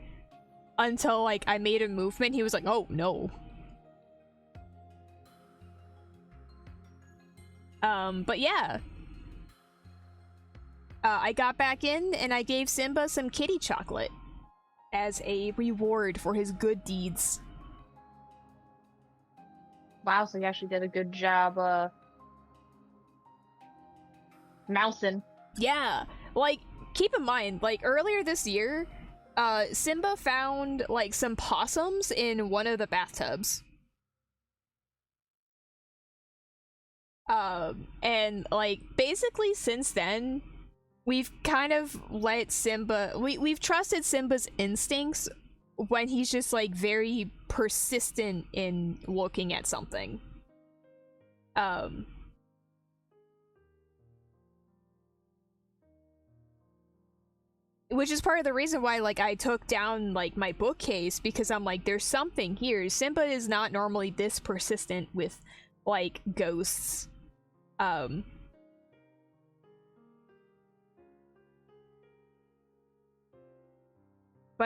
A: until, like, I made a movement. He was like, oh, no. But yeah. I got back in, and I gave Simba some kitty chocolate as a reward for his good deeds.
B: Wow, so he actually did a good job, mousing.
A: Yeah, like, keep in mind, like, earlier this year, Simba found, like, some possums in one of the bathtubs. And, like, basically since then, we've kind of let Simba, we've trusted Simba's instincts when he's just, like, very persistent in looking at something. Which is part of the reason why, like, I took down, like, my bookcase, because I'm like, there's something here. Simba is not normally this persistent with, like, ghosts. But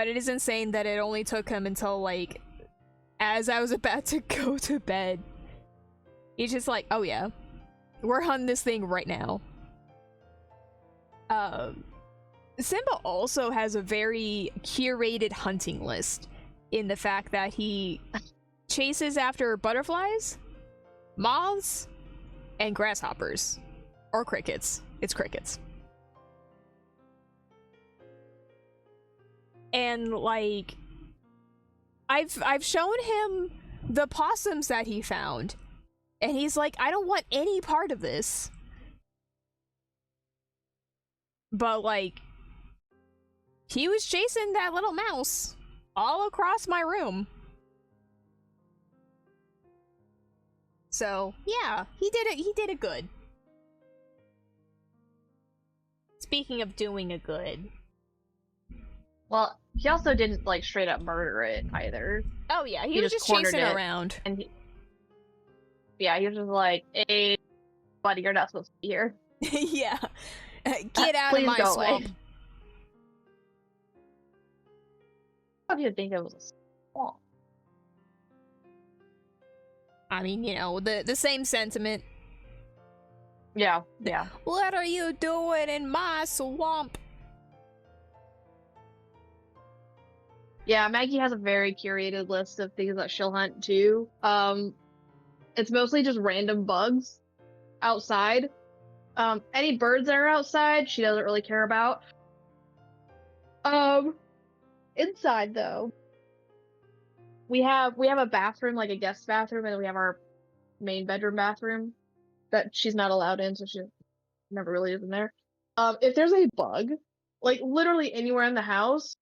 A: it is insane that it only took him until, like, as I was about to go to bed. He's just like, oh yeah, we're hunting this thing right now. Simba also has a very curated hunting list in the fact that he chases after butterflies, moths, and grasshoppers. Or crickets. It's crickets. And, like, I've shown him the possums that he found, and he's like, I don't want any part of this. But, like, he was chasing that little mouse all across my room. So, yeah, he did it good. Speaking of doing a good.
B: Well, he also didn't, like, straight up murder it, either.
A: Oh, yeah, he was just chasing around.
B: And he was just like, hey, buddy, you're not supposed to be here.
A: Yeah. Get out of my swamp.
B: Away. How do you think it was a swamp?
A: I mean, you know, the same sentiment.
B: Yeah.
A: What are you doing in my swamp?
B: Yeah, Maggie has a very curated list of things that she'll hunt too. It's mostly just random bugs outside. Any birds that are outside, she doesn't really care about. Inside though, we have a bathroom, like a guest bathroom, and then we have our main bedroom bathroom that she's not allowed in, so she never really is in there. If there's a bug, like literally anywhere in the house,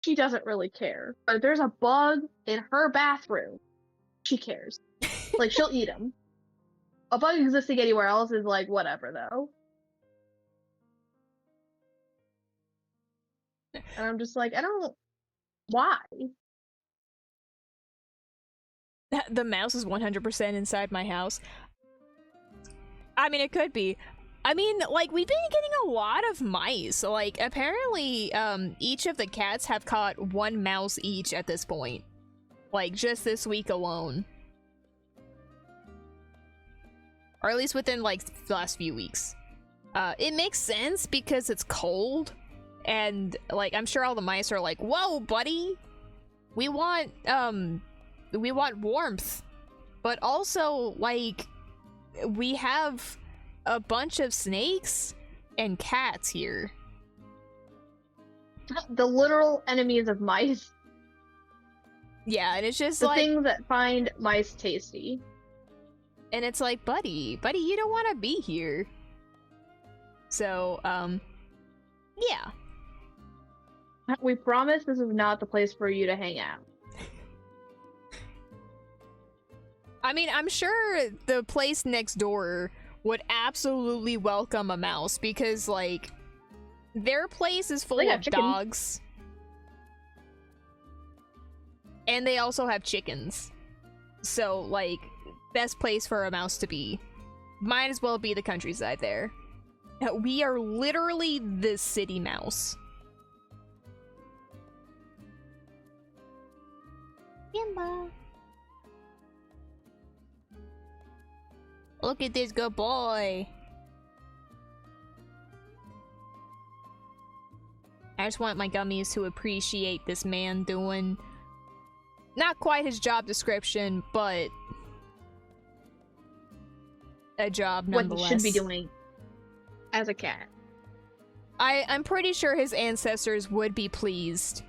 B: she doesn't really care. But if there's a bug in her bathroom, she cares. Like, she'll eat them. A bug existing anywhere else is like, whatever, though. And I'm just like, why?
A: The mouse is 100% inside my house. I mean, it could be. I mean, like, we've been getting a lot of mice. Like, apparently, each of the cats have caught one mouse each at this point. Like, just this week alone. Or at least within, like, the last few weeks. It makes sense because it's cold. And, like, I'm sure all the mice are like, whoa, buddy! We want warmth. But also, like, we have a bunch of snakes and cats here.
B: The literal enemies of mice.
A: Yeah, and it's just
B: the
A: like
B: things that find mice tasty.
A: And it's like, buddy, you don't want to be here. So, yeah.
B: We promise this is not the place for you to hang out.
A: I mean, I'm sure the place next door would absolutely welcome a mouse because, like, their place is full of dogs. And they also have chickens. So, like, best place for a mouse to be. Might as well be the countryside there. We are literally the city mouse. Simba. Look at this good boy. I just want my gummies to appreciate this man doing not quite his job description, but a job nonetheless.
B: What he should be doing as a cat.
A: I'm pretty sure his ancestors would be pleased.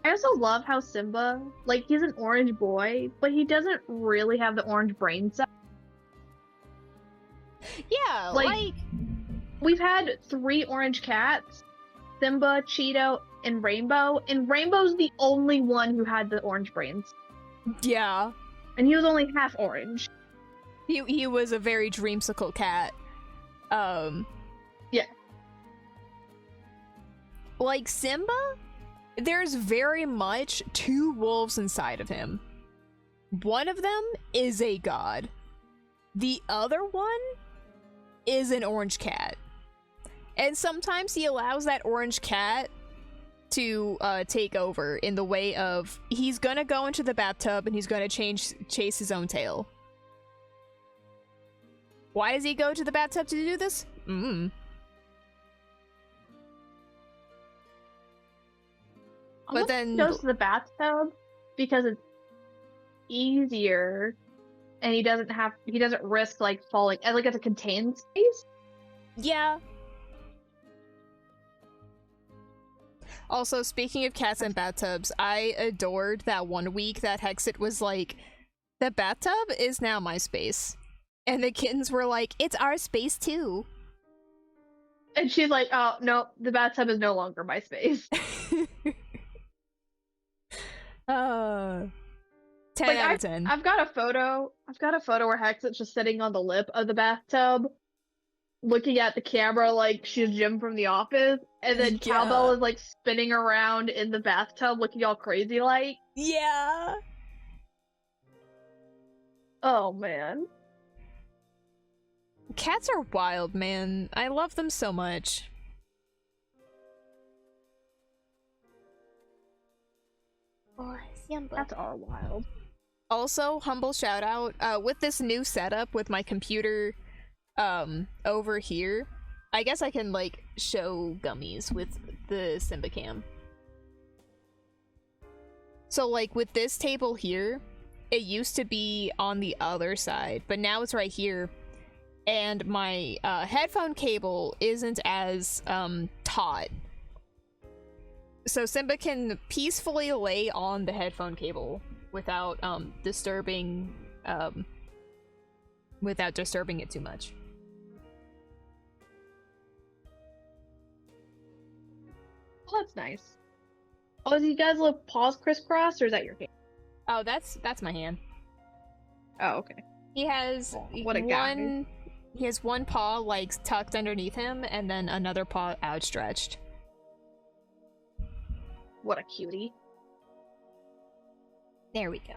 B: I also love how Simba, like, he's an orange boy, but he doesn't really have the orange brain cell.
A: Yeah, like...
B: We've had 3 orange cats, Simba, Cheeto, and Rainbow Rainbow's the only one who had the orange brains.
A: Yeah.
B: And he was only half orange.
A: He was a very dreamsicle cat.
B: Yeah.
A: Like Simba, there's very much two wolves inside of him. One of them is a god. The other one is an orange cat. And sometimes he allows that orange cat to take over in the way of he's gonna go into the bathtub and he's gonna chase his own tail. Why does he go to the bathtub to do this? But then
B: he goes to the bathtub because it's easier, and he doesn't risk like falling. And like it's a contained space.
A: Yeah. Also, speaking of cats and bathtubs, I adored that one week that Hexit was like, the bathtub is now my space. And the kittens were like, it's our space too.
B: And she's like, oh, no, the bathtub is no longer my space.
A: 10 out of 10.
B: I've got a photo where Hexit's just sitting on the lip of the bathtub, looking at the camera like she's Jim from The Office, and then Cowbell is like spinning around in the bathtub looking all crazy like.
A: Yeah.
B: Oh man.
A: Cats are wild, man. I love them so much.
B: Cats are wild.
A: Also, humble shout out, with this new setup with my computer over here, I guess I can like show gummies with the Simba cam. So like with this table here, it used to be on the other side, but now it's right here. And my headphone cable isn't as taut. So Simba can peacefully lay on the headphone cable without disturbing it too much.
B: Oh, that's nice. Oh, do you guys little paws crisscrossed, or is that your hand?
A: Oh, that's my hand.
B: Oh, okay.
A: He has
B: what a guy.
A: He has one paw like tucked underneath him, and then another paw outstretched.
B: What a cutie.
A: There we go.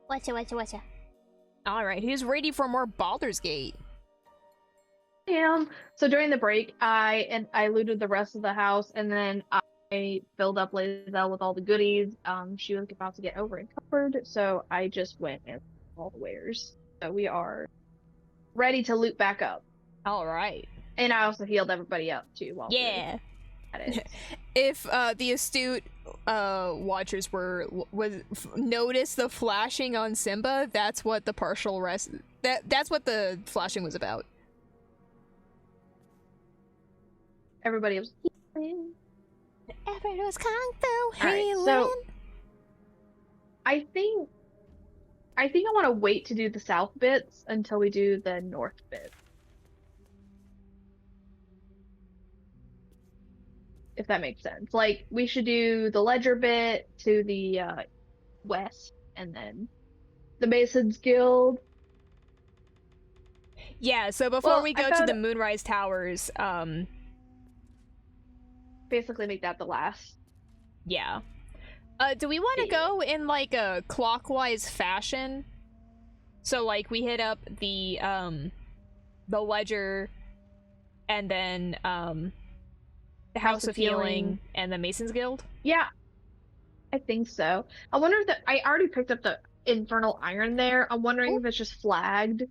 A: Whatcha. Alright, who's ready for more Baldur's Gate?
B: So during the break, I looted the rest of the house, and then I filled up Lae'zel with all the goodies. She was about to get over encumbered, so I just went and all the wares. So we are ready to loot back up.
A: Alright.
B: And I also healed everybody up too. While
A: yeah.
B: At it.
A: If the astute watchers noticed the flashing on Simba, that's what the partial rest. That's what the flashing was about.
B: Everybody was healing.
A: Everybody was kung fu
B: healing. So I think I want to wait to do the south bits until we do the north bit. If that makes sense. Like, we should do the ledger bit to the west, and then the Masons Guild.
A: Yeah, so before we go to the Moonrise Towers,
B: basically make that the last.
A: Yeah. Do we want to go in, like, a clockwise fashion? So, like, we hit up the ledger, and then, the House of Healing and the Masons Guild?
B: Yeah, I think so. I wonder if I already picked up the Infernal Iron there. I'm wondering if it's just flagged,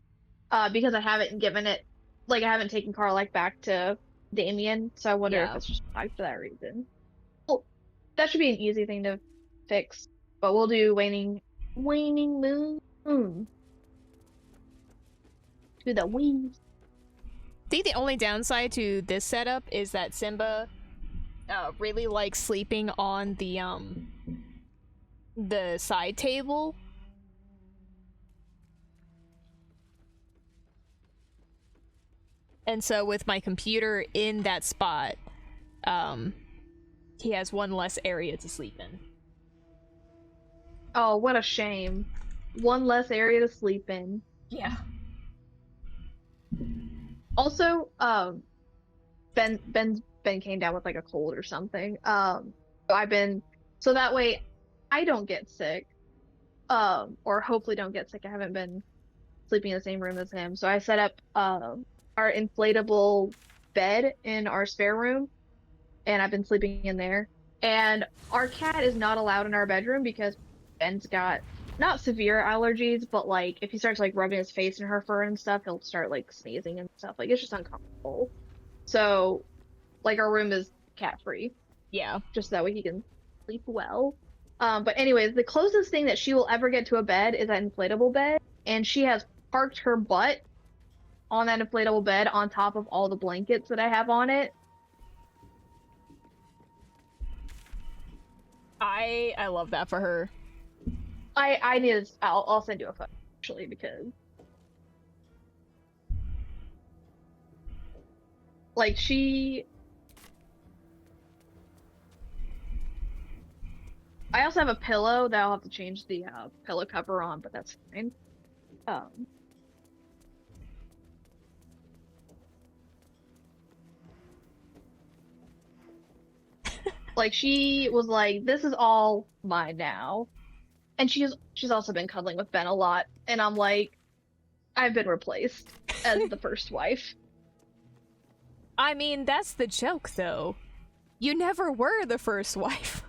B: because I haven't given it, like, I haven't taken Karlach back to Damien, so I wonder if it's just flagged for that reason. Well, that should be an easy thing to fix, but we'll do Waning Moon. To the wings.
A: I think the only downside to this setup is that Simba really likes sleeping on the side table. And so with my computer in that spot, he has one less area to sleep in.
B: Oh, what a shame. One less area to sleep in.
A: Yeah.
B: Also, Ben came down with like a cold or something. So that way I don't get sick. Or hopefully don't get sick. I haven't been sleeping in the same room as him. So I set up our inflatable bed in our spare room, and I've been sleeping in there. And our cat is not allowed in our bedroom because Ben's got not severe allergies, but like if he starts like rubbing his face in her fur and stuff, he'll start like sneezing and stuff. Like it's just uncomfortable. So like our room is cat free,
A: Yeah.
B: just that way he can sleep well. But anyways, the closest thing that she will ever get to a bed is that inflatable bed, and she has parked her butt on that inflatable bed on top of all the blankets that I have on it.
A: I love that for her.
B: I need to, I'll send you a photo actually because like I also have a pillow that I'll have to change the pillow cover on, but that's fine. Like she was like, "This is all mine now," and she's also been cuddling with Ben a lot, and I'm like, I've been replaced as the first wife.
A: I mean, that's the joke, though. You never were the first wife.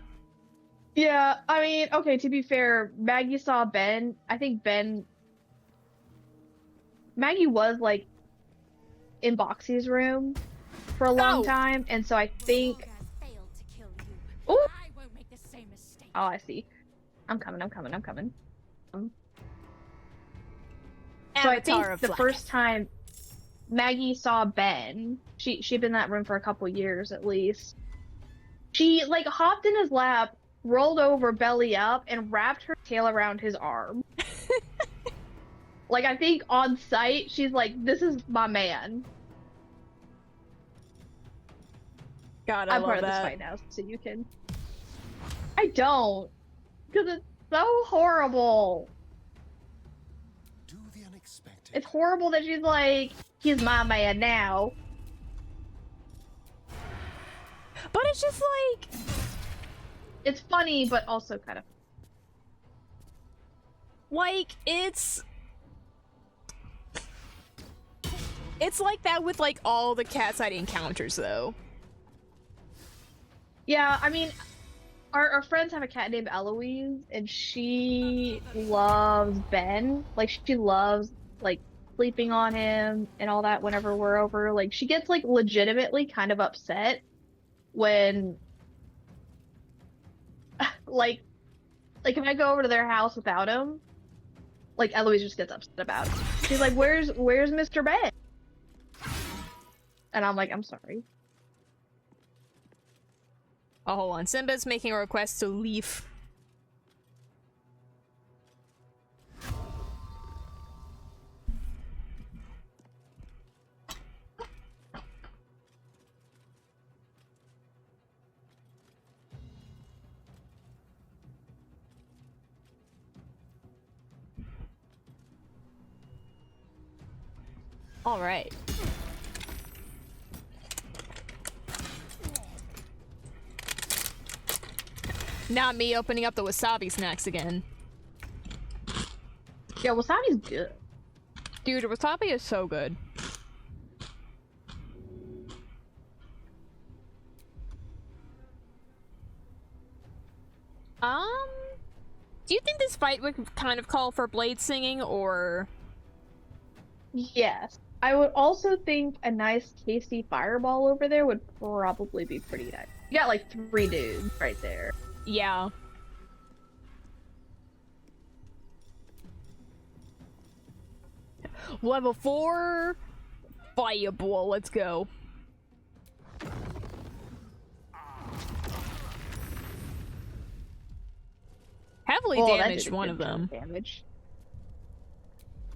B: Yeah, I mean, okay, to be fair, Maggie saw Ben. I think Maggie was like in Boxy's room for a long time, and so I think. Oh, oh, I see. I'm coming. So I think the first time Maggie saw Ben, she'd been in that room for a couple years at least. She like hopped in his lap, rolled over belly up, and wrapped her tail around his arm. Like I think on sight, she's like, "This is my man."
A: God,
B: I'm part of this fight now, so you can. I don't, because it's so horrible.
C: Do the unexpected.
B: It's horrible that she's like, "He's my man now."
A: But it's just like...
B: It's funny, but also kind of...
A: Like, it's like that with, like, all the cat side encounters, though.
B: Yeah, I mean, our friends have a cat named Eloise, and she loves Ben. Like, she loves, like, sleeping on him and all that whenever we're over. Like, she gets, like, legitimately kind of upset when... like if I go over to their house without him, like, Eloise just gets upset about it. She's like, where's Mr. Ben? And I'm like, I'm sorry.
A: Oh, hold on. Simba's making a request to leave. All right. Not me opening up the wasabi snacks again.
B: Yeah, wasabi's good.
A: Dude, wasabi is so good. Do you think this fight would kind of call for blade singing, or?
B: Yes. I would also think a nice tasty fireball over there would probably be pretty nice. You got like 3 dudes right there.
A: Yeah. Level 4 fireball, let's go. Heavily damaged one of them.
B: Damage.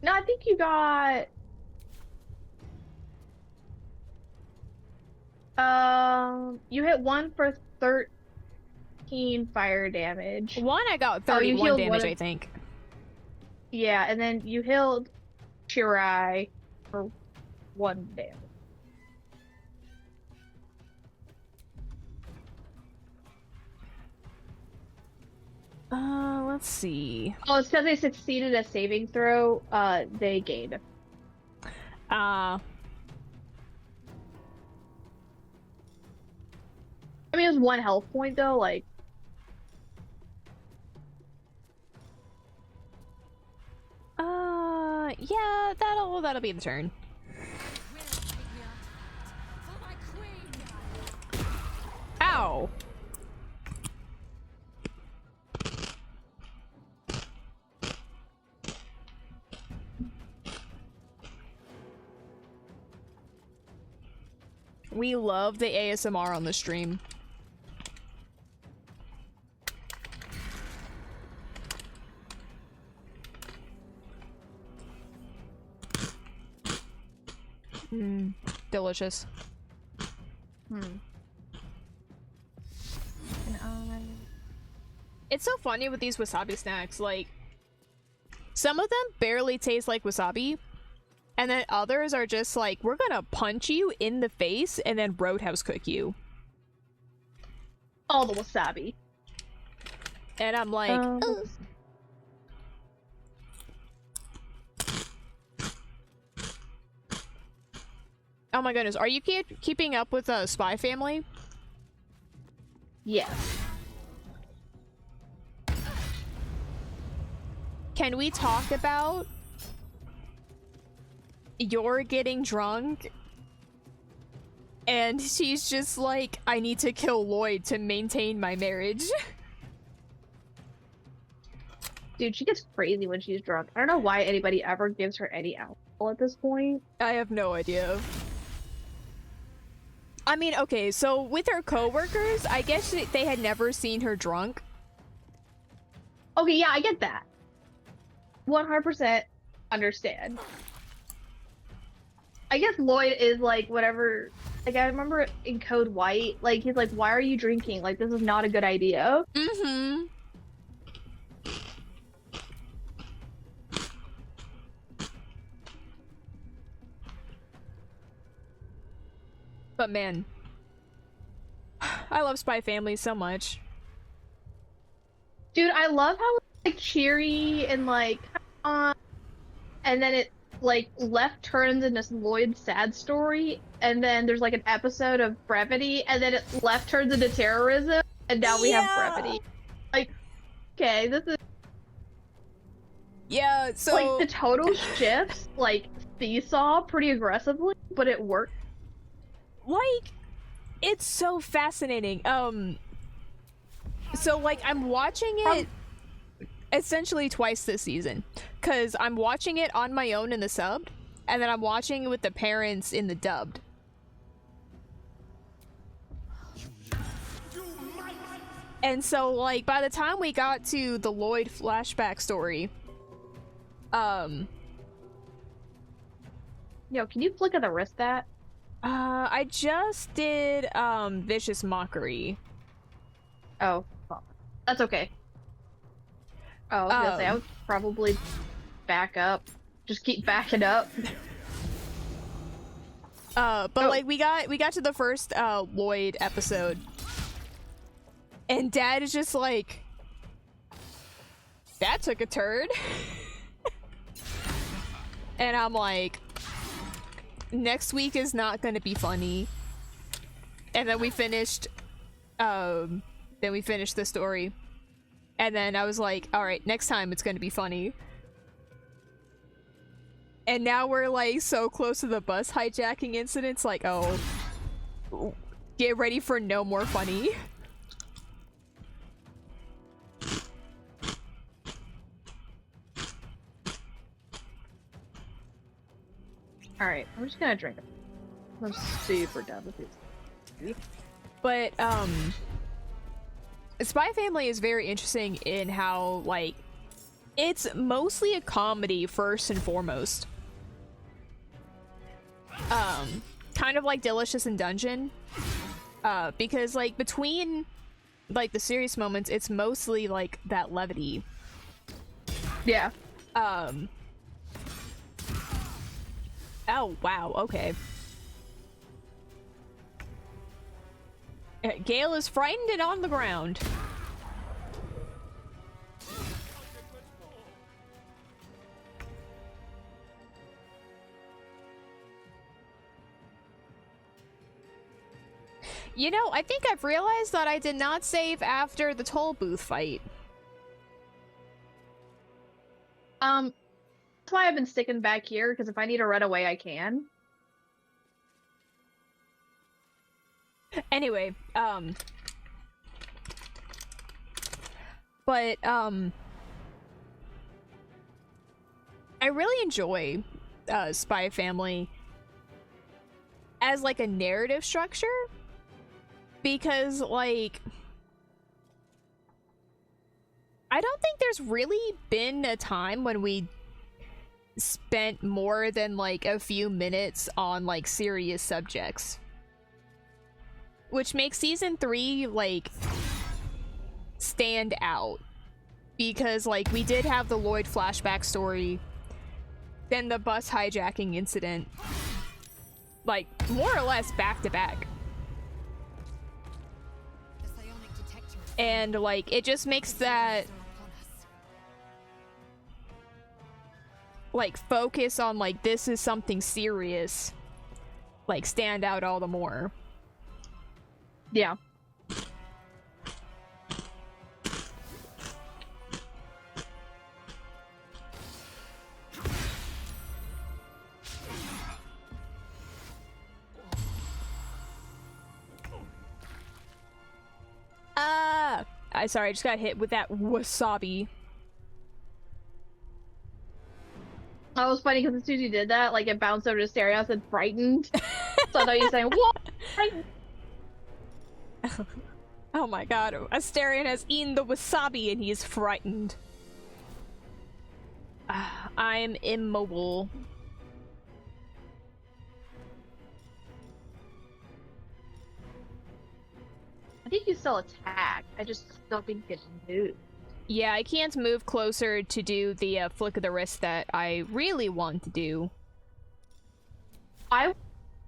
B: No, I think you got... you hit one for 15 fire damage.
A: One, I got
B: Oh, you
A: 31
B: healed
A: damage,
B: one
A: I think.
B: Yeah, and then you healed Shirai for 1 damage.
A: Let's see.
B: Oh, it's because they succeeded a saving throw. They gained.
A: Uh,
B: I mean, it was 1 health point though. Like,
A: yeah, that'll be the turn. Ow! We love the ASMR on the stream. Delicious. It's so funny with these wasabi snacks, like, some of them barely taste like wasabi, and then others are just like, we're gonna punch you in the face and then roadhouse cook you.
B: all the wasabi.
A: And I'm like, ugh. Oh my goodness, are you keeping up with Spy Family?
B: Yes.
A: Can we talk about you're getting drunk and she's just like, I need to kill Lloyd to maintain my marriage?
B: Dude, she gets crazy when she's drunk. I don't know why anybody ever gives her any alcohol at this point.
A: I have no idea. I mean, okay, so with her coworkers, I guess they had never seen her drunk.
B: Okay, yeah, I get that. 100% understand. I guess Lloyd is like whatever. Like, I remember in Code White, like, he's like, why are you drinking? Like, this is not a good idea.
A: Mm-hmm. But man, I love Spy Family so much.
B: Dude, I love how it's like cheery and like, and then it like left turns into Lloyd's sad story, and then there's like an episode of brevity, and then it left turns into terrorism, and now we have brevity. Like, okay, this is
A: so
B: like the total shifts like seesaw pretty aggressively, but it worked.
A: Like, it's so fascinating. So like I'm watching it essentially twice this season, because I'm watching it on my own in the subbed, and then I'm watching it with the parents in the dubbed. And so like by the time we got to the Lloyd flashback story,
B: Yo, can you flick of the wrist that?
A: I just did Vicious Mockery.
B: Oh, fuck. That's okay. Oh, I was gonna say I would probably back up. Just keep backing up.
A: But like we got to the first Lloyd episode, and Dad is just like, that took a turn. And I'm like, next week is not gonna be funny. And then we finished the story, and then I was like, all right, next time it's gonna be funny. And now we're like so close to the bus hijacking incidents, like, oh, get ready for no more funny.
B: Alright, I'm just gonna drink it. I'm super done with this.
A: But Spy Family is very interesting in how, like, it's mostly a comedy first and foremost. Kind of like Delicious in Dungeon. Because, like, between like the serious moments, it's mostly like that levity.
B: Yeah.
A: Oh wow, okay. Gale is frightened and on the ground. You know, I think I've realized that I did not save after the toll booth fight.
B: That's why I've been sticking back here, because if I need to run away, I can.
A: Anyway, but, I really enjoy, Spy Family as, like, a narrative structure, because, like, I don't think there's really been a time when we spent more than, like, a few minutes on, like, serious subjects. Which makes season 3, like, stand out. Because, like, we did have the Lloyd flashback story, then the bus hijacking incident. Like, more or less back to back. And, like, it just makes that, like, focus on, like, this is something serious, like, stand out all the more.
B: Yeah.
A: Sorry, I just got hit with that wasabi.
B: Oh, it was funny because as soon as you did that, like, it bounced over to Stereo and said frightened. So I thought you were saying, what? Frightened.
A: Oh my god, Asterion has eaten the wasabi and he is frightened. I'm immobile.
B: I think you still attack. I just don't think you can move.
A: Yeah, I can't move closer to do the flick of the wrist that I really want to do.
B: I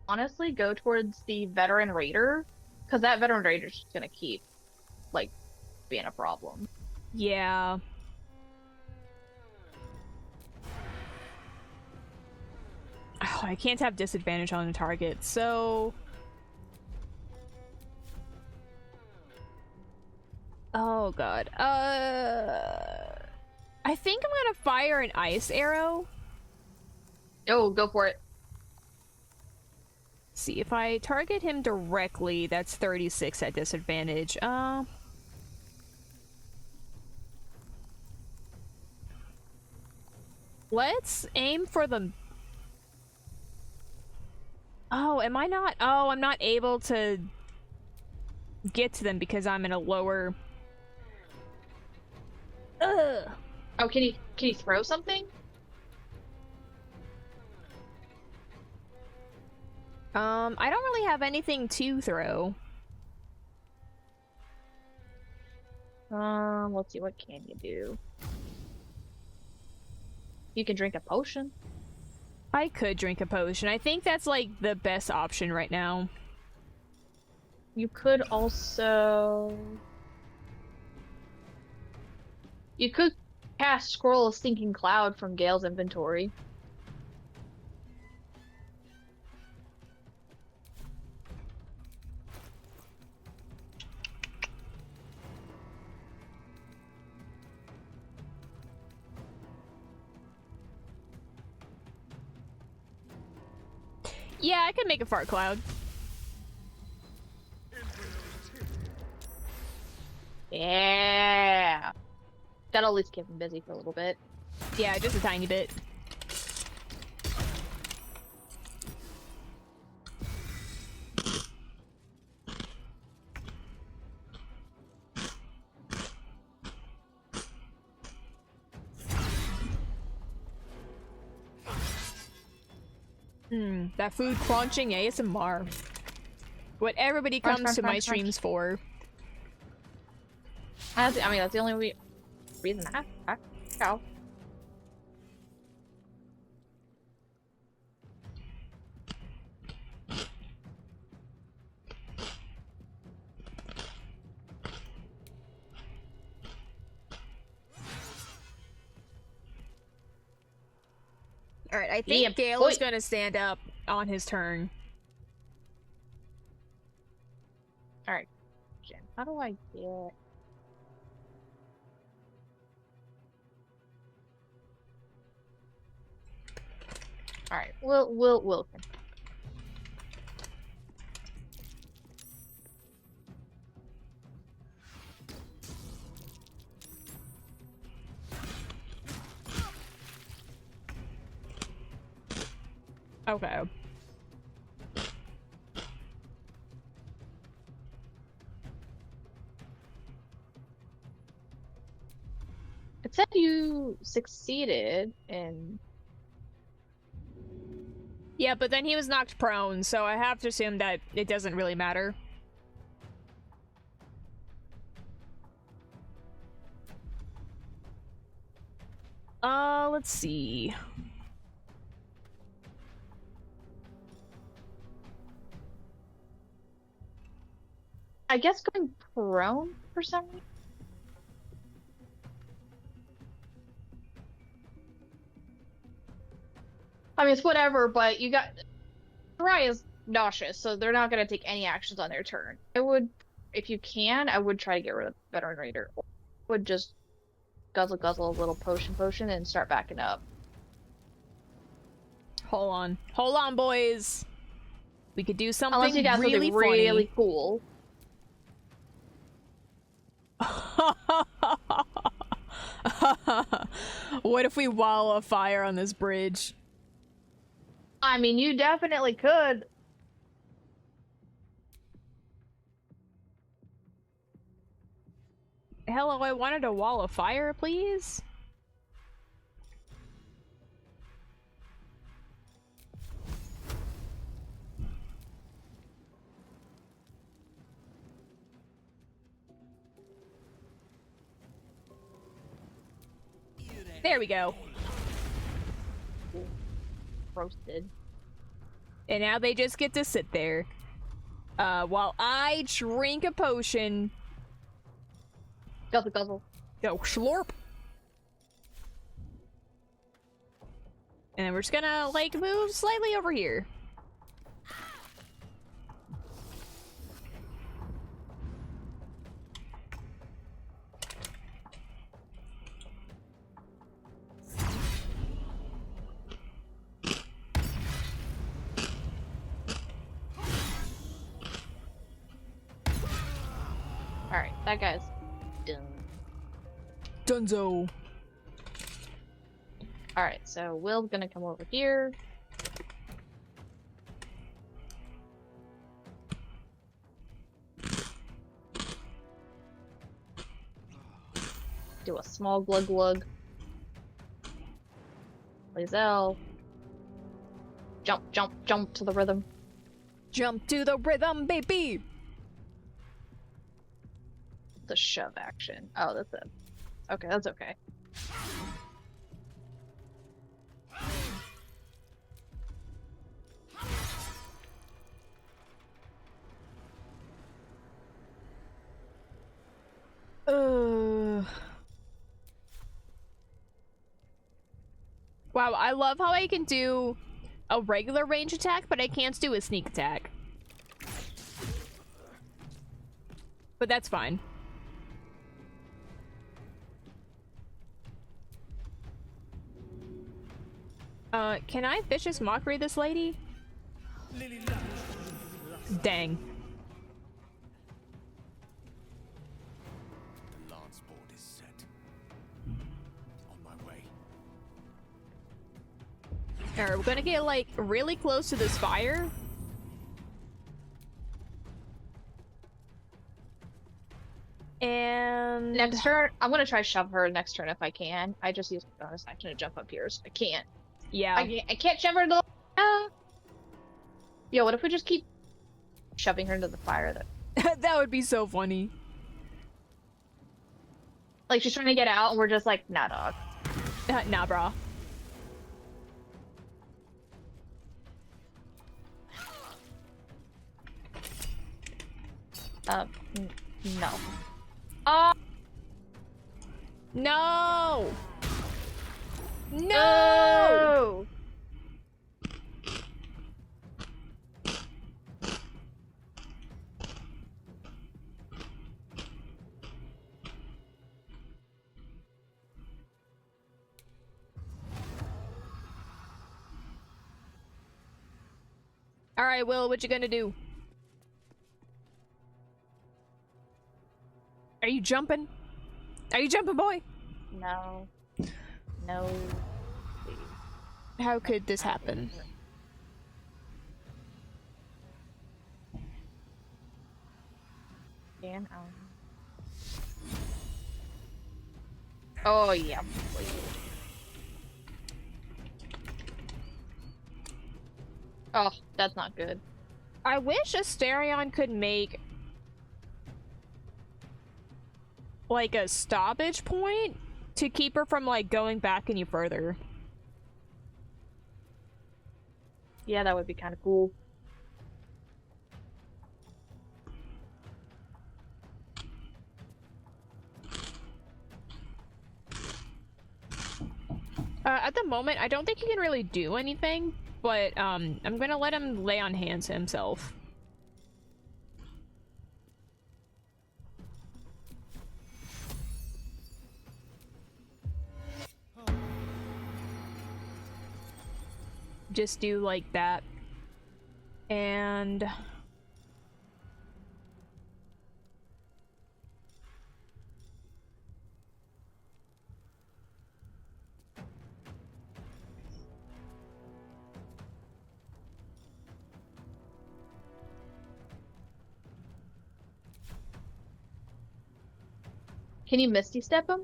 B: honestly go towards the veteran raider, because that veteran raider's just gonna keep, like, being a problem.
A: Yeah. Oh, I can't have disadvantage on a target, so... Oh god. I think I'm gonna fire an ice arrow.
B: Oh, go for it.
A: See, if I target him directly, that's 36 at disadvantage. Let's aim for the... Oh, am I not? Oh, I'm not able to get to them because I'm in a lower... Ugh.
B: Oh, can you throw something?
A: I don't really have anything to throw.
B: Let's see, what can you do? You can drink a potion.
A: I could drink a potion. I think that's, like, the best option right now.
B: You could also... You could cast Scroll of Stinking Cloud from Gale's inventory.
A: Yeah, I could make a fart cloud.
B: Yeah! That'll at least keep him busy for a little bit.
A: Yeah, just a tiny bit. That food crunching ASMR. What everybody comes to my streams for.
B: I mean, that's the only reason I go.
A: Alright, I think
B: Yeah,
A: Gale is
B: boy.
A: gonna stand up on his turn.
B: Alright, Jen, how do I get... Alright, we'll...
A: Okay.
B: It said you succeeded in...
A: Yeah, but then he was knocked prone, so I have to assume that it doesn't really matter. Let's see.
B: I guess going prone for some reason? I mean, it's whatever, but you got... Mariah is nauseous, so they're not going to take any actions on their turn. I would, if you can, I would try to get rid of Veteran Raider. Or I would just guzzle a little potion and start backing up.
A: Hold on. Hold on, boys! We could do something
B: Unless you got
A: really
B: something really cool.
A: What if we wall a fire on this bridge?
B: I mean, you definitely could.
A: Hello, I wanted a wall of fire, please? There we go.
B: Roasted.
A: And now they just get to sit there. While I drink a potion.
B: Guzzle.
A: Go slurp. And then we're just gonna, like, move slightly over here.
B: Alright, that guy's done.
A: Dunzo.
B: Alright, so Will's gonna come over here. Do a small glug glug. Lae'zel. Jump to the rhythm.
A: Jump to the rhythm, baby!
B: The shove action. Oh, that's it. Okay, that's okay.
A: Wow, I love how I can do a regular range attack, but I can't do a sneak attack. But that's fine. Can I vicious mockery this lady? Dang.
E: The lance board is set. On my way.
A: Alright, we're gonna get, like, really close to this fire. And...
B: Next turn, I'm gonna try shove her next turn if I can. I just used a bonus action to jump up here, so I can't.
A: Yeah.
B: I can't shove her. Yo, what if we just keep shoving her into the fire?
A: That would be so funny.
B: Like, she's trying to get out, and we're just like, nah, dog.
A: Nah, brah.
B: No.
A: No! No!
B: Oh!
A: Alright, Will, what you gonna do? Are you jumping? Are you jumping, boy?
B: No. No. Please.
A: How could this happen?
B: Dan Allen. Oh, yeah. Please. Oh, that's not good.
A: I wish Asterion could make like a stoppage point to keep her from like going back any further.
B: Yeah, that would be kind of cool.
A: At the moment, I don't think he can really do anything, but I'm gonna let him lay on hands himself. Just do like that. And
B: Can you Misty Step him?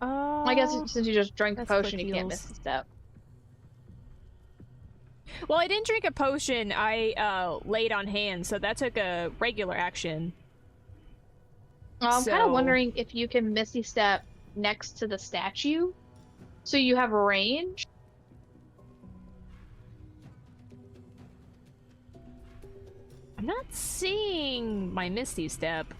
B: I guess since you just drank the potion, you can't Misty Step.
A: Well, I didn't drink a potion, I laid on hands, so that took a regular action.
B: I'm kind of wondering if you can Misty Step next to the statue, so you have range.
A: I'm not seeing my Misty Step.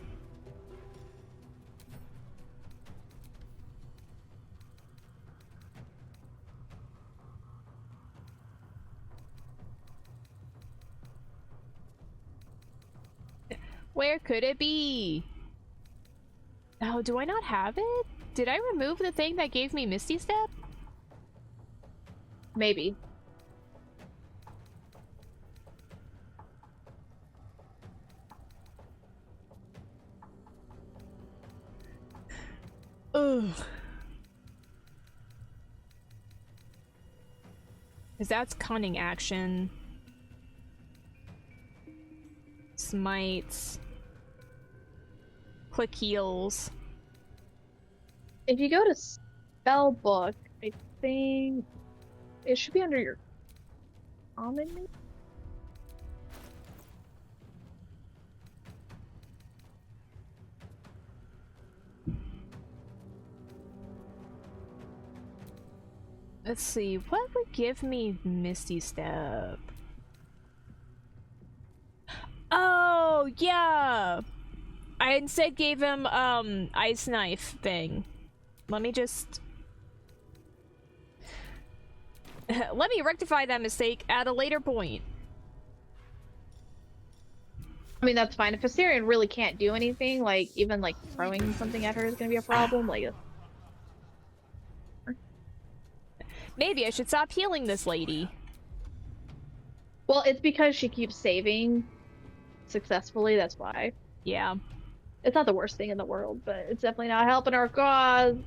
A: Where could it be? Oh, do I not have it? Did I remove the thing that gave me Misty Step?
B: Maybe.
A: Ugh. Because that's cunning action. Smites. Click heals.
B: If you go to spell book, I think it should be under your common name.
A: Let's see, what would give me Misty Step? Oh, yeah! I instead gave him, Ice Knife thing. Let me just... Let me rectify that mistake at a later point.
B: I mean, that's fine. If Assyrian really can't do anything, like, even, like, throwing something at her is gonna be a problem, like...
A: Maybe I should stop healing this lady.
B: Well, it's because she keeps saving successfully, that's why.
A: Yeah.
B: It's not the worst thing in the world, but it's definitely not helping our cause.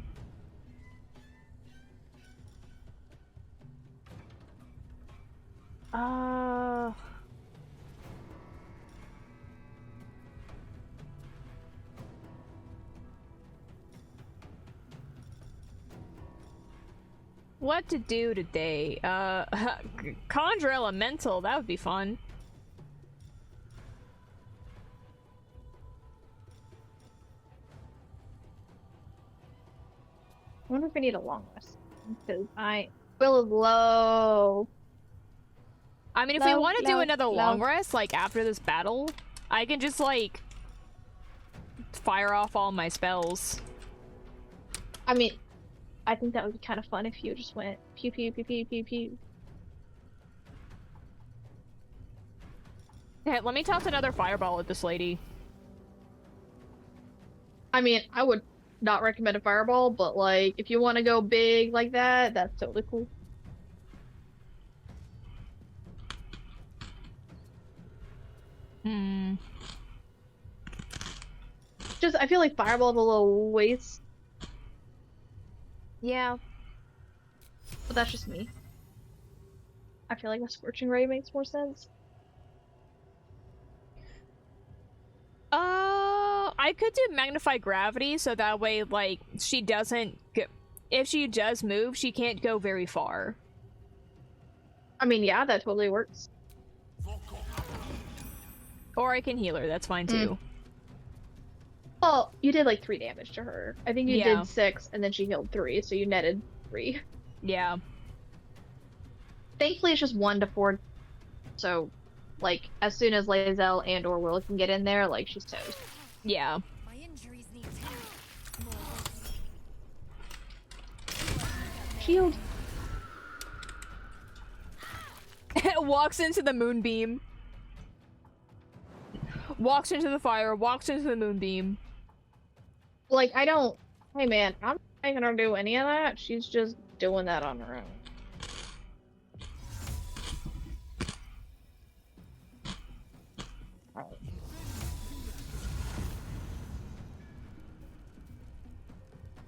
A: What to do today? Conjure Elemental, that would be fun.
B: wonder if I need a long rest. Because I will low.
A: I mean, if we want to do another long rest, like after this battle, I can just like fire off all my spells.
B: I mean, I think that would be kind of fun if you just went pew pew pew pew pew pew.
A: Hey, let me toss another fireball at this lady.
B: I mean, I would not recommend a fireball, but like, if you want to go big like that, that's totally cool. Just, I feel like fireball's a little waste.
A: Yeah.
B: But that's just me. I feel like a scorching ray makes more sense.
A: I could do magnify gravity, so that way, like, she doesn't go. If she does move, she can't go very far.
B: I mean, yeah, that totally works.
A: Or I can heal her, that's fine too.
B: Well, you did like 3 damage to her. I think you did 6, and then she healed 3, so you netted 3.
A: Yeah.
B: Thankfully, it's just 1 to 4. So, like, as soon as Lae'zel and or Will can get in there, like, she's toast.
A: Yeah.
D: My injuries need
B: Shield.
A: Walks into the moonbeam. Walks into the fire, walks into the moonbeam.
B: Like, I don't... Hey, man, I'm not making her do any of that. She's just doing that on her own. Alright.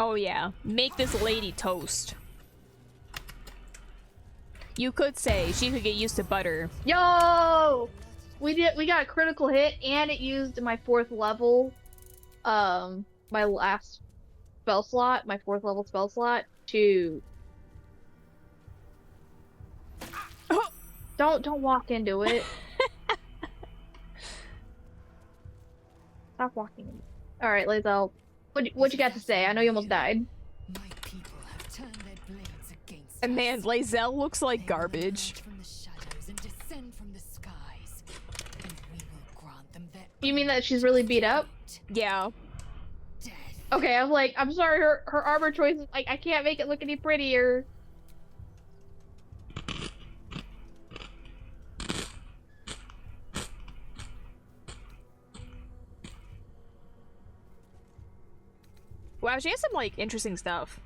A: Oh yeah, make this lady toast. You could say she could get used to butter.
B: Yo! We got a critical hit, and it used my 4th level, my last spell slot, my 4th level spell slot, to... Don't walk into it. Stop walking into it. Alright, Lae'zel, what you got to say? I know you almost died.
D: My people have turned their blades against
A: And
D: us.
A: man, Lae'zel looks like garbage.
D: From the shadows and descend from the skies, and we will grant them their
B: You mean that she's really beat up?
A: Yeah.
D: death.
B: Okay, I was like, I'm sorry, her armor choice is like, I can't make it look any prettier.
A: Wow, she has some, like, interesting stuff.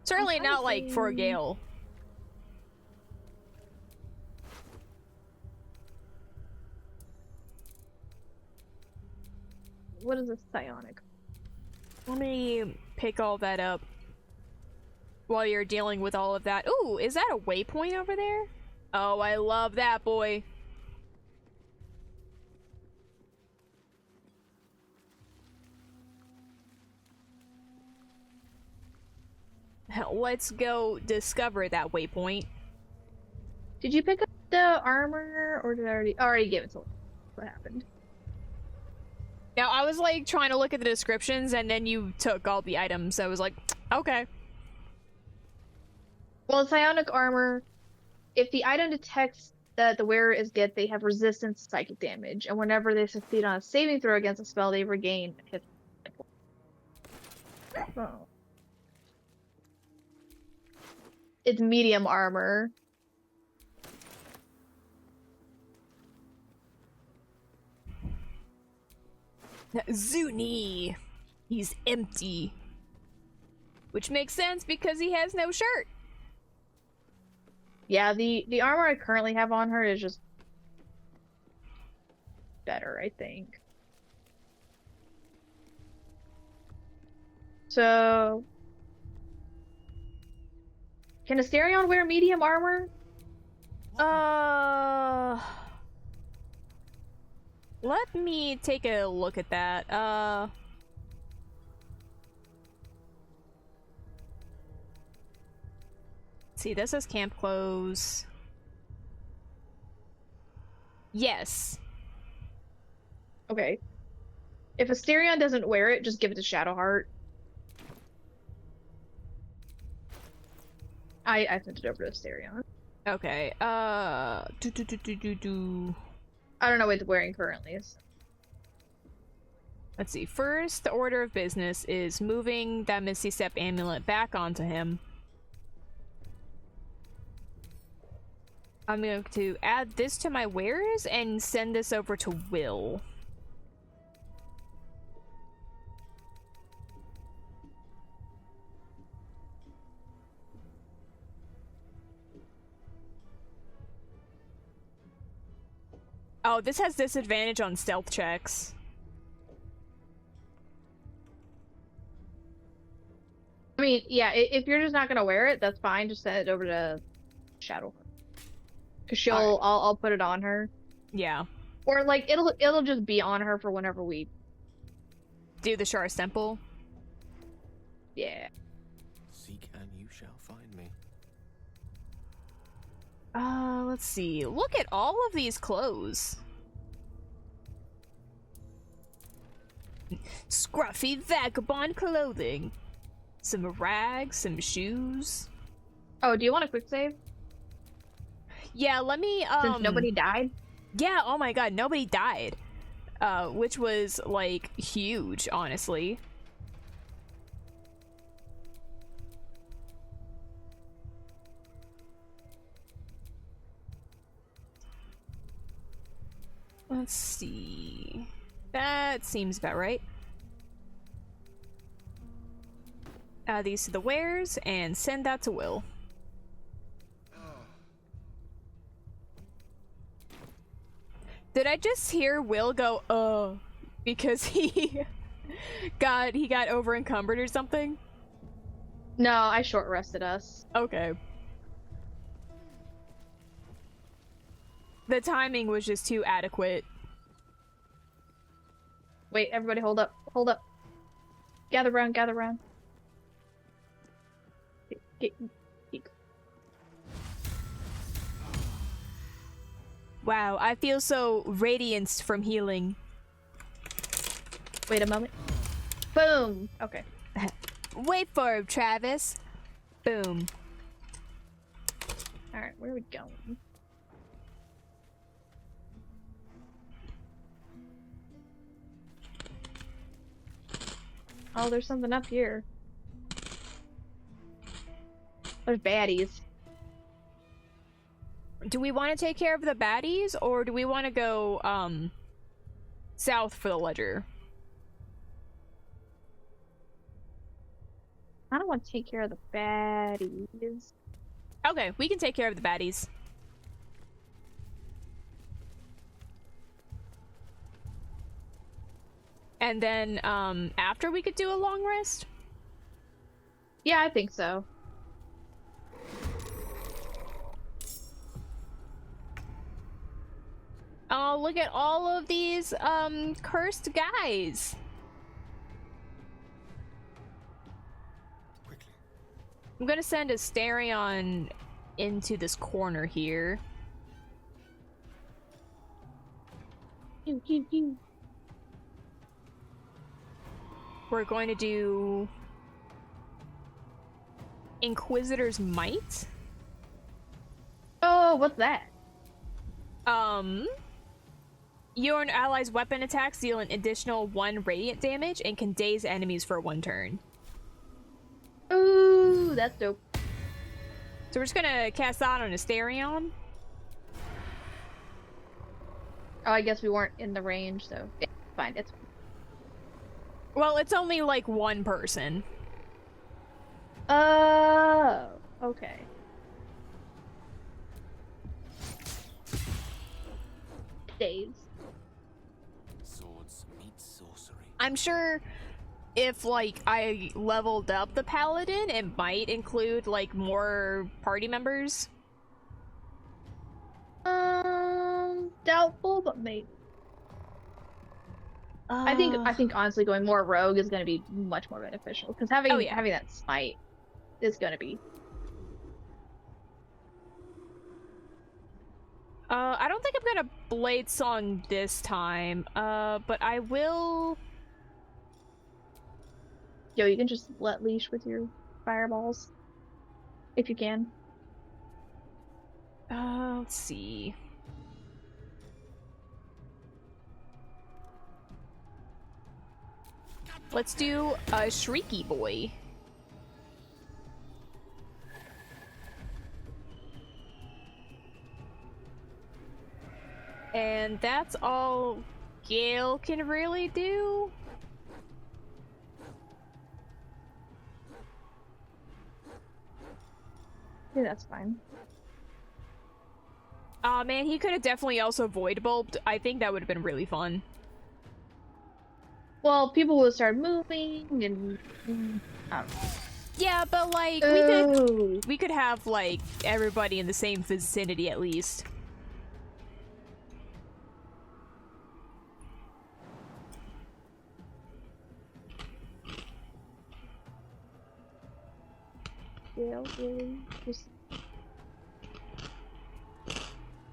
A: Certainly not, like, for a Gale.
B: What is a psionic?
A: Let me pick all that up while you're dealing with all of that. Ooh, is that a waypoint over there? Oh, I love that, boy. Let's go discover that waypoint.
B: Did you pick up the armor, or did I already give it to her? What happened?
A: Now, I was, like, trying to look at the descriptions, and then you took all the items, so I was like, okay.
B: Well, psionic armor, if the item detects that the wearer is good, they have resistance to psychic damage, and whenever they succeed on a saving throw against a spell, they regain a hit point. Oh. It's medium armor.
A: Zuni! He's empty. Which makes sense because he has no shirt.
B: Yeah, the armor I currently have on her is just better, I think. So... Can Asterion wear medium armor?
A: Let me take a look at that. See, this is camp clothes. Yes.
B: Okay. If Asterion doesn't wear it, just give it to Shadowheart. I sent it over to Asterion.
A: Okay,
B: I don't know what it's wearing currently. So.
A: Let's see. First, the order of business is moving that Misty Step amulet back onto him. I'm going to add this to my wares and send this over to Will. Oh, this has disadvantage on stealth checks.
B: I mean, yeah, if you're just not gonna wear it, that's fine. Just send it over to Shadow. Cause she'll,
A: right.
B: I'll put it on her.
A: Yeah.
B: Or like it'll just be on her for whenever we
A: do the Shar Temple.
B: Yeah.
I: Seek and you shall find me.
A: Let's see. Look at all of these clothes. Scruffy vagabond clothing. Some rags, some shoes.
B: Oh, do you want a quick save?
A: Yeah, let me,
B: Since nobody died?
A: Yeah, oh my god, nobody died. Which was, like, huge, honestly. Let's see. That seems about right. Add these to the wares and send that to Will. Did I just hear Will go, because he got over encumbered or something?
B: No, I short rested us.
A: Okay. The timing was just too adequate.
B: Wait, everybody hold up. Hold up. Gather round, gather round. Get.
A: Wow, I feel so radianced from healing.
B: Wait a moment. Boom! Okay.
A: Wait for him, Travis. Boom.
B: Alright, where are we going? Oh, there's something up here. There's baddies.
A: Do we want to take care of the baddies, or do we want to go, south for the ledger?
B: I don't want to take care of the baddies.
A: Okay, we can take care of the baddies. And then, after we could do a long rest?
B: Yeah, I think so.
A: Oh, look at all of these, cursed guys.
C: Quickly.
A: I'm gonna send Asterion into this corner here. We're going to do Inquisitor's Might.
B: Oh, what's that?
A: Your and allies' weapon attacks deal an additional 1 radiant damage and can daze enemies for 1 turn.
B: Ooh, that's dope.
A: So we're just gonna cast that on Asterion.
B: Oh, I guess we weren't in the range, so yeah, fine. It's fine.
A: Well, it's only like 1 person.
B: Oh, okay. Daze.
E: Swords meet sorcery.
A: I'm sure if, like, I leveled up the paladin, it might include, like, more party members.
B: Doubtful, but maybe. I think honestly going more rogue is going to be much more beneficial because having that smite is going to be.
A: I don't think I'm gonna blade song this time, but I will.
B: Yo, you can just let leash with your fireballs. If you can.
A: Let's see. Let's do a Shrieky Boy. And that's all Gale can really do.
B: Yeah, that's fine.
A: Aw, man, he could have definitely also void bulbed. I think that would have been really fun.
B: Well, people would start moving and I don't know.
A: Yeah, but like
B: Ooh.
A: we could have like everybody in the same vicinity at least.
B: Yeah, really, just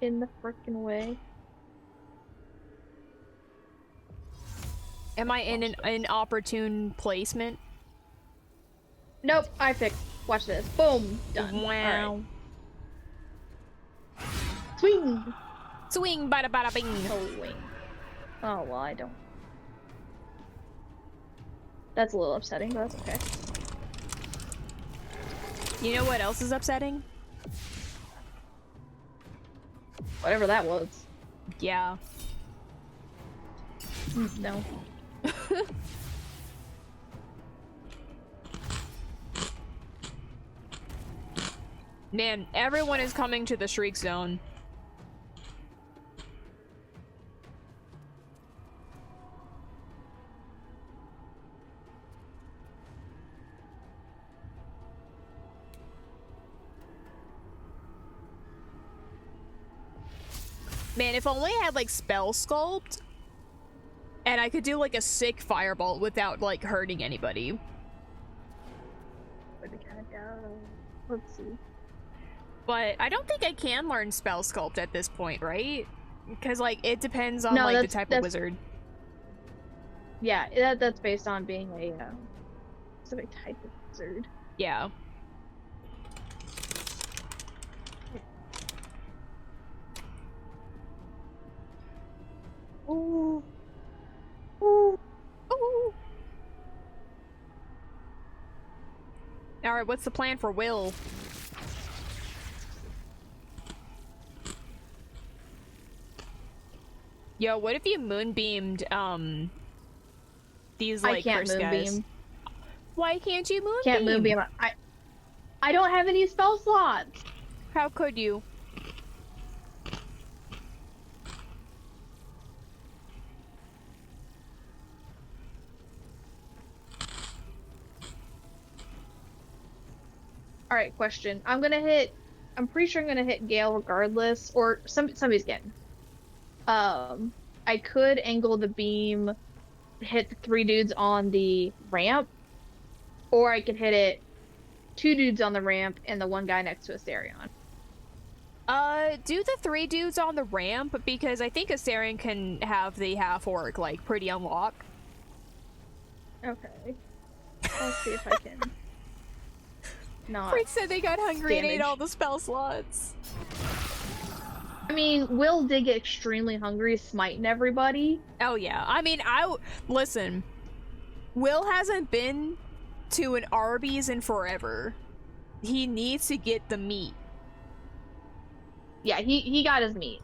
B: in the frickin' way.
A: Am I in an inopportune placement?
B: Nope, I picked. Watch this. Boom. Done.
A: Wow.
B: Right. Swing.
A: Swing, bada bada bing.
B: Swing. Oh well, I don't. That's a little upsetting, but that's okay.
A: You know what else is upsetting?
B: Whatever that was.
A: Yeah.
B: No.
A: Man, everyone is coming to the Shriek Zone. Man, if only I had like spell sculpt and I could do like a sick fireball without like hurting anybody.
B: Where'd the cat go? Let's see.
A: But I don't think I can learn spell sculpt at this point, right? Because like it depends on
B: No,
A: like the type of wizard.
B: Yeah, that's based on being a specific type of wizard.
A: Yeah.
B: Ooh. Ooh.
A: Ooh. Alright, what's the plan for Will? Yo, what if you moonbeamed, these, like,
B: I can't
A: cursed guys?
B: moonbeam.
A: Why can't you moonbeam?
B: Can't moonbeam. I don't have any spell slots.
A: How could you?
B: Alright, question. I'm pretty sure I'm gonna hit Gale regardless, or somebody's getting. I could angle the beam, hit the 3 dudes on the ramp, or I could hit it 2 dudes on the ramp and the 1 guy next to Asterion.
A: Do the 3 dudes on the ramp, because I think Asterion can have the half-orc, like, pretty unlocked.
B: Okay. I'll see if I can. Not
A: Freak said they got hungry and ate
B: damage.
A: all the spell slots.
B: I mean, Will did get extremely hungry, smiting everybody.
A: Oh yeah, I mean, listen. Will hasn't been to an Arby's in forever. He needs to get the meat.
B: Yeah, he got his meat.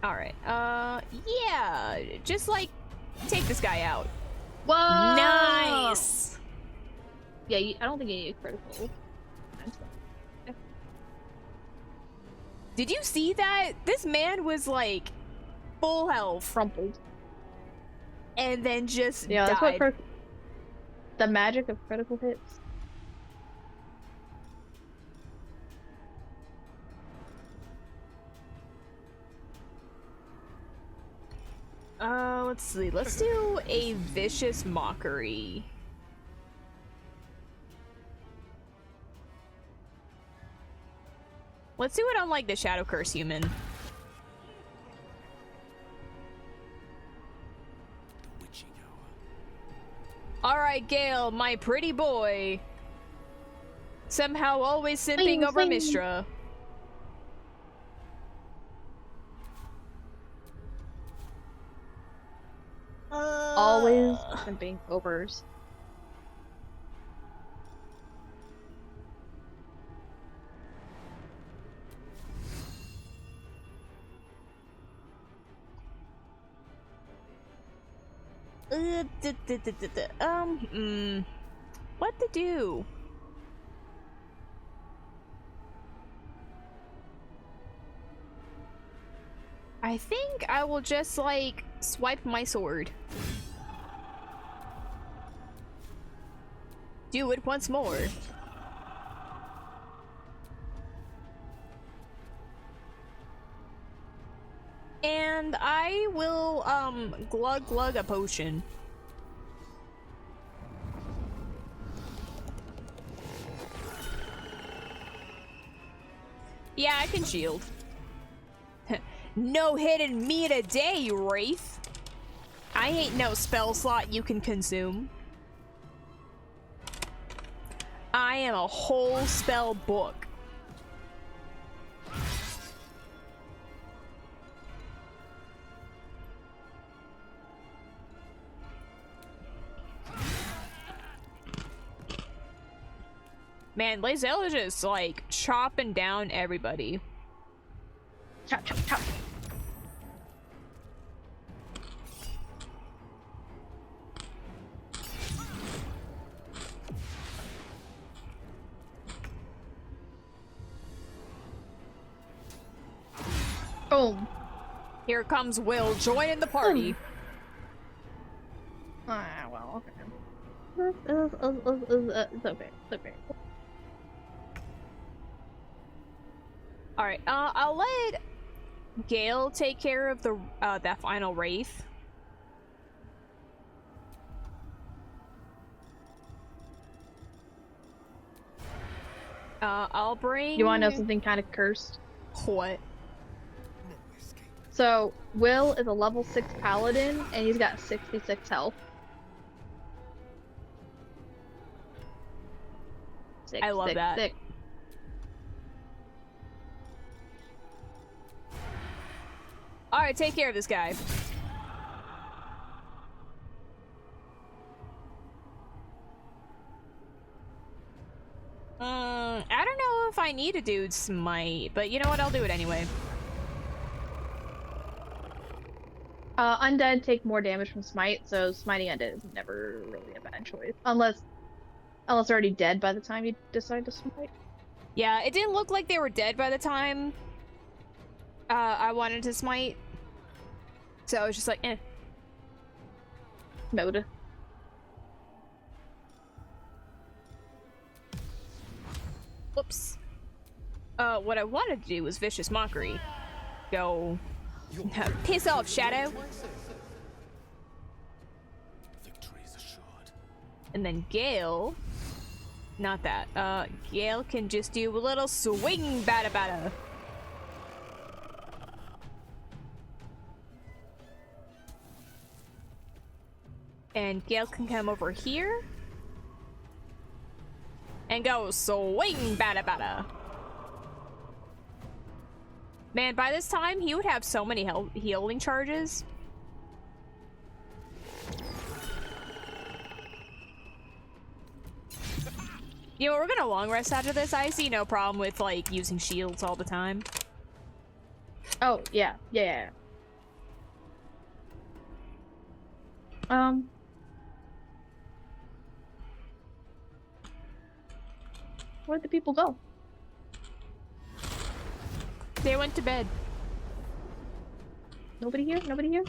A: Alright, yeah, just like, take this guy out.
B: Whoa!
A: Nice!
B: Yeah, I don't think you need a critical.
A: Did you see that? This man was like, full health.
B: Crumpled.
A: And then just
B: Yeah,
A: died.
B: that's what the magic of critical hits.
A: Let's see. Let's do a vicious mockery. Let's do it on, like, the Shadow Curse human. Alright. right, Gale, my pretty boy. Somehow always simping
B: Swing,
A: over
B: swing.
A: Mistra.
B: Always simping overs.
A: What to do? I think I will just, like, swipe my sword. Do it once more. And I will, glug glug a potion. Yeah, I can shield. No hitting me today, you wraith. I ain't no spell slot you can consume. I am a whole spell book. Man, Lazelle is just like chopping down everybody.
B: Chop, chop, chop. Boom.
A: Here comes Will joining the party.
B: Ah, well, okay. It's okay. It's okay.
A: Alright, I'll let Gale take care of the that final wraith. I'll bring...
B: You wanna know something kind of cursed?
A: What?
B: So, Will is a level 6 paladin, and he's got 66 health.
A: I love that.
B: Six.
A: Alright, take care of this guy. I don't know if I need a dude smite, but you know what, I'll do it anyway.
B: Undead take more damage from smite, so smiting undead is never really a bad choice. Unless they're already dead by the time you decide to smite.
A: Yeah, it didn't look like they were dead by the time I wanted to smite. So I was just like, eh.
B: Mode.
A: Whoops. What I wanted to do was Vicious Mockery. Go. Piss off, Shadow.
I: Victory is assured.
A: And then Gale. Not that. Gale can just do a little swing bada bada. And Gale can come over here. And go swing bada bada. Man, by this time, he would have so many healing charges. You know, we're gonna long rest after this. I see no problem with, like, using shields all the time.
B: Oh, yeah. Yeah. Where'd the people go?
A: They went to bed.
B: Nobody here? Nobody here?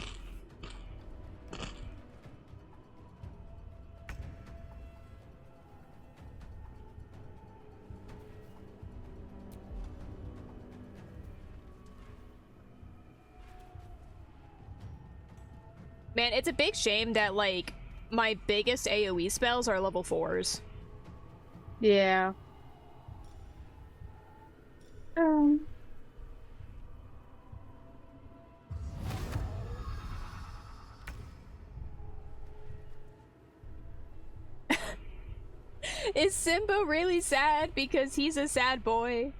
A: Man, it's a big shame that, like, my biggest AoE spells are level 4s.
B: Yeah.
A: Is Simba really sad because he's a sad boy?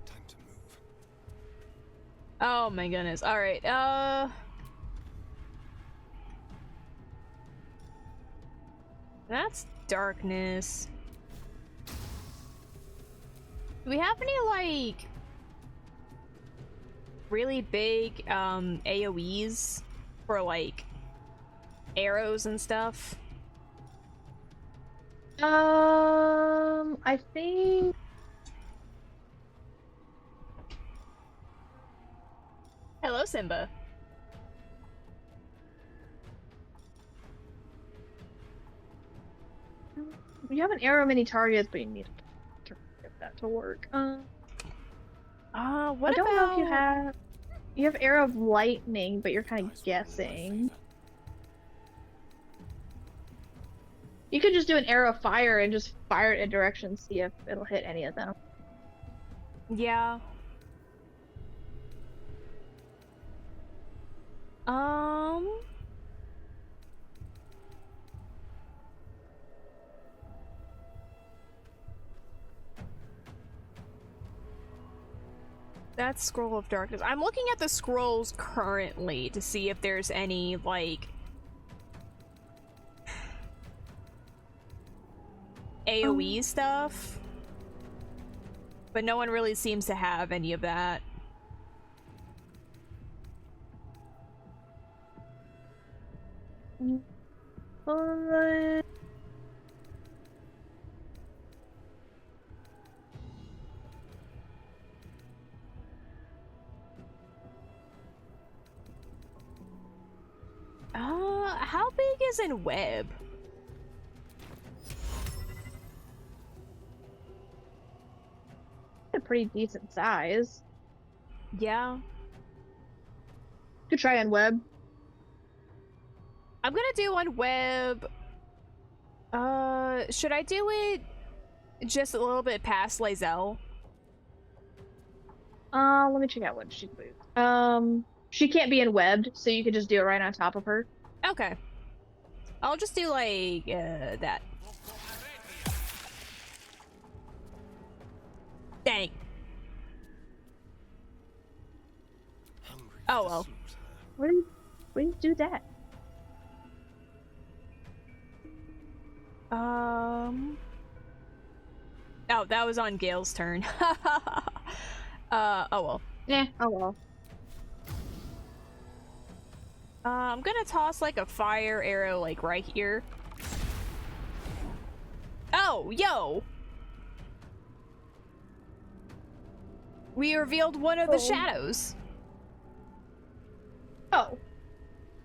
C: Time to move.
A: Oh my goodness. Alright, that's darkness. Do we have any, like, really big, AoEs for, like, arrows and stuff?
B: I think...
A: Hello, Simba.
B: You have an arrow many targets, but you need to get that to work.
A: What
B: I don't know if you have... You have arrow of lightning, but you're kind of guessing. You could just do an arrow of fire and just fire it in a direction, see if it'll hit any of them.
A: Yeah. That's Scroll of Darkness. I'm looking at the scrolls currently to see if there's any, like, AoE stuff. But no one really seems to have any of that.
B: But...
A: How big is in web?
B: A pretty decent size.
A: Yeah.
B: Could try on web.
A: I'm gonna do on web. Should I do it just a little bit past Lae'zel?
B: Let me check out what she moves. She can't be in webbed, so you could just do it right on top of her.
A: Okay. I'll just do like that. Dang. Oh well.
B: Where do you do that?
A: Oh, that was on Gale's turn. Oh well.
B: Yeah, oh well.
A: I'm gonna toss like a fire arrow like right here. Oh, yo! We revealed one of the shadows.
B: Oh.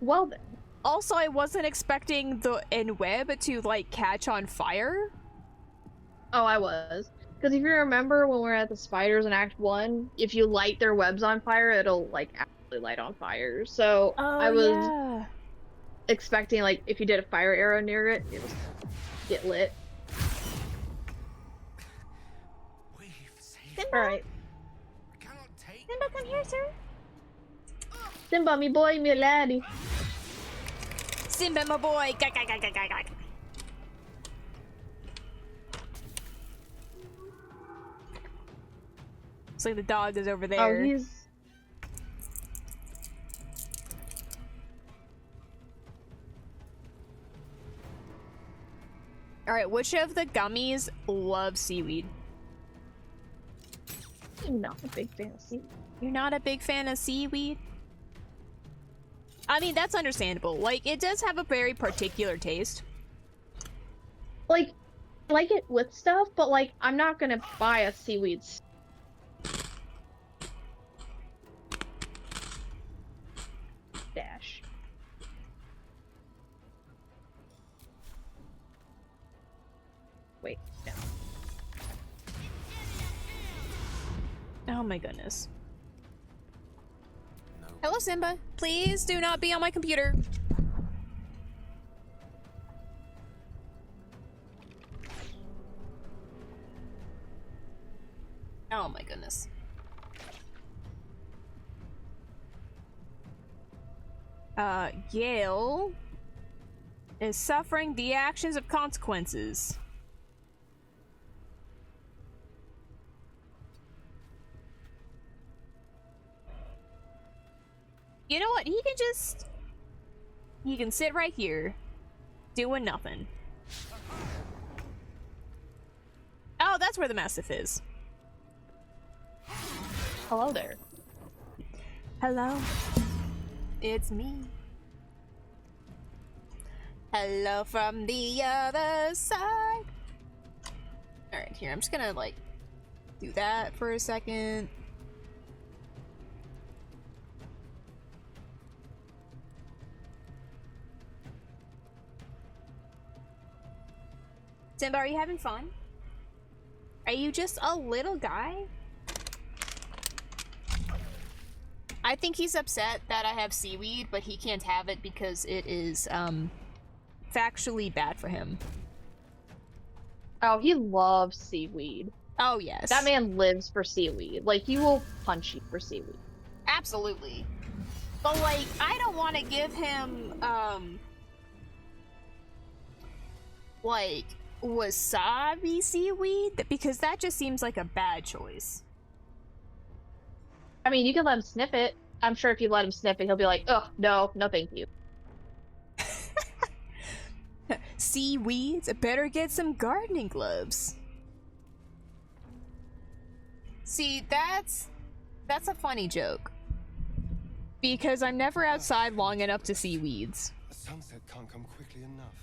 B: Well then.
A: Also, I wasn't expecting the web to like catch on fire.
B: Oh, I was. Because if you remember when we were at the spiders in Act 1, if you light their webs on fire, it'll like actually light on fire. So I was expecting like if you did a fire arrow near it, it would get lit.
F: Simba?
B: Alright.
F: Simba, come here, sir.
B: Simba, me boy, me laddie.
A: Simba, my boy. Gah, gah, gah, gah, gah, gah. Looks like the dog is over there.
B: Oh, he's...
A: Alright, which of the gummies love seaweed?
B: I'm not a big fan of seaweed.
A: You're not a big fan of seaweed? I mean, that's understandable. Like, it does have a very particular taste.
B: Like it with stuff, but like, I'm not gonna buy a seaweed. Dash. Wait, no.
A: Oh my goodness. No. Hello, Simba. Please do not be on my computer. Oh my goodness. Gale is suffering the actions of consequences. You know what? He can sit right here, doing nothing. Oh, that's where the Mastiff is.
B: Hello there.
A: Hello. It's me. Hello from the other side. Alright, here, I'm just gonna, like, do that for a second. Simba, are you having fun? Are you just a little guy? I think he's upset that I have seaweed, but he can't have it because it is, factually bad for him.
B: Oh, he loves seaweed.
A: Oh, yes.
B: That man lives for seaweed. Like, he will punch you for seaweed.
A: Absolutely. But, like, I don't want to give him, like, wasabi seaweed, because that just seems like a bad choice.
B: I mean, you can let him sniff it. I'm sure if you let him sniff it, he'll be like, oh, no, no thank you.
A: Seaweeds? Better get some gardening gloves. See, that's a funny joke. Because I'm never outside long enough to see weeds.
C: The sunset can't come quickly enough.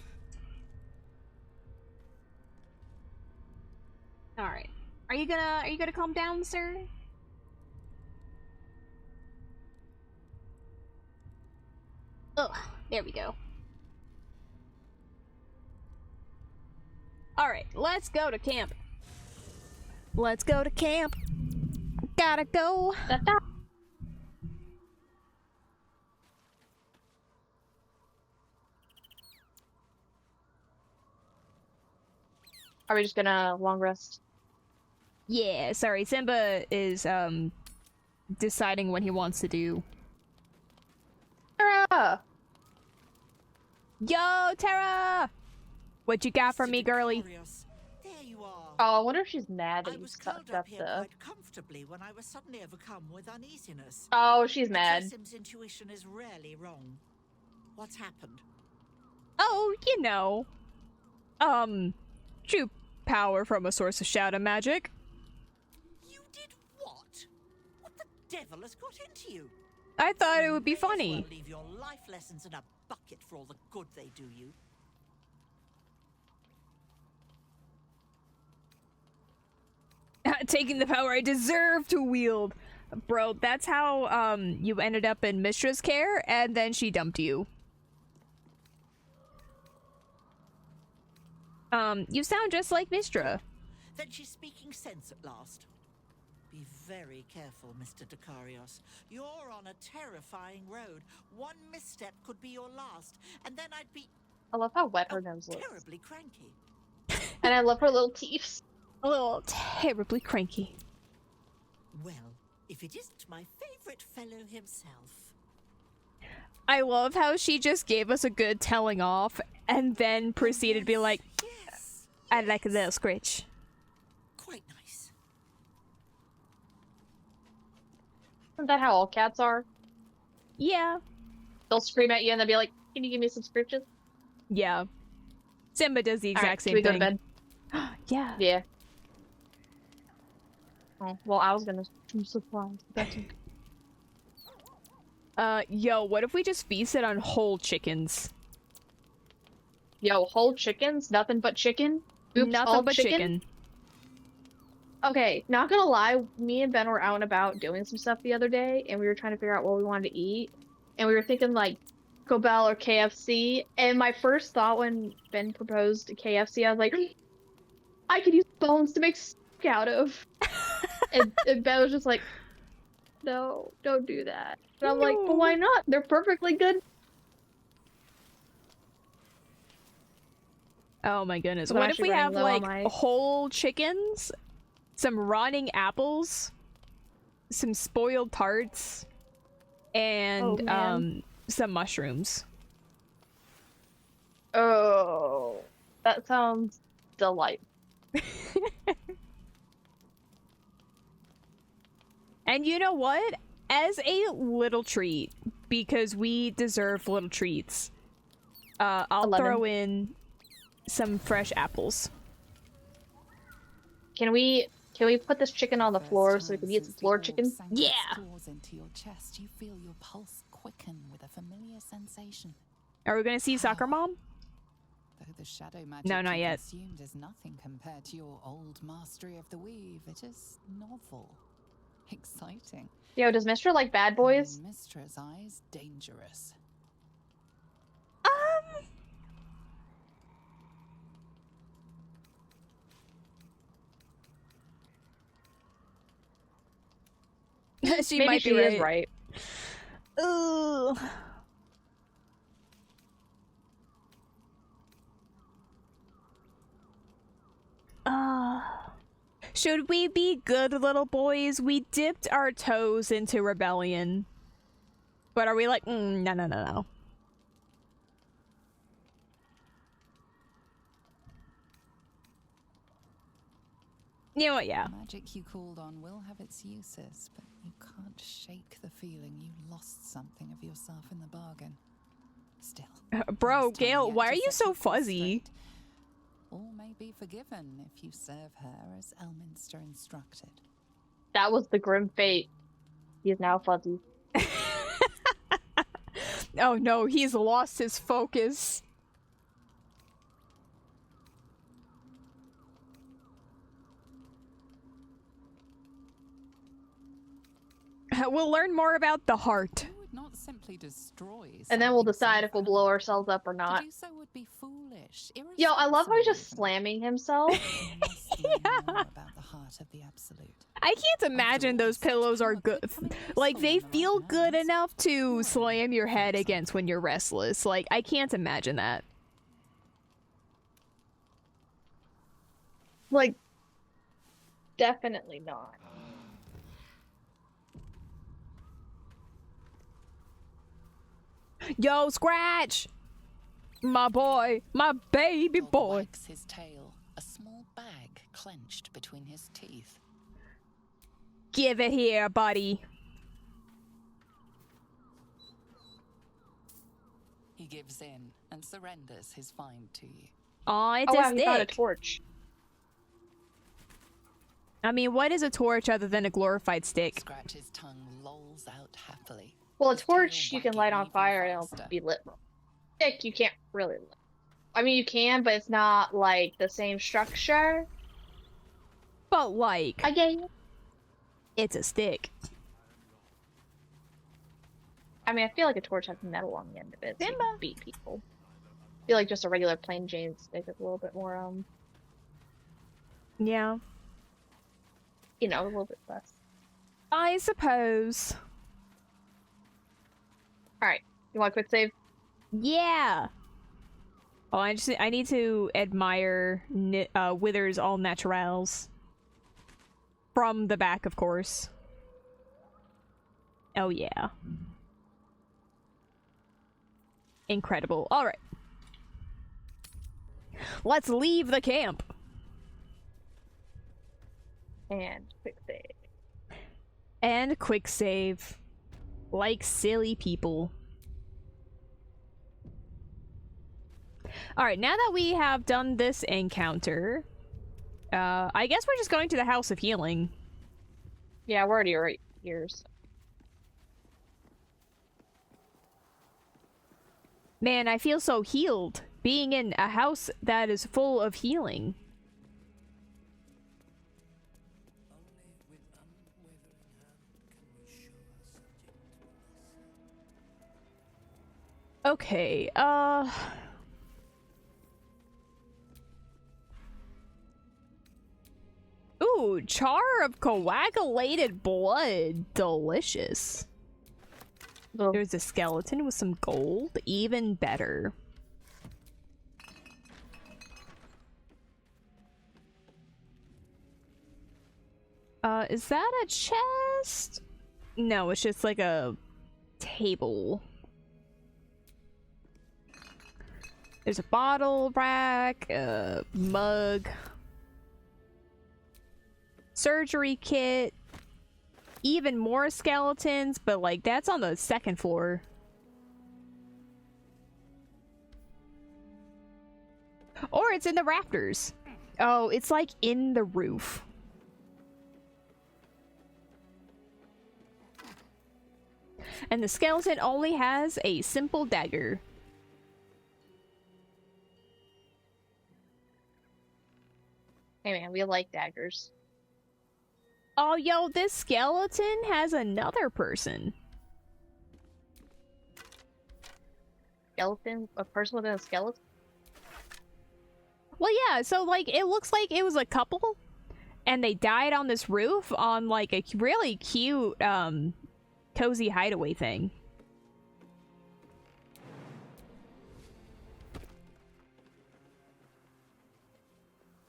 A: Alright. Are you gonna calm down, sir? Ugh, there we go. Alright, let's go to camp. Let's go to camp. Gotta go.
B: Are we just gonna long rest?
A: Yeah, sorry, Simba is, deciding what he wants to do.
B: Tara!
A: Yo, Tara! What you got for me, girly?
K: There you are.
B: Oh, I wonder if she's mad that
K: I
B: you
K: was
B: sucked
K: curled
B: up
K: up here
B: the...
K: quite comfortably when I was suddenly overcome with uneasiness.
B: Oh, she's mad.
K: Jessim's intuition is rarely wrong. What's happened?
A: Oh, you know. True power from a source of shadow magic.
K: You did what? What the devil has got into you?
A: I thought it would be
K: You may as
A: funny.
K: well leave your life lessons in a bucket for all the good they do you.
A: Taking the power I deserve to wield. Bro, that's how, you ended up in Mistra's care, and then she dumped you. You sound just like Mistra.
K: Then she's speaking sense at last. Be very careful, Mr. Dakarios. You're on a terrifying road. One misstep could be your last, and then I'd be...
B: I love how wet her nose looks.
K: terribly cranky.
B: And I love her little teeth.
A: A little terribly cranky.
K: Well, if it isn't my favorite fellow himself.
A: I love how she just gave us a good telling off, and then proceeded to be like,
K: Yes,
A: I like a little scritch.
K: quite nice.
B: Isn't that how all cats are?
A: Yeah.
B: They'll scream at you and they'll be like, can you give me some scritches?
A: Yeah. Simba does the exact
B: Alright,
A: same
B: should we
A: thing.
B: go to bed?
A: Yeah.
B: Yeah. Oh, well, I was gonna do supplies. That's okay.
A: Yo, what if we just feasted on whole chickens?
B: Yo, whole chickens? Nothing but chicken? Oops,
A: Nothing
B: all
A: but chicken.
B: Okay, not gonna lie, me and Ben were out and about doing some stuff the other day, and we were trying to figure out what we wanted to eat, and we were thinking, like, Taco Bell or KFC, and my first thought when Ben proposed KFC, I was like, I could use bones to make steak out of. and Ben was just like, no, don't do that. And I'm like, but why not? They're perfectly good.
A: Oh my goodness.
B: So I'm
A: What if
B: actually
A: we have,
B: running low on
A: like,
B: my-
A: whole chickens, some rotting apples, some spoiled tarts, and,
B: Oh, man.
A: some mushrooms?
B: Oh, that sounds delightful.
A: And you know what? As a little treat, because we deserve little treats, I'll throw in some fresh apples.
B: Can we put this chicken on the floor so we can eat some floor chicken?
A: Yeah.
J: Into your chest, you feel your pulse quicken with a familiar sensation.
A: Are we gonna see Soccer Mom?
J: Though the shadow magic
A: No, not yet.
J: consumed is nothing compared to your old mastery of the weave. It is novel, exciting.
B: Yo, does Mister like bad boys?
J: In Mistra's eyes, dangerous.
A: She
B: Maybe
A: might
B: she
A: be
B: is right.
A: Ugh. Should we be good little boys? We dipped our toes into rebellion. But are we like, no, no, no, no. You know what, yeah.
J: The magic you called on will have its uses, but you can't shake the feeling you lost something of yourself in the bargain. Still.
A: Bro, Gale, why are you so fuzzy?
J: All may be forgiven if you serve her as Elminster instructed.
B: That was the grim fate. He is now fuzzy.
A: Oh no, he's lost his focus. We'll learn more about the heart.
J: Not simply destroy.
B: And then we'll decide if we'll blow ourselves up or not.
J: To do so would be foolish.
B: Yo, I love how he's just slamming himself.
A: Yeah.
J: About the heart of the absolute.
A: I can't imagine those pillows are good. Like, they feel good enough to slam your head against when you're restless. Like, I can't imagine that.
B: Like, definitely not.
A: Yo, Scratch! My boy, my baby boy.
J: Wags his tail, a small bag clenched between his teeth.
A: Give it here, buddy.
J: He gives in and surrenders his find to you.
A: Aw, it's
B: oh,
A: a
B: wow,
A: stick.
B: he found a torch.
A: I mean, what is a torch other than a glorified stick?
J: Scratch's tongue lolls out happily.
B: Well, a torch you can light on fire and it'll be lit. Stick you can't really lit. I mean, you can, but it's not like the same structure.
A: But like,
B: I get you.
A: It's a stick.
B: I mean, I feel like a torch has metal on the end of it, so you can beat people. I feel like just a regular plain Jane stick is a little bit more,
A: Yeah.
B: you know, a little bit less.
A: I suppose.
B: Alright, you want a quick save?
A: Yeah. Oh, I need to admire Wither's all naturals. From the back, of course. Oh yeah. Incredible. Alright. Let's leave the camp.
B: And quick save.
A: And quick save. Like silly people. Alright, now that we have done this encounter, I guess we're just going to the House of Healing.
B: Yeah, we're already right here. So.
A: Man, I feel so healed being in a house that is full of healing. Okay, Ooh, char of coagulated blood. Delicious.
B: Oh.
A: There's a skeleton with some gold. Even better. Is that a chest? No, it's just like a table. There's a bottle rack, a mug, surgery kit, even more skeletons, but like that's on the second floor. Or it's in the rafters. Oh, it's like in the roof. And the skeleton only has a simple dagger.
B: Hey man, we like daggers.
A: Oh, yo, this skeleton has another person.
B: Skeleton? A person within a skeleton?
A: Well, yeah, so, like, it looks like it was a couple, and they died on this roof on, like, a really cute, cozy hideaway thing.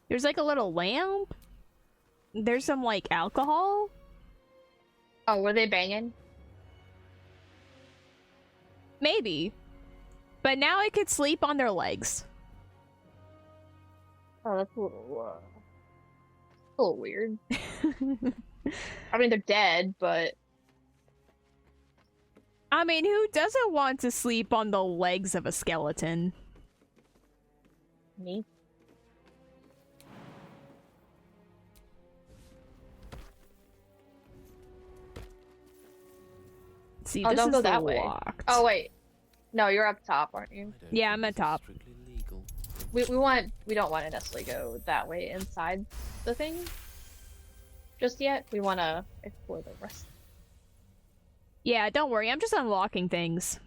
A: There's, like, a little lamp. There's some, like, alcohol.
B: Oh, were they banging?
A: Maybe. But now it could sleep on their legs.
B: Oh, that's a little weird. I mean, they're dead, but...
A: I mean, who doesn't want to sleep on the legs of a skeleton?
B: Me?
A: See,
B: oh,
A: this
B: don't
A: is
B: go that way.
A: locked.
B: Oh, wait. No, you're up top, aren't you?
A: Yeah, I'm at top.
B: We don't want to necessarily go that way inside the thing just yet. We want to explore the rest.
A: Yeah, don't worry. I'm just unlocking things.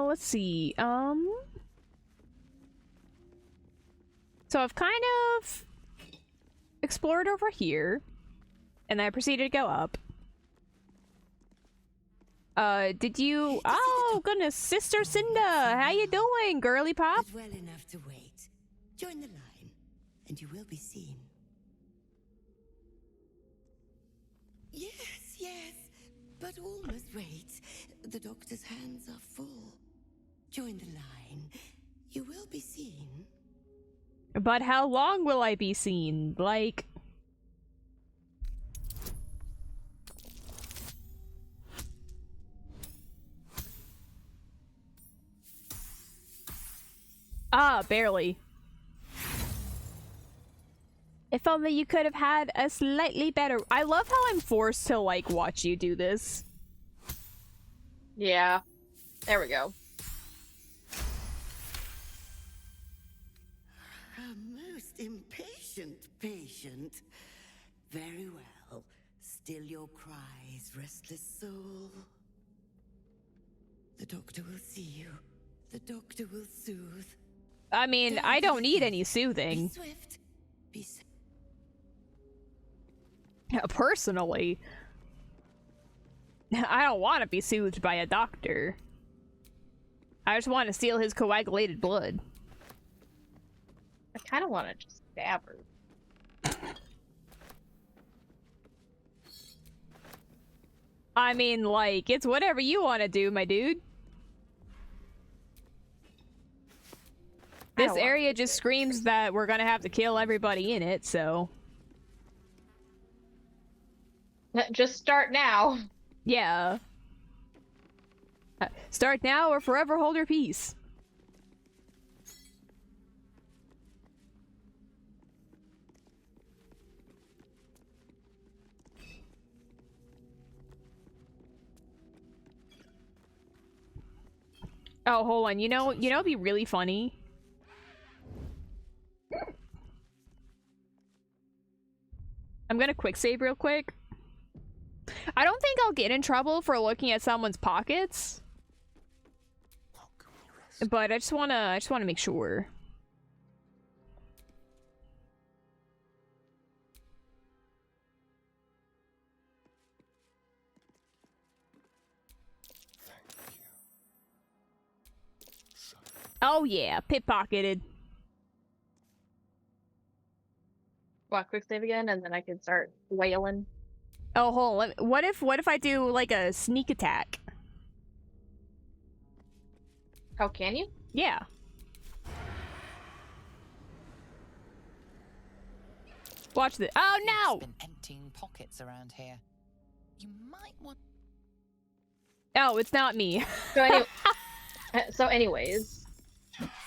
A: Let's see. So I've kind of explored over here, and I proceeded to go up. Did you? Oh goodness, Sister Cinda, how you doing, girly pop?
L: But well enough to wait. Join the line, and you will be seen. Yes, but all must wait. The doctor's hands are full. Join the line. You will be seen.
A: But how long will I be seen? Like... Ah, barely. If only you could have had a slightly better... I love how I'm forced to, like, watch you do this.
B: Yeah. There we go.
L: A most impatient patient. Very well. Still your cries, restless soul. The doctor will see you. The doctor will soothe.
A: I mean, I don't need any soothing.
L: Be swift. Be
A: Personally, I don't want to be soothed by a doctor. I just want to steal his coagulated blood.
B: I kind of want to just stab her.
A: I mean, like, it's whatever you want to do, my dude. This area just screams that we're gonna have to kill everybody in it, so...
B: Just start now.
A: Yeah. Start now or forever hold your peace. Oh, hold on. You know it'd be really funny? I'm gonna quick save real quick. I don't think I'll get in trouble for looking at someone's pockets. But I just wanna make sure. Oh yeah, pickpocketed.
B: What, quick save again, and then I can start wailing.
A: Oh, hold on. What if I do like a sneak attack?
B: How can you?
A: Yeah. Watch this. Oh no!
J: Been emptying pockets around here. You might want.
A: Oh, it's not me.
B: So anyways.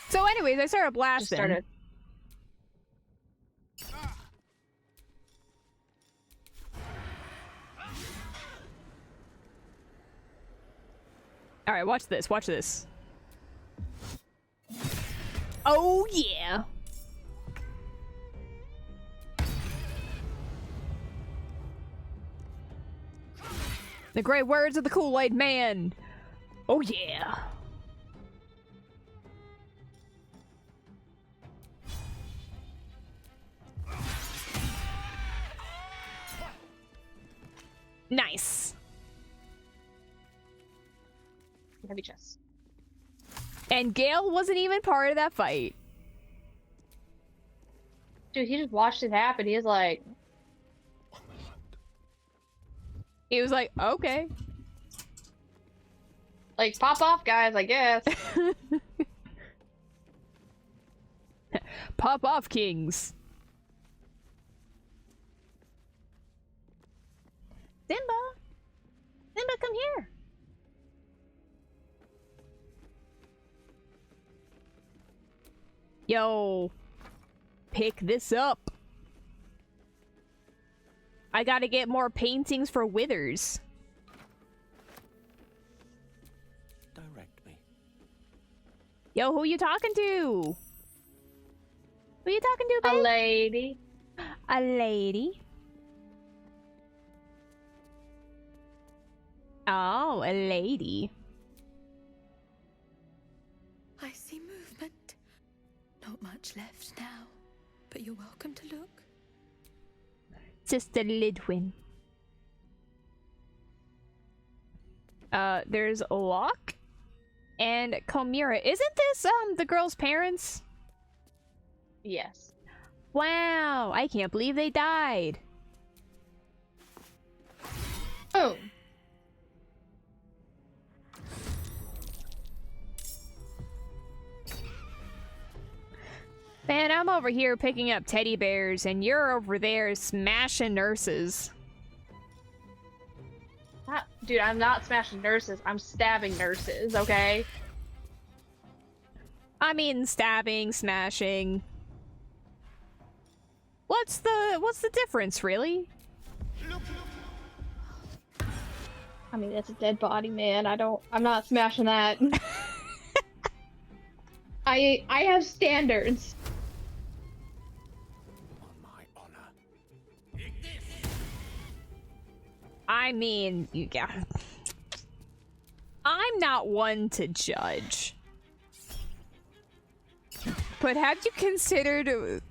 A: So anyways, I started blasting. All right, watch this. Watch this. Oh yeah. The great words of the Kool-Aid Man. Oh yeah. Nice.
B: Heavy chest.
A: And Gale wasn't even part of that fight.
B: Dude, he just watched it happen. He was like...
A: He was like, okay.
B: Like, pop off, guys, I guess.
A: Pop off, kings. Simba! Simba, come here! Yo, pick this up. I gotta get more paintings for Withers.
E: Direct me.
A: Yo, who you talking to? Who you talking to, babe?
B: A lady.
A: A lady? Oh, a lady.
L: I see movement. Not much left now, but you're welcome to look.
A: Sister Lidwin. There's Locke and Chimera. Isn't this the girl's parents?
B: Yes.
A: Wow, I can't believe they died.
B: Oh.
A: Man, I'm over here picking up teddy bears, and you're over there smashing nurses.
B: Dude, I'm not smashing nurses. I'm stabbing nurses, okay?
A: I mean, stabbing, smashing. What's the difference, really?
B: I mean, it's a dead body, man. I'm not smashing that. I have standards.
A: I mean, you got. I'm not one to judge. But have you considered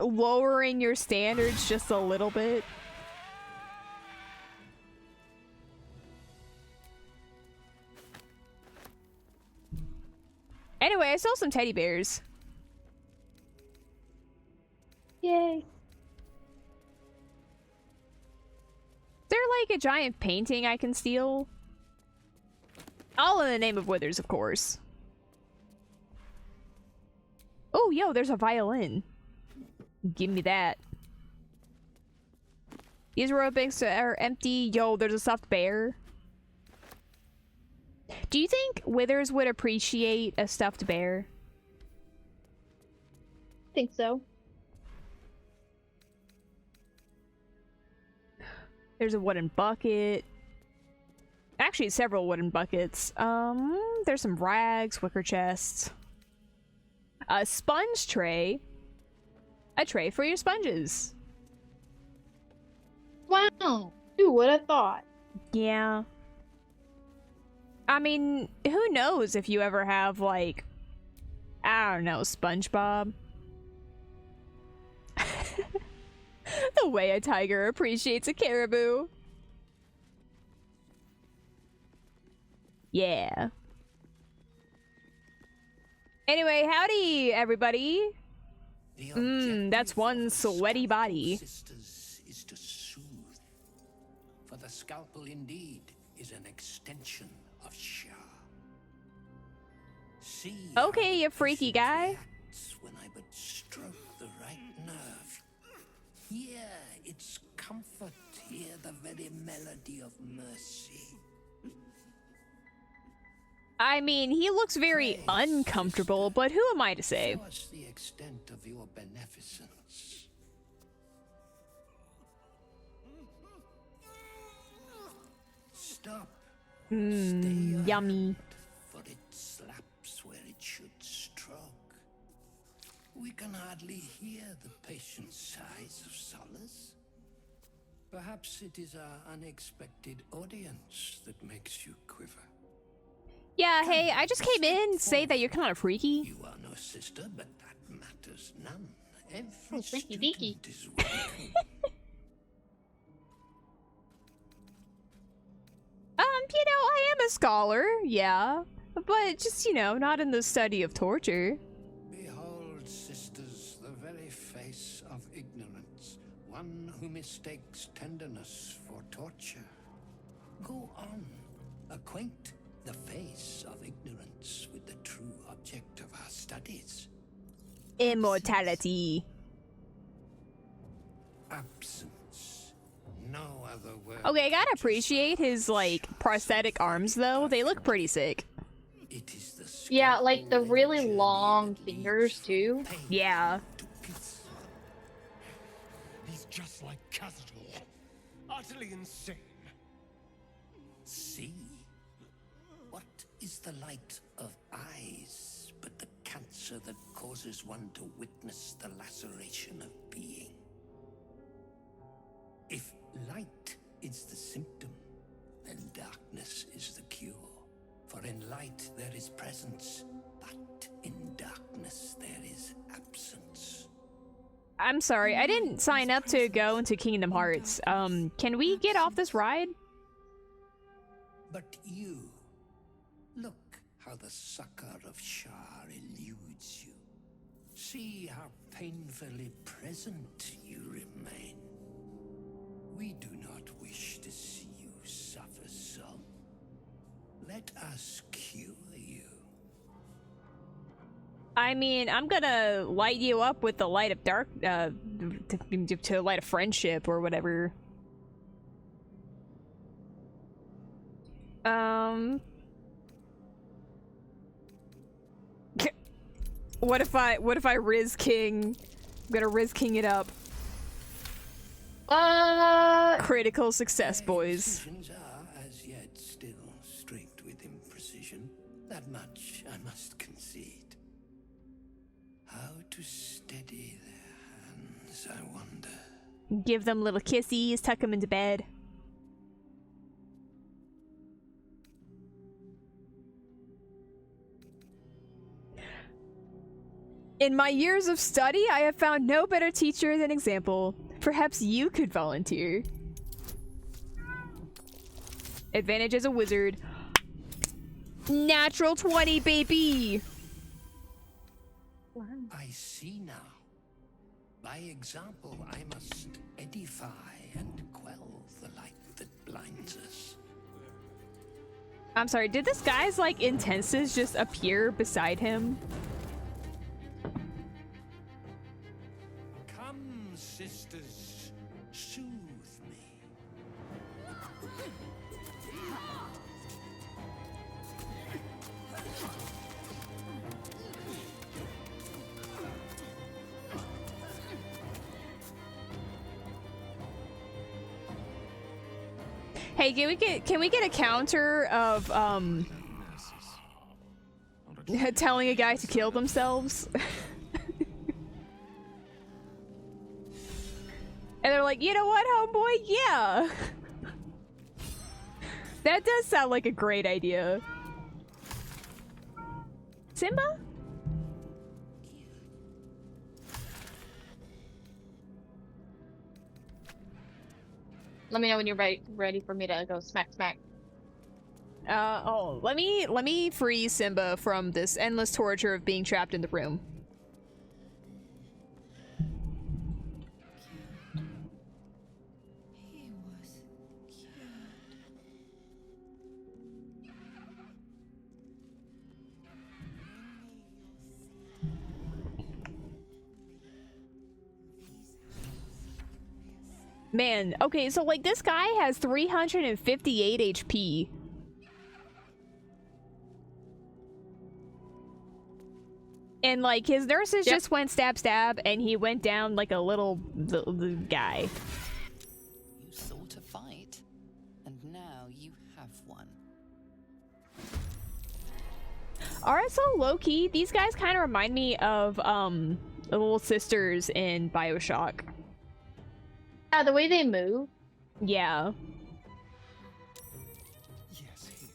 A: lowering your standards just a little bit? Anyway, I saw some teddy bears.
B: Yay.
A: They're like a giant painting I can steal. All in the name of Withers, of course. Oh, yo, there's a violin. Give me that. These aerobics are empty. Yo, there's a stuffed bear. Do you think Withers would appreciate a stuffed bear?
B: Think so.
A: There's a wooden bucket. Actually, several wooden buckets. There's some rags, wicker chests. A sponge tray. A tray for your sponges.
B: Wow. Who would have thought?
A: Yeah. I mean, who knows if you ever have, like, I don't know, SpongeBob? The way a tiger appreciates a caribou. Yeah. Anyway, howdy, everybody. That's one sweaty body.
E: Sisters is to soothe. For the scalpel indeed is an extension of Shah. See
A: okay, you freaky guy.
E: when I but stroke the right nerve. Hear its comfort, hear the very melody of mercy.
A: I mean, he looks very uncomfortable, but who am I to say?
E: What's the extent of your beneficence? Stop.
A: Yummy.
E: For it slaps where it should stroke. We can hardly hear the patient sighs of solace. Perhaps it is our unexpected audience that makes you quiver.
A: Yeah, hey, I just came in to say that you're kind of freaky.
E: You are no sister, but that matters none. Every
B: freaky
E: student
B: deaky.
E: is welcome.
A: You know, I am a scholar, yeah. But just, you know, not in the study of torture.
E: Behold, sisters, the very face of ignorance. One who mistakes tenderness for torture. Go on, acquaint the face of ignorance with the true object of our studies.
A: Immortality.
E: Absence. No other word.
A: Okay, I gotta appreciate his, like, prosthetic arms, though. They look pretty sick.
E: It is the
B: Yeah, like the really long fingers too.
A: Yeah.
C: He's just like Khazador. Utterly insane.
E: See? What is the light of eyes but the cancer that causes one to witness the laceration of being? If light is the symptom, then darkness is the cure. For in light there is presence, but in darkness there is absence.
A: I'm sorry, I didn't sign up to go into Kingdom Hearts. Can we get off this ride?
E: But you, look how the succor of Shar eludes you. See how painfully present you remain. We do not wish to see you suffer so. Let us cure you.
A: I mean, I'm gonna light you up with the light of dark, to light of friendship or whatever. What if I Riz King? I'm gonna Riz King it up. Critical success, boys.
E: Decisions are as yet still streaked with imprecision. That much I must concede. How to steady their hands, I wonder.
A: Give them little kissies, tuck them into bed. In my years of study, I have found no better teacher than example. Perhaps you could volunteer. Advantage as a wizard. Natural 20, baby!
E: I see now. By example, I must edify and quell the light that blinds us.
A: I'm sorry, did this guy's, like, intenses just appear beside him?
E: Come, sisters, soothe me.
A: Hey, can we get a counter of telling a guy to kill themselves? And they're like, you know what, homeboy? Yeah. That does sound like a great idea. Simba?
B: Let me know when you're ready for me to go smack.
A: Let me free Simba from this endless torture of being trapped in the room. Man, okay, so like this guy has 358 HP. And like his nurses just went stab stab and he went down like a little the guy.
J: You sought a fight, and now you have one.
A: Alright, so low-key, these guys kind of remind me of the little sisters in BioShock.
B: Yeah, the way they move.
A: Yeah.
C: Yes, here.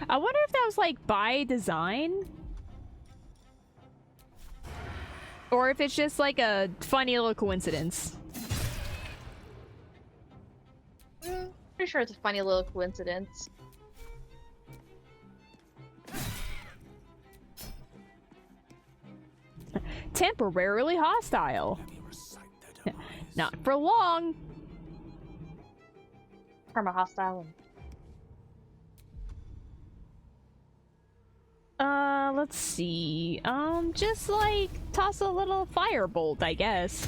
A: I wonder if that was like by design? Or if it's just like a funny little coincidence.
B: Pretty sure it's a funny little coincidence.
A: Temporarily hostile. Not for long.
B: Perma hostile.
A: Let's see. Just like toss a little firebolt, I guess.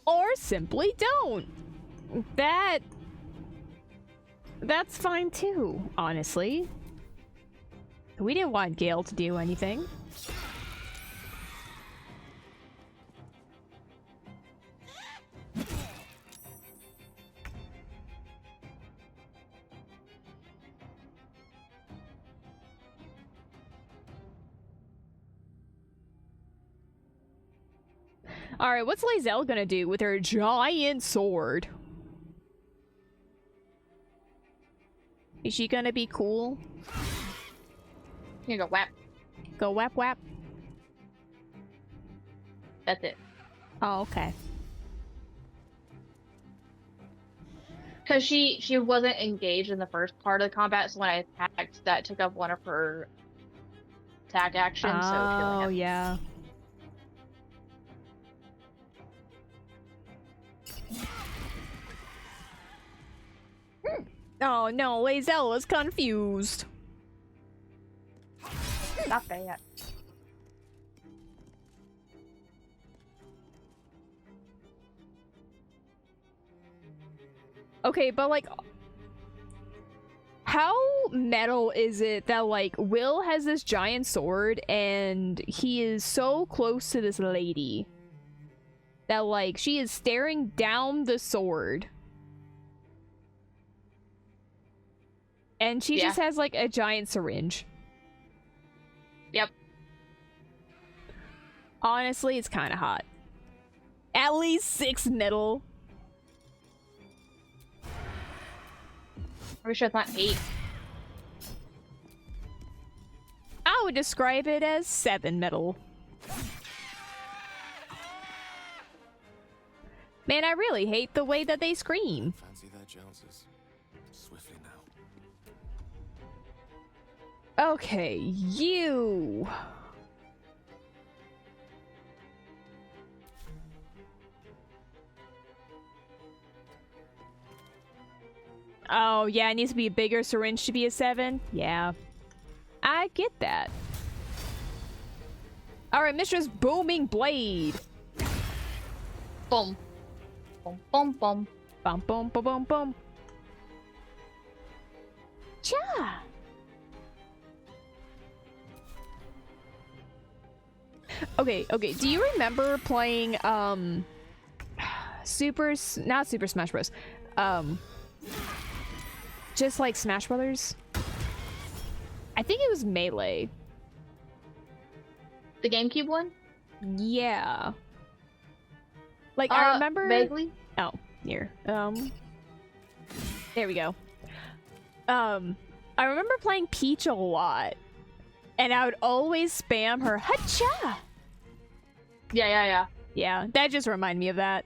A: Or simply don't. That's fine too, honestly. We didn't want Gale to do anything. Alright, what's Lae'zel gonna do with her giant sword? Is she gonna be cool?
B: You go whap.
A: Go whap whap?
B: That's it.
A: Oh, okay.
B: Because she wasn't engaged in the first part of the combat, so when I attacked, that took up one of her attack actions.
A: Oh, yeah. Oh no, Lae'zel was confused.
B: Not bad.
A: Okay, but like, how metal is it that like Will has this giant sword and he is so close to this lady that like she is staring down the sword and she just has like a giant syringe?
B: Yep.
A: Honestly, it's kind of hot. At least 6 metal.
B: Pretty sure it's not 8.
A: I would describe it as 7 metal. Man, I really hate the way that they scream.
I: Fancy their chances. Swiftly now.
A: Okay, you. Oh, yeah, it needs to be a bigger syringe to be a 7. Yeah. I get that. Alright, Mistress Booming Blade.
B: Boom. Boom, boom, boom.
A: Bum, boom, boom, boom, boom. Cha! Okay, do you remember playing, not Super Smash Bros. Just like Smash Brothers? I think it was Melee.
B: The GameCube one?
A: Yeah. Like, I remember...
B: Vaguely?
A: Oh, here. There we go. I remember playing Peach a lot. And I would always spam her hacha!
B: Yeah.
A: Yeah, that just reminded me of that.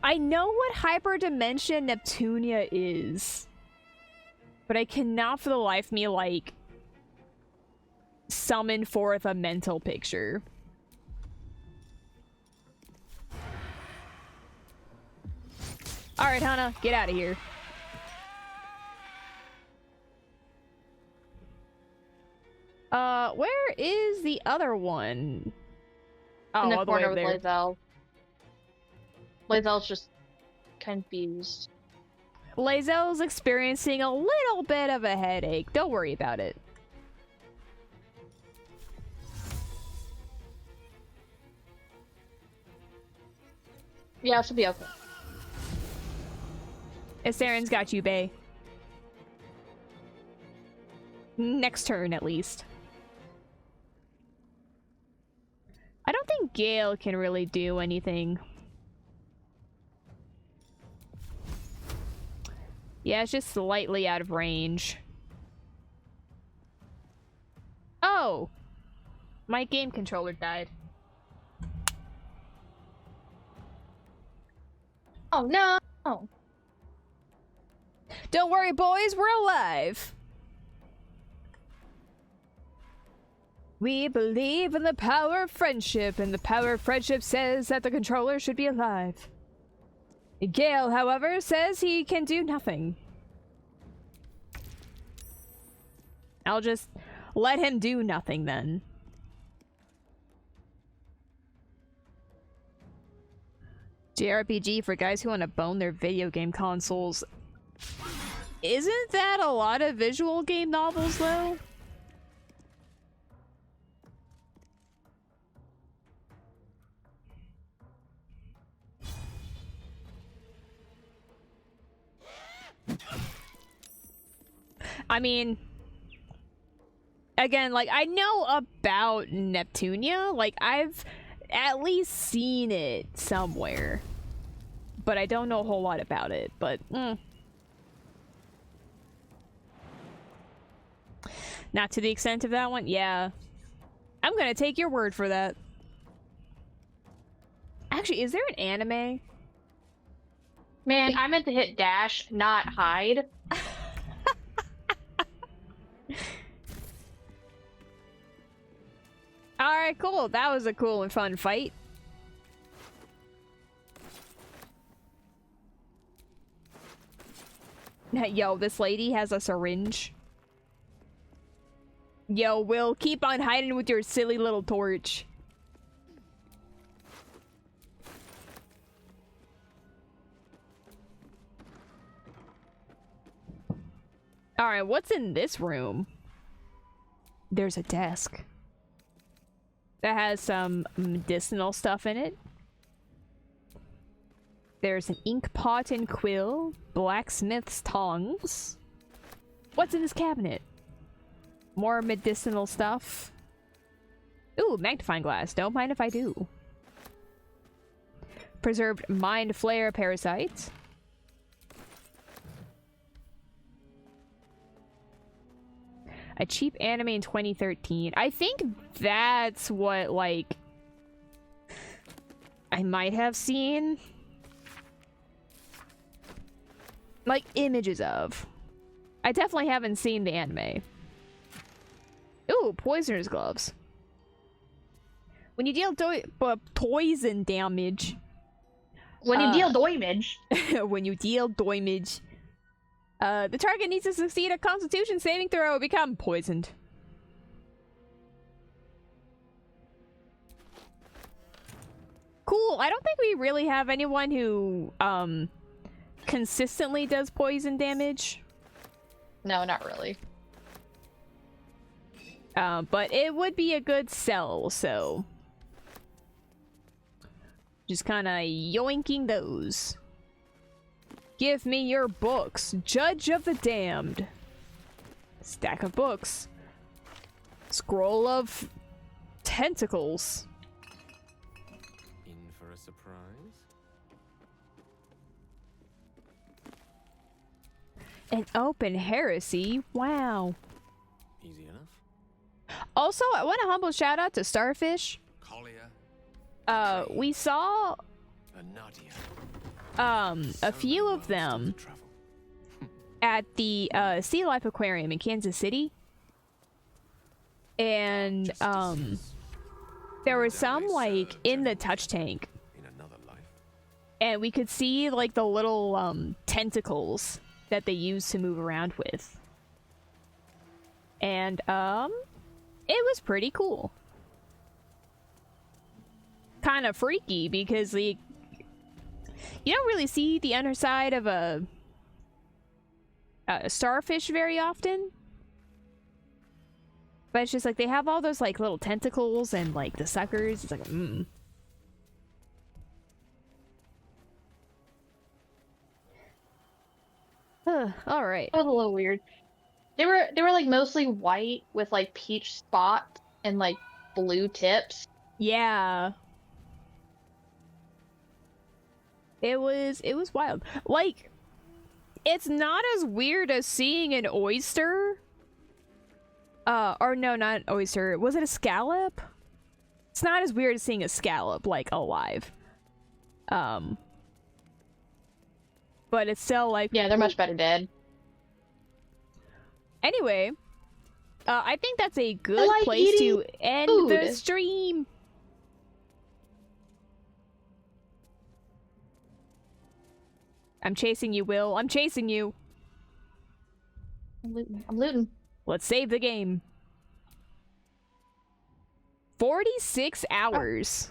A: I know what Hyperdimension Neptunia is, but I cannot for the life of me, like, summon forth a mental picture. Alright, Hannah, get out of here. Where is the other one? Oh,
B: in the
A: all the way
B: corner
A: over
B: with
A: there.
B: Lae'zel. Lae'zel's just confused.
A: Lae'zel's experiencing a little bit of a headache. Don't worry about it.
B: Yeah, she'll be okay.
A: Saren's got you, bae. Next turn, at least. I don't think Gale can really do anything. Yeah, it's just slightly out of range. Oh! My game controller died.
B: Oh no!
A: Don't worry, boys, we're alive! We believe in the power of friendship, and the power of friendship says that the controller should be alive. Gale, however, says he can do nothing. I'll just let him do nothing then. JRPG for guys who want to bone their video game consoles. Isn't that a lot of visual game novels, though? I mean, again, like, I know about Neptunia. Like, I've at least seen it somewhere. But I don't know a whole lot about it, but, Not to the extent of that one? Yeah. I'm gonna take your word for that. Actually, is there an anime?
B: Man, I meant to hit dash, not hide.
A: Alright, cool. That was a cool and fun fight. Yo, this lady has a syringe. Yo, Will, keep on hiding with your silly little torch. Alright, what's in this room? There's a desk that has some medicinal stuff in it. There's an ink pot and quill, blacksmith's tongs. What's in this cabinet? More medicinal stuff. Ooh, magnifying glass. Don't mind if I do. Preserved mind flare parasite. A cheap anime in 2013. I think that's what, like, I might have seen. Like, images of. I definitely haven't seen the anime. Ooh, poisoner's gloves. When you deal poison damage.
B: When you deal damage.
A: When you deal damage. The target needs to succeed a constitution saving throw or become poisoned. Cool. I don't think we really have anyone who, consistently does poison damage.
B: No, not really.
A: But it would be a good sell, so. Just kind of yoinking those. Give me your books, Judge of the Damned. Stack of books. Scroll of tentacles.
I: In for a surprise?
A: An open heresy? Wow.
I: Easy enough.
A: Also, I want a humble shout out to Starfish.
I: Collier.
A: We saw
I: A Nadia.
A: a few of them at the Sea Life Aquarium in Kansas City. And there was some like in the touch tank.
I: In another life.
A: And we could see, like, the little, tentacles that they use to move around with. And, it was pretty cool. Kind of freaky, because you don't really see the underside of a starfish very often. But it's just like, they have all those, like, little tentacles and, like, the suckers. It's like, Alright.
B: That was a little weird. They were like mostly white with like peach spots and like blue tips.
A: Yeah. It was wild. Like, it's not as weird as seeing an oyster. Or no, not an oyster. Was it a scallop? It's not as weird as seeing a scallop, like, alive. But it's still like...
B: Yeah, they're much better dead.
A: Anyway, I think that's a good place to end the stream. I'm chasing you, Will. I'm chasing you.
B: I'm looting.
A: Let's save the game. 46 hours.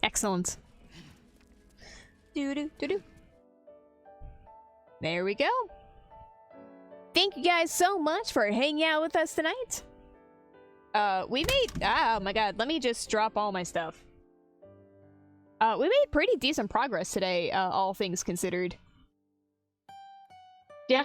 A: Excellent. Do-do-do-do. There we go. Thank you guys so much for hanging out with us tonight. We made... oh my god, let me just drop all my stuff. We made pretty decent progress today, all things considered.
B: Yeah.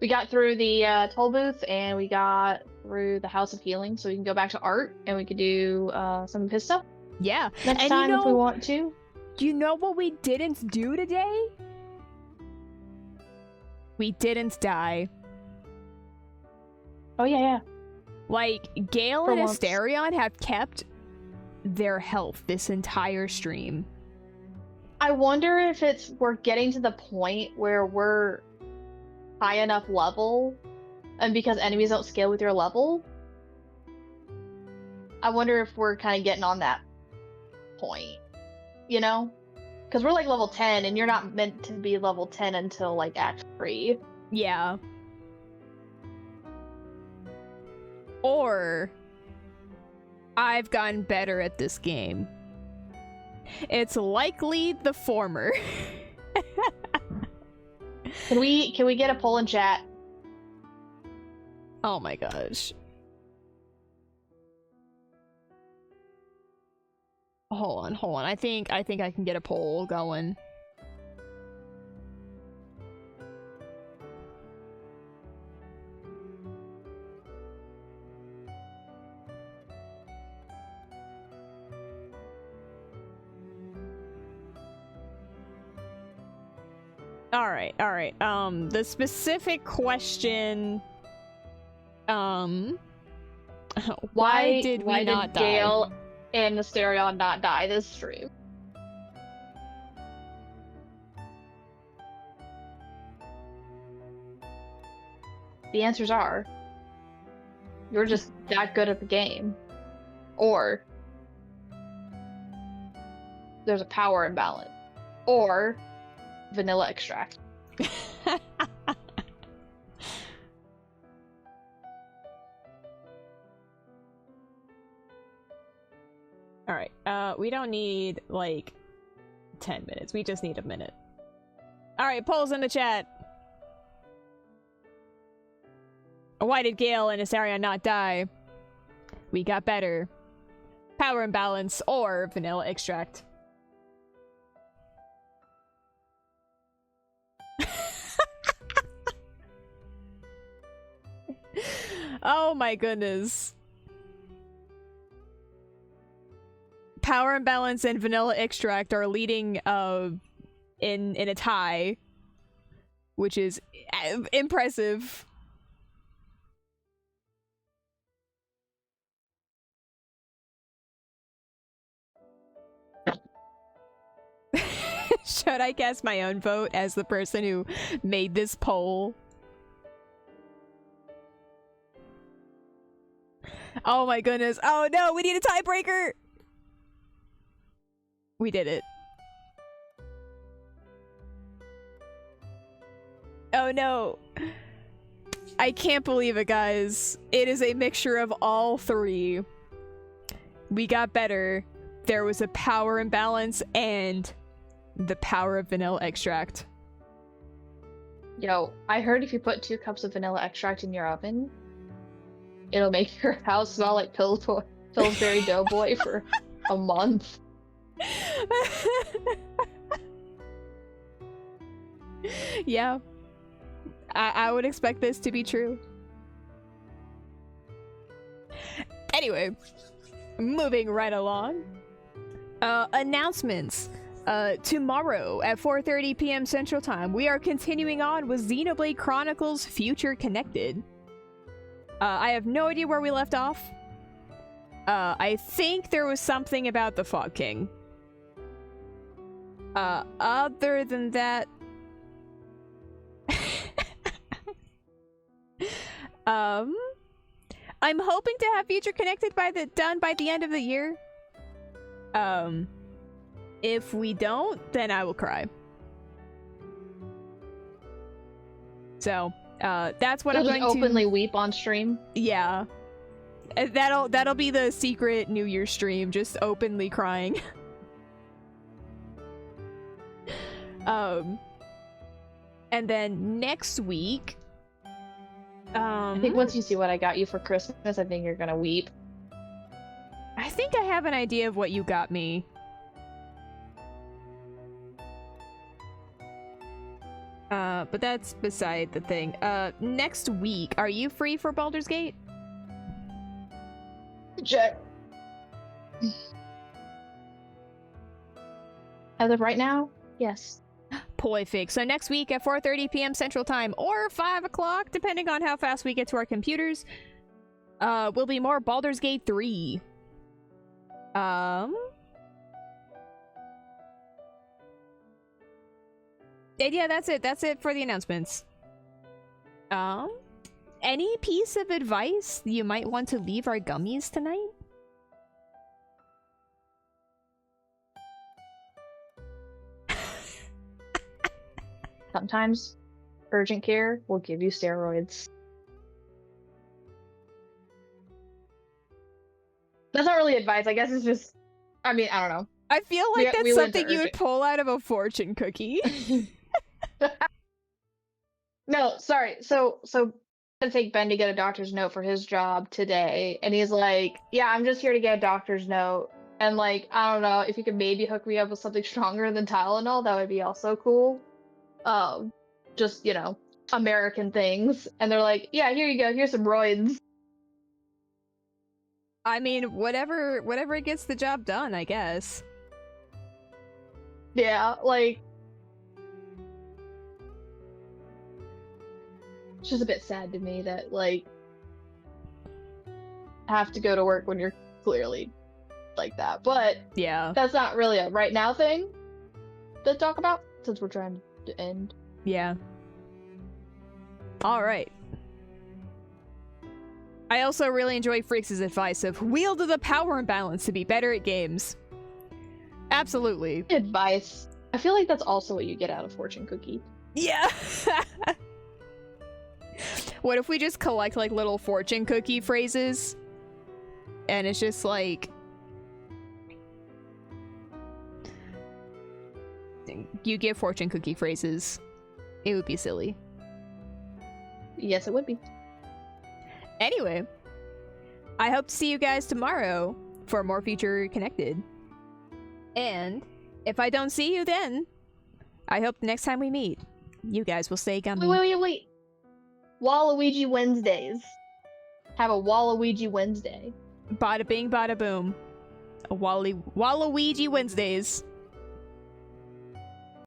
B: We got through the toll booth, and we got through the House of Healing, so we can go back to Art, and we could do some of his stuff.
A: Yeah.
B: Next time if we want to.
A: You know what we didn't do today? We didn't die.
B: Oh, yeah.
A: Like, Gale and Asterion have kept their health this entire stream.
B: I wonder if we're getting to the point where we're high enough level, and because enemies don't scale with your level, I wonder if we're kind of getting on that point, you know? Because we're like level 10, and you're not meant to be level 10 until like Act 3.
A: Yeah. Or I've gotten better at this game. It's likely the former.
B: Can we get a poll in chat?
A: Oh my gosh. Hold on. I think I can get a poll going. Alright. The specific question... Why did we not die?
B: Gale and Asterion not die this stream? The answers are... you're just that good at the game. Or... there's a power imbalance. Or... vanilla extract.
A: Alright, we don't need, like, 10 minutes. We just need a minute. Alright, polls in the chat. Why did Gale and Asterion not die? We got better. Power imbalance or vanilla extract. Oh my goodness. Power imbalance and vanilla extract are leading in a tie, which is impressive. Should I cast my own vote as the person who made this poll? Oh my goodness. Oh no, we need a tiebreaker! We did it. Oh no. I can't believe it, guys. It is a mixture of all three. We got better. There was a power imbalance and the power of vanilla extract.
B: Yo, I heard if you put 2 cups of vanilla extract in your oven, it'll make your house smell like Pillsbury Doughboy for a month.
A: Yeah. I would expect this to be true. Anyway, moving right along. Announcements. Tomorrow at 4:30 p.m. Central Time, we are continuing on with Xenoblade Chronicles Future Connected. I have no idea where we left off. I think there was something about the Fog King. Other than that... I'm hoping to have Future Connected done by the end of the year. If we don't, then I will cry. So, that's what
B: You'll
A: I'm going
B: just
A: to
B: openly weep on stream.
A: Yeah. That'll be the secret New Year stream, just openly crying. And then next week,
B: I think once you see what I got you for Christmas, I think you're gonna weep.
A: I think I have an idea of what you got me. But that's beside the thing. Next week, are you free for Baldur's Gate?
B: Check. As of right now, yes.
A: Perfect. So next week at 4:30 p.m. Central Time, or 5 o'clock, depending on how fast we get to our computers, will be more Baldur's Gate 3. And yeah, that's it. That's it for the announcements. Any piece of advice you might want to leave our gummies tonight?
B: Sometimes urgent care will give you steroids. That's not really advice. I guess it's just, I mean, I don't know.
A: I feel like
B: We
A: that's
B: went to
A: something you would
B: urgent-
A: pull out of a fortune cookie.
B: No, sorry. So I'm gonna take Ben to get a doctor's note for his job today, and he's like, "Yeah, I'm just here to get a doctor's note." And like, I don't know if you could maybe hook me up with something stronger than Tylenol, that would be also cool. Just American things. And they're like, "Yeah, here you go. Here's some roids."
A: I mean, whatever gets the job done, I guess.
B: Yeah, like. It's just a bit sad to me that, like, have to go to work when you're clearly like that. But
A: yeah,
B: that's not really a right now thing to talk about since we're trying to end.
A: Yeah. All right. I also really enjoy Freaks' advice of wield the power imbalance to be better at games. Absolutely.
B: Advice. I feel like that's also what you get out of fortune cookie.
A: Yeah. What if we just collect like little fortune cookie phrases? And it's just like you give fortune cookie phrases. It would be silly.
B: Yes, it would be.
A: Anyway, I hope to see you guys tomorrow for more Future Connected. And if I don't see you then, I hope the next time we meet, you guys will stay gummy.
B: Wait. Waluigi Wednesdays. Have a Waluigi Wednesday.
A: Bada bing, bada boom. A Waluigi Wednesdays.